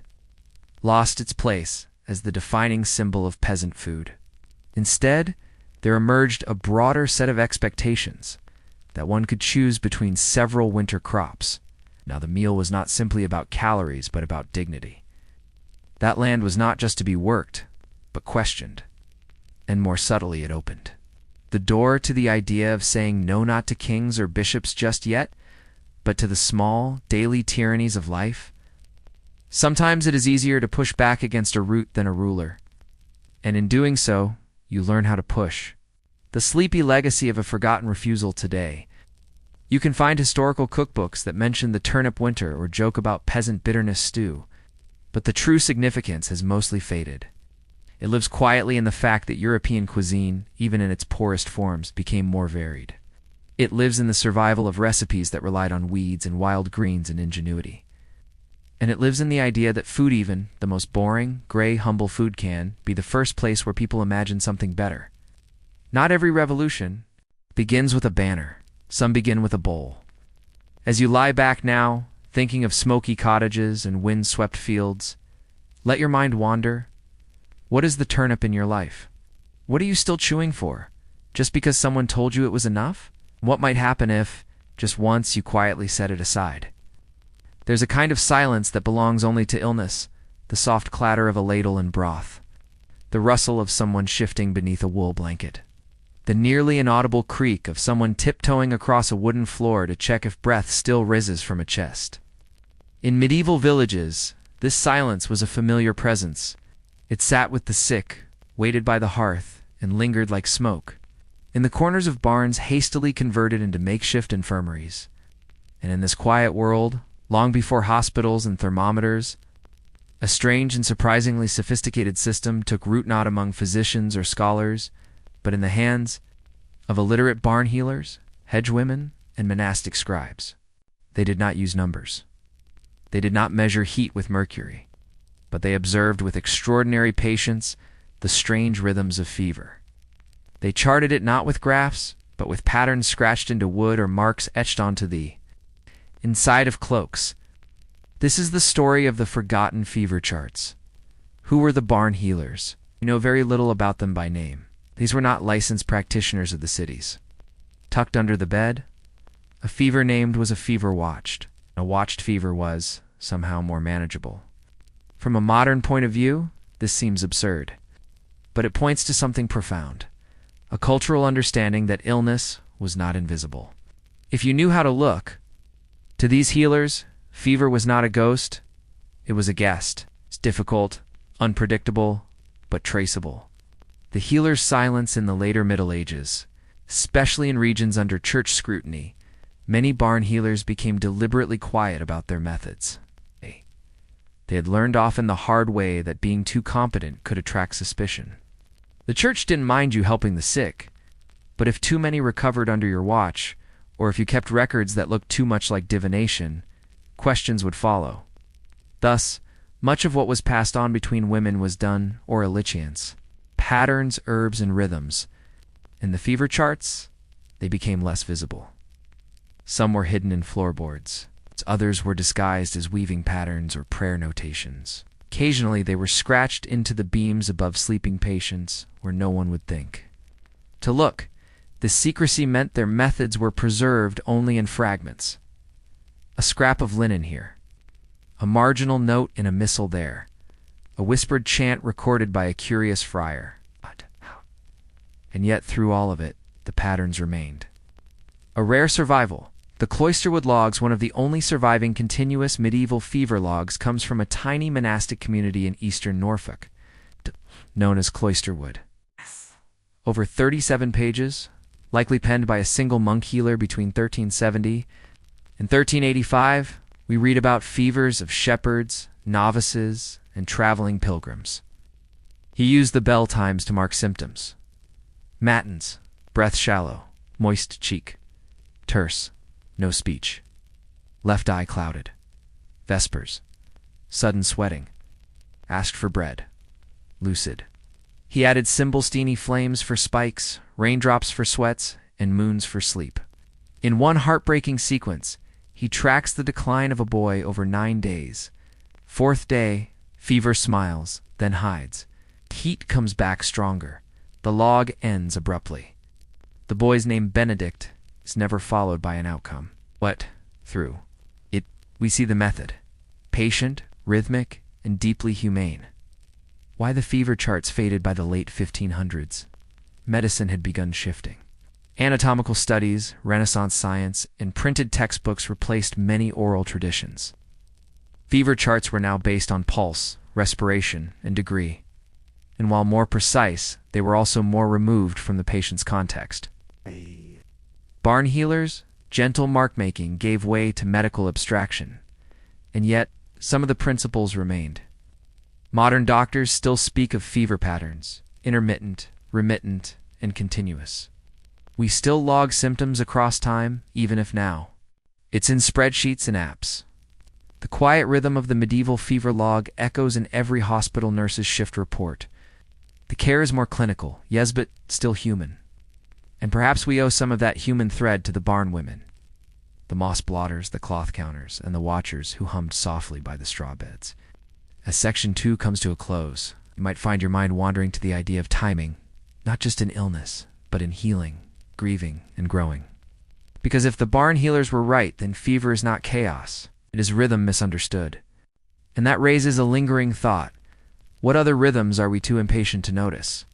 lost its place as the defining symbol of peasant food. Instead, there emerged a broader set of expectations that one could choose between several winter crops. Now, the meal was not simply about calories, but about dignity. That land was not just to be worked, but questioned. And more subtly, it opened the door to the idea of saying no not to kings or bishops just yet, but to the small, daily tyrannies of life. Sometimes it is easier to push back against a root than a ruler. And in doing so, you learn how to push. The sleepy legacy of a forgotten refusal today. You can find historical cookbooks that mention the turnip winter or joke about peasant bitterness stew, but the true significance has mostly faded. It lives quietly in the fact that European cuisine, even in its poorest forms, became more varied. It lives in the survival of recipes that relied on weeds and wild greens and ingenuity. And it lives in the idea that food, even the most boring, gray, humble food, can be the first place where people imagine something better. Not every revolution begins with a banner. Some begin with a bowl. As you lie back now, thinking of smoky cottages and wind-swept fields, let your mind wander. What is the turnip in your life? What are you still chewing for? Just because someone told you it was enough? What might happen if, just once, you quietly set it aside? There's a kind of silence that belongs only to illness, the soft clatter of a ladle in broth, the rustle of someone shifting beneath a wool blanket, the nearly inaudible creak of someone tiptoeing across a wooden floor to check if breath still rises from a chest. In medieval villages, this silence was a familiar presence. It sat with the sick, waited by the hearth, and lingered like smoke, in the corners of barns hastily converted into makeshift infirmaries. And in this quiet world, long before hospitals and thermometers, a strange and surprisingly sophisticated system took root not among physicians or scholars, but in the hands of illiterate barn healers, hedgewomen, and monastic scribes. They did not use numbers. They did not measure heat with mercury, but they observed with extraordinary patience the strange rhythms of fever. They charted it not with graphs, but with patterns scratched into wood or marks etched onto the inside of cloaks. This is the story of the forgotten fever charts. Who were the barn healers? We know very little about them by name. These were not licensed practitioners of the cities. Tucked under the bed, a fever named was a fever watched. A watched fever was, somehow, more manageable. From a modern point of view, this seems absurd, but it points to something profound, a cultural understanding that illness was not invisible. If you knew how to look, to these healers, fever was not a ghost, it was a guest. It's difficult, unpredictable, but traceable. The healer's silence in the later Middle Ages, especially in regions under church scrutiny, many barn healers became deliberately quiet about their methods. They had learned often the hard way that being too competent could attract suspicion. The church didn't mind you helping the sick, but if too many recovered under your watch, or if you kept records that looked too much like divination, questions would follow. Thus, much of what was passed on between women was done oralichance, patterns, herbs, and rhythms. In the fever charts, they became less visible. Some were hidden in floorboards. Others were disguised as weaving patterns or prayer notations. Occasionally, they were scratched into the beams above sleeping patients where no one would think to look. This secrecy meant their methods were preserved only in fragments. A scrap of linen here, a marginal note in a missal there, a whispered chant recorded by a curious friar. And yet, through all of it, the patterns remained. A rare survival. The Cloisterwood logs, one of the only surviving continuous medieval fever logs, comes from a tiny monastic community in eastern Norfolk, known as Cloisterwood. Over 37 pages, likely penned by a single monk healer between 1370 and 1385, we read about fevers of shepherds, novices, and traveling pilgrims. He used the bell times to mark symptoms. Matins, breath shallow, moist cheek, terse, no speech, left eye clouded. Vespers, sudden sweating, asked for bread, lucid. He added Symbolsteiny flames for spikes, raindrops for sweats, and moons for sleep. In one heartbreaking sequence, he tracks the decline of a boy over 9 days. 4th day, fever smiles, then hides. Heat comes back stronger. The log ends abruptly. The boy's name, Benedict, is never followed by an outcome. What? Through it, we see the method. Patient, rhythmic, and deeply humane. Why the fever charts faded by the late 1500s? Medicine had begun shifting. Anatomical studies, Renaissance science, and printed textbooks replaced many oral traditions. Fever charts were now based on pulse, respiration, and degree. And while more precise, they were also more removed from the patient's context. Barn healers, gentle mark-making gave way to medical abstraction. And yet, some of the principles remained. Modern doctors still speak of fever patterns, intermittent, remittent, and continuous. We still log symptoms across time, even if now it's in spreadsheets and apps. The quiet rhythm of the medieval fever log echoes in every hospital nurse's shift report. The care is more clinical, yes, but still human. And perhaps we owe some of that human thread to the barn women, the moss blotters, the cloth counters, and the watchers who hummed softly by the straw beds. As Section 2 comes to a close, you might find your mind wandering to the idea of timing, not just in illness, but in healing, grieving, and growing. Because if the barn healers were right, then fever is not chaos, it is rhythm misunderstood. And that raises a lingering thought. What other rhythms are we too impatient to notice?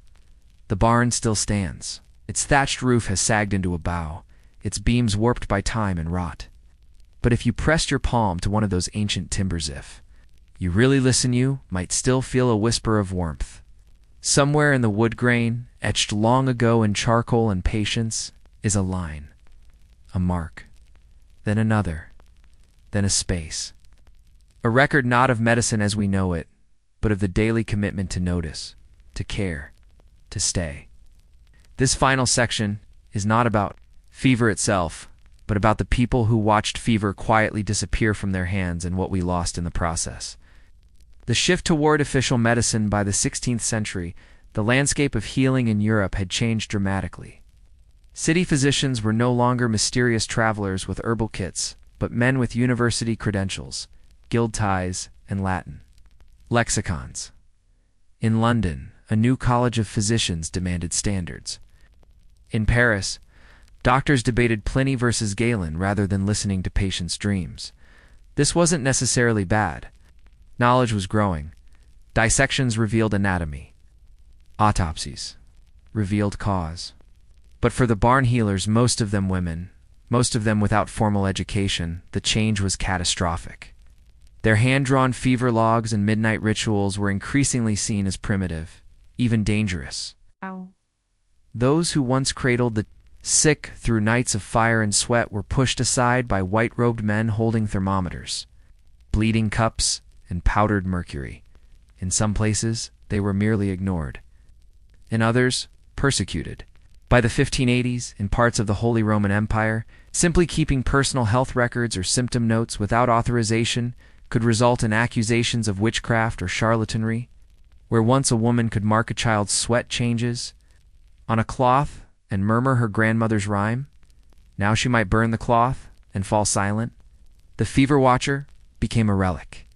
The barn still stands. Its thatched roof has sagged into a bow, its beams warped by time and rot. But if you pressed your palm to one of those ancient timbers, if you really listen, you might still feel a whisper of warmth. Somewhere in the wood grain, etched long ago in charcoal and patience, is a line, a mark, then another, then a space. A record not of medicine as we know it, but of the daily commitment to notice, to care, to stay. This final section is not about fever itself, but about the people who watched fever quietly disappear from their hands and what we lost in the process. The shift toward official medicine by the 16th century, the landscape of healing in Europe had changed dramatically. City physicians were no longer mysterious travelers with herbal kits, but men with university credentials, guild ties, and Latin lexicons. In London, a new college of physicians demanded standards. In Paris, doctors debated Pliny versus Galen rather than listening to patients' dreams. This wasn't necessarily bad. Knowledge was growing. Dissections revealed anatomy. Autopsies revealed cause. But for the barn healers, most of them women, most of them without formal education, the change was catastrophic. Their hand-drawn fever logs and midnight rituals were increasingly seen as primitive, even dangerous. Ow. Those who once cradled the sick through nights of fire and sweat were pushed aside by white-robed men holding thermometers, bleeding cups, and powdered mercury. In some places, they were merely ignored. In others, persecuted. By the 1580s, in parts of the Holy Roman Empire, simply keeping personal health records or symptom notes without authorization could result in accusations of witchcraft or charlatanry. Where once a woman could mark a child's sweat changes on a cloth and murmur her grandmother's rhyme, now she might burn the cloth and fall silent. The fever watcher became a relic.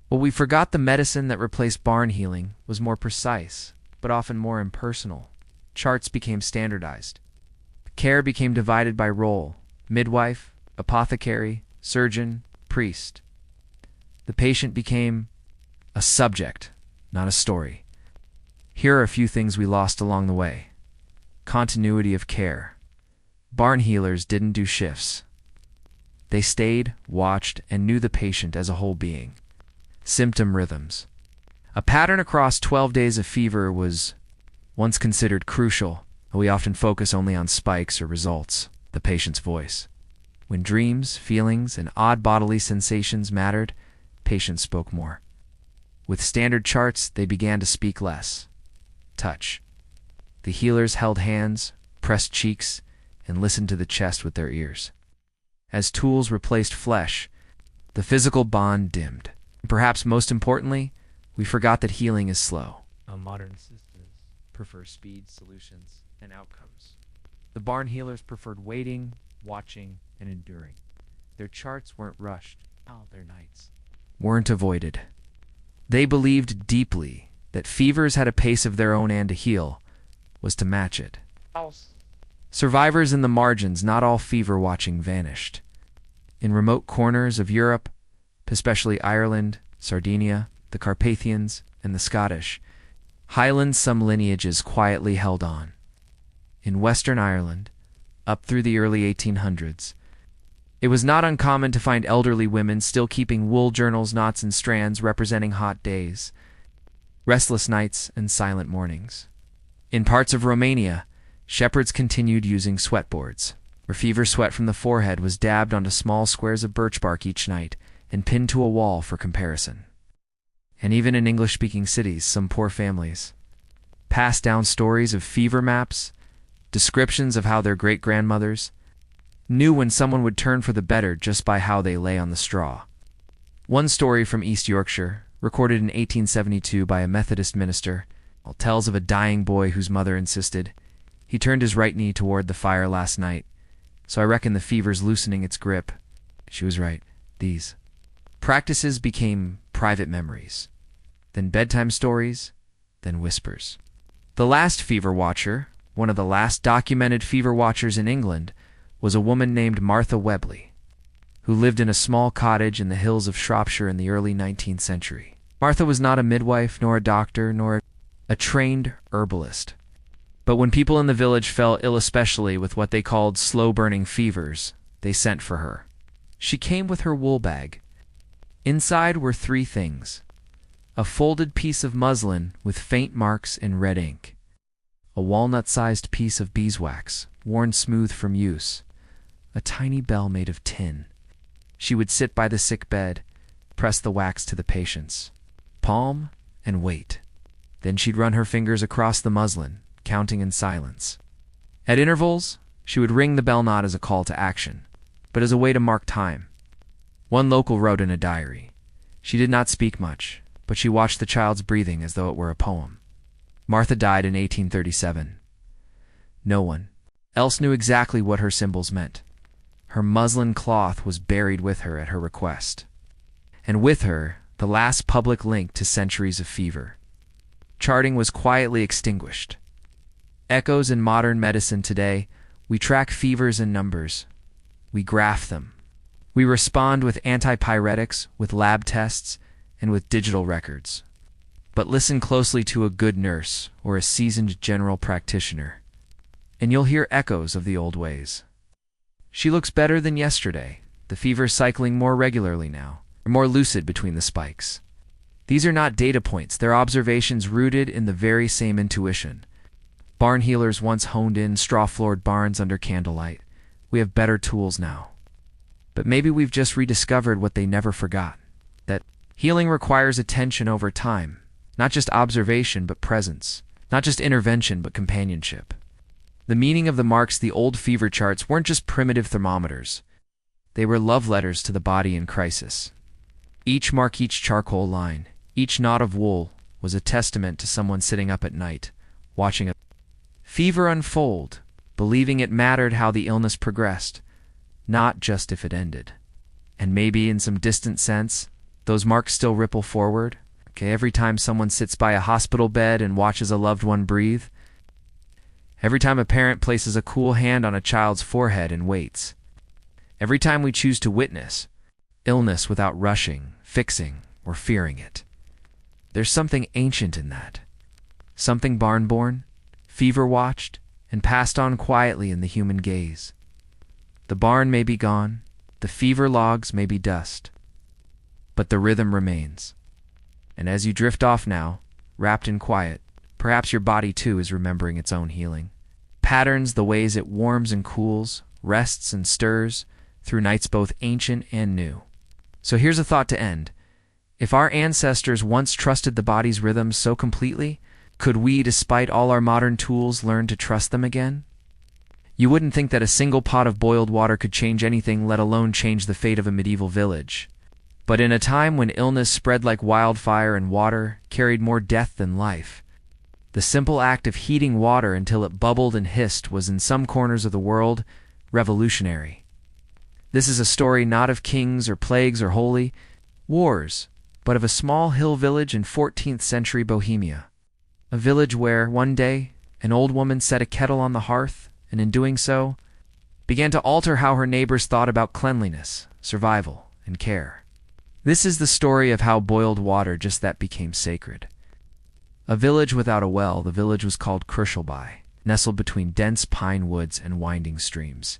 Well, we forgot the medicine that replaced barn healing was more precise, but often more impersonal. Charts became standardized. Care became divided by role: midwife, apothecary, surgeon, priest. The patient became a subject, not a story. Here are a few things we lost along the way. Continuity of care. Barn healers didn't do shifts. They stayed, watched, and knew the patient as a whole being. Symptom rhythms. A pattern across 12 days of fever was once considered crucial, but we often focus only on spikes or results, the patient's voice. When dreams, feelings, and odd bodily sensations mattered, patients spoke more. With standard charts, they began to speak less. Touch. The healers held hands, pressed cheeks, and listened to the chest with their ears. As tools replaced flesh, the physical bond dimmed. Perhaps most importantly, we forgot that healing is slow. Modern systems prefer speed, solutions, and outcomes. The barn healers preferred waiting, watching, and enduring. Their charts weren't rushed. Their nights weren't avoided. They believed deeply that fevers had a pace of their own, and to heal was to match it. Survivors in the margins, not all fever watching vanished. In remote corners of Europe, especially Ireland, Sardinia, the Carpathians, and the Scottish Highlands, some lineages quietly held on. In Western Ireland, up through the early 1800s, it was not uncommon to find elderly women still keeping wool journals, knots, and strands representing hot days, restless nights, and silent mornings. In parts of Romania, shepherds continued using sweatboards, where fever sweat from the forehead was dabbed onto small squares of birch bark each night and pinned to a wall for comparison. And even in English-speaking cities, some poor families passed down stories of fever maps, descriptions of how their great-grandmothers knew when someone would turn for the better just by how they lay on the straw. One story from East Yorkshire, recorded in 1872 by a Methodist minister, tells of a dying boy whose mother insisted, "He turned his right knee toward the fire last night, so I reckon the fever's loosening its grip." She was right. These practices became private memories, then bedtime stories, then whispers. The last fever watcher, one of the last documented fever watchers in England, was a woman named Martha Webley, who lived in a small cottage in the hills of Shropshire in the early 19th century. Martha was not a midwife, nor a doctor, nor a trained herbalist. But when people in the village fell ill, especially with what they called slow-burning fevers, they sent for her. She came with her wool bag. Inside were three things: a folded piece of muslin with faint marks in red ink, a walnut-sized piece of beeswax, worn smooth from use, a tiny bell made of tin. She would sit by the sick bed, press the wax to the patient's palm, and wait. Then she'd run her fingers across the muslin, counting in silence. At intervals, she would ring the bell not as a call to action, but as a way to mark time. One local wrote in a diary, "She did not speak much, but she watched the child's breathing as though it were a poem." Martha died in 1837. No one else knew exactly what her symbols meant. Her muslin cloth was buried with her at her request, and with her, the last public link to centuries of fever. Charting was quietly extinguished. Echoes in modern medicine today, we track fevers in numbers. We graph them. We respond with antipyretics, with lab tests, and with digital records. But listen closely to a good nurse or a seasoned general practitioner, and you'll hear echoes of the old ways. She looks better than yesterday, the fever cycling more regularly now, or more lucid between the spikes. These are not data points, they're observations rooted in the very same intuition. Barn healers once honed in straw-floored barns under candlelight. We have better tools now. But maybe we've just rediscovered what they never forgot, that healing requires attention over time, not just observation but presence, not just intervention but companionship. The meaning of the marks, the old fever charts, weren't just primitive thermometers. They were love letters to the body in crisis. Each mark, each charcoal line, each knot of wool was a testament to someone sitting up at night, watching a fever unfold, believing it mattered how the illness progressed, not just if it ended. And maybe in some distant sense, those marks still ripple forward. Okay, every time someone sits by a hospital bed and watches a loved one breathe, every time a parent places a cool hand on a child's forehead and waits, every time we choose to witness illness without rushing, fixing, or fearing it. There's something ancient in that, something barn-born, fever-watched, and passed on quietly in the human gaze. The barn may be gone, the fever logs may be dust, but the rhythm remains. And as you drift off now, wrapped in quiet, perhaps your body too is remembering its own healing. Patterns, the ways it warms and cools, rests and stirs, through nights both ancient and new. So here's a thought to end. If our ancestors once trusted the body's rhythms so completely, could we, despite all our modern tools, learn to trust them again? You wouldn't think that a single pot of boiled water could change anything, let alone change the fate of a medieval village. But in a time when illness spread like wildfire and water carried more death than life, the simple act of heating water until it bubbled and hissed was in some corners of the world revolutionary. This is a story not of kings or plagues or holy wars, but of a small hill village in 14th century Bohemia. A village where, one day, an old woman set a kettle on the hearth, and in doing so, began to alter how her neighbors thought about cleanliness, survival, and care. This is the story of how boiled water just that became sacred. A village without a well, the village was called Kirschelby, nestled between dense pine woods and winding streams.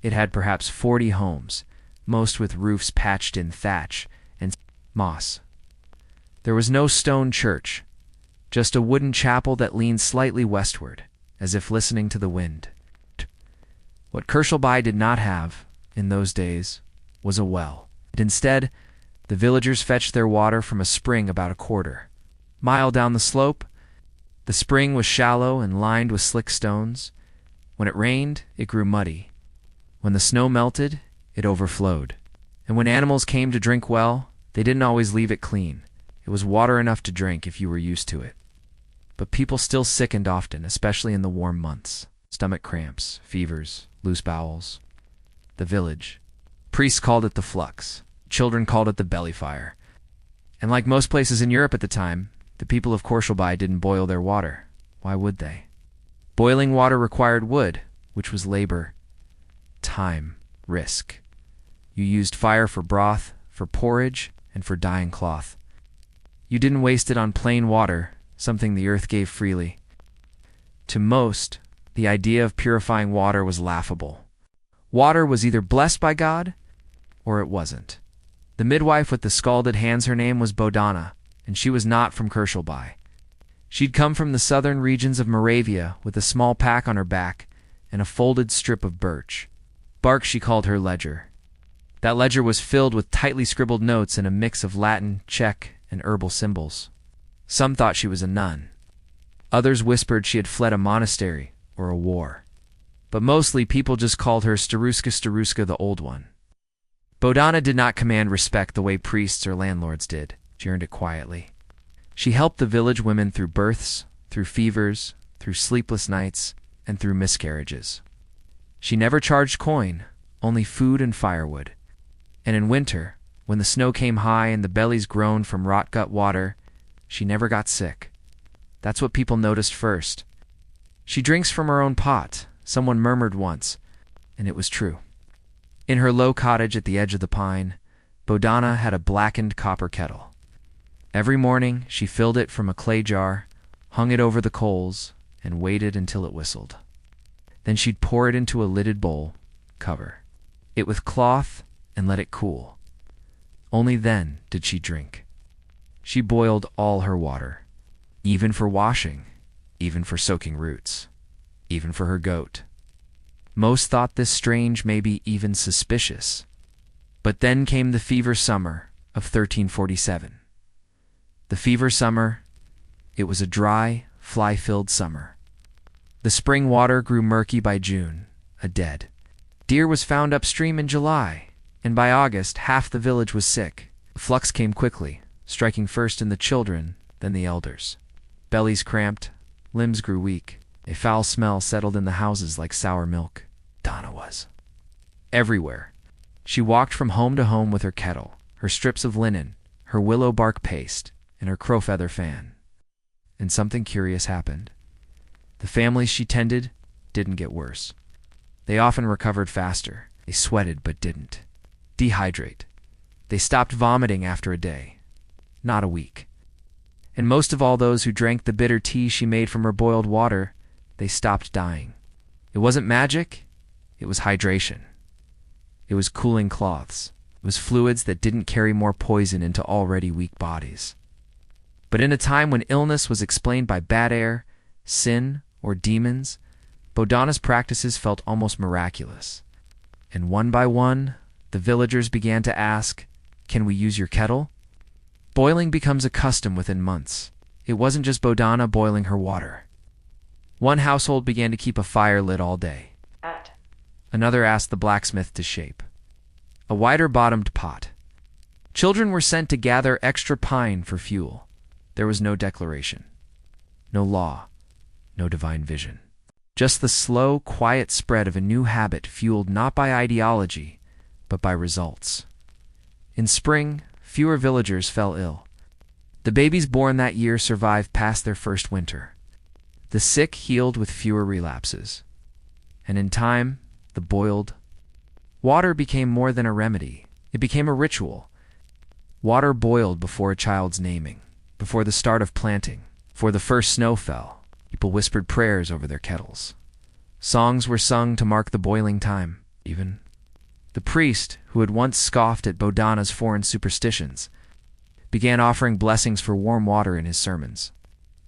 It had perhaps 40 homes, most with roofs patched in thatch and moss. There was no stone church, just a wooden chapel that leaned slightly westward, as if listening to the wind. What Kirschelby did not have, in those days, was a well. Instead, the villagers fetched their water from a spring about a quarter-mile down the slope. The spring was shallow and lined with slick stones. When it rained, it grew muddy. When the snow melted, it overflowed. And when animals came to drink well, they didn't always leave it clean. It was water enough to drink if you were used to it. But people still sickened often, especially in the warm months. Stomach cramps, fevers, loose bowels. The village. Priests called it the flux. Children called it the belly fire. And like most places in Europe at the time, the people of Kirschelby didn't boil their water. Why would they? Boiling water required wood, which was labor, time, risk. You used fire for broth, for porridge, and for dyeing cloth. You didn't waste it on plain water, something the earth gave freely. To most, the idea of purifying water was laughable. Water was either blessed by God, or it wasn't. The midwife with the scalded hands, her name was Bodana, and she was not from Kirschelby. She'd come from the southern regions of Moravia with a small pack on her back and a folded strip of birch bark she called her ledger. That ledger was filled with tightly scribbled notes and a mix of Latin, Czech, and herbal symbols. Some thought she was a nun. Others whispered she had fled a monastery or a war. But mostly people just called her Staruska the Old One. Bodana did not command respect the way priests or landlords did. She earned it quietly. She helped the village women through births, through fevers, through sleepless nights, and through miscarriages. She never charged coin, only food and firewood. And in winter, when the snow came high and the bellies groaned from rot-gut water, she never got sick. That's what people noticed first. She drinks from her own pot, someone murmured once, and it was true. In her low cottage at the edge of the pine, Bodana had a blackened copper kettle. Every morning she filled it from a clay jar, hung it over the coals, and waited until it whistled. Then she'd pour it into a lidded bowl, cover it with cloth, and let it cool. Only then did she drink. She boiled all her water, even for washing, even for soaking roots, even for her goat. Most thought this strange, maybe even suspicious. But then came the fever summer of 1347. The fever summer, it was a dry, fly-filled summer. The spring water grew murky by June, a dead. Deer was found upstream in July, and by August half the village was sick. The flux came quickly, striking first in the children, then the elders. Bellies cramped, limbs grew weak. A foul smell settled in the houses like sour milk. Donna was everywhere. She walked from home to home with her kettle, her strips of linen, her willow bark paste, and her crowfeather fan. And something curious happened. The families she tended didn't get worse. They often recovered faster. They sweated but didn't dehydrate. They stopped vomiting after a day, not a week. And most of all, those who drank the bitter tea she made from her boiled water, they stopped dying. It wasn't magic, it was hydration. It was cooling cloths. It was fluids that didn't carry more poison into already weak bodies. But in a time when illness was explained by bad air, sin, or demons, Bodhana's practices felt almost miraculous. And one by one, the villagers began to ask, "Can we use your kettle?" Boiling becomes a custom within months. It wasn't just Bodhana boiling her water. One household began to keep a fire lit all day. Another asked the blacksmith to shape a wider-bottomed pot. Children were sent to gather extra pine for fuel. There was no declaration, no law, no divine vision. Just the slow, quiet spread of a new habit fueled not by ideology, but by results. In spring, fewer villagers fell ill. The babies born that year survived past their first winter. The sick healed with fewer relapses. And in time, the boiled water became more than a remedy. It became a ritual. Water boiled before a child's naming, before the start of planting, before the first snow fell. People whispered prayers over their kettles. Songs were sung to mark the boiling time, even. The priest, who had once scoffed at Bodhana's foreign superstitions, began offering blessings for warm water in his sermons.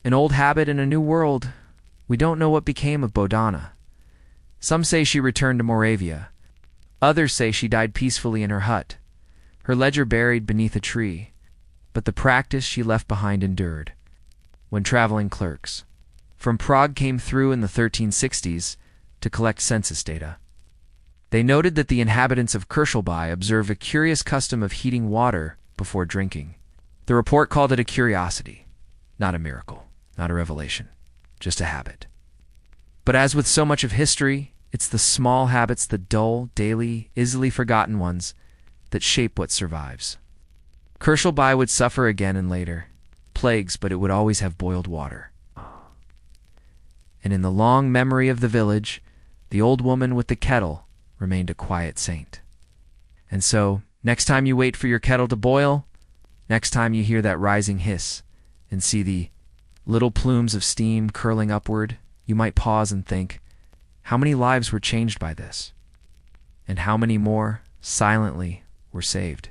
An old habit in a new world. We don't know what became of Bodhana. Some say she returned to Moravia. Others say she died peacefully in her hut, her ledger buried beneath a tree. But the practice she left behind endured. When traveling clerks from Prague came through in the 1360s to collect census data, they noted that the inhabitants of Kirchelby observe a curious custom of heating water before drinking. The report called it a curiosity, not a miracle, not a revelation, just a habit. But as with so much of history, it's the small habits, the dull, daily, easily forgotten ones, that shape what survives. Kirchelby would suffer again and later. Plagues, but it would always have boiled water. And in the long memory of the village, the old woman with the kettle remained a quiet saint. And so, next time you wait for your kettle to boil, next time you hear that rising hiss and see the little plumes of steam curling upward, you might pause and think, how many lives were changed by this? And how many more, silently, were saved?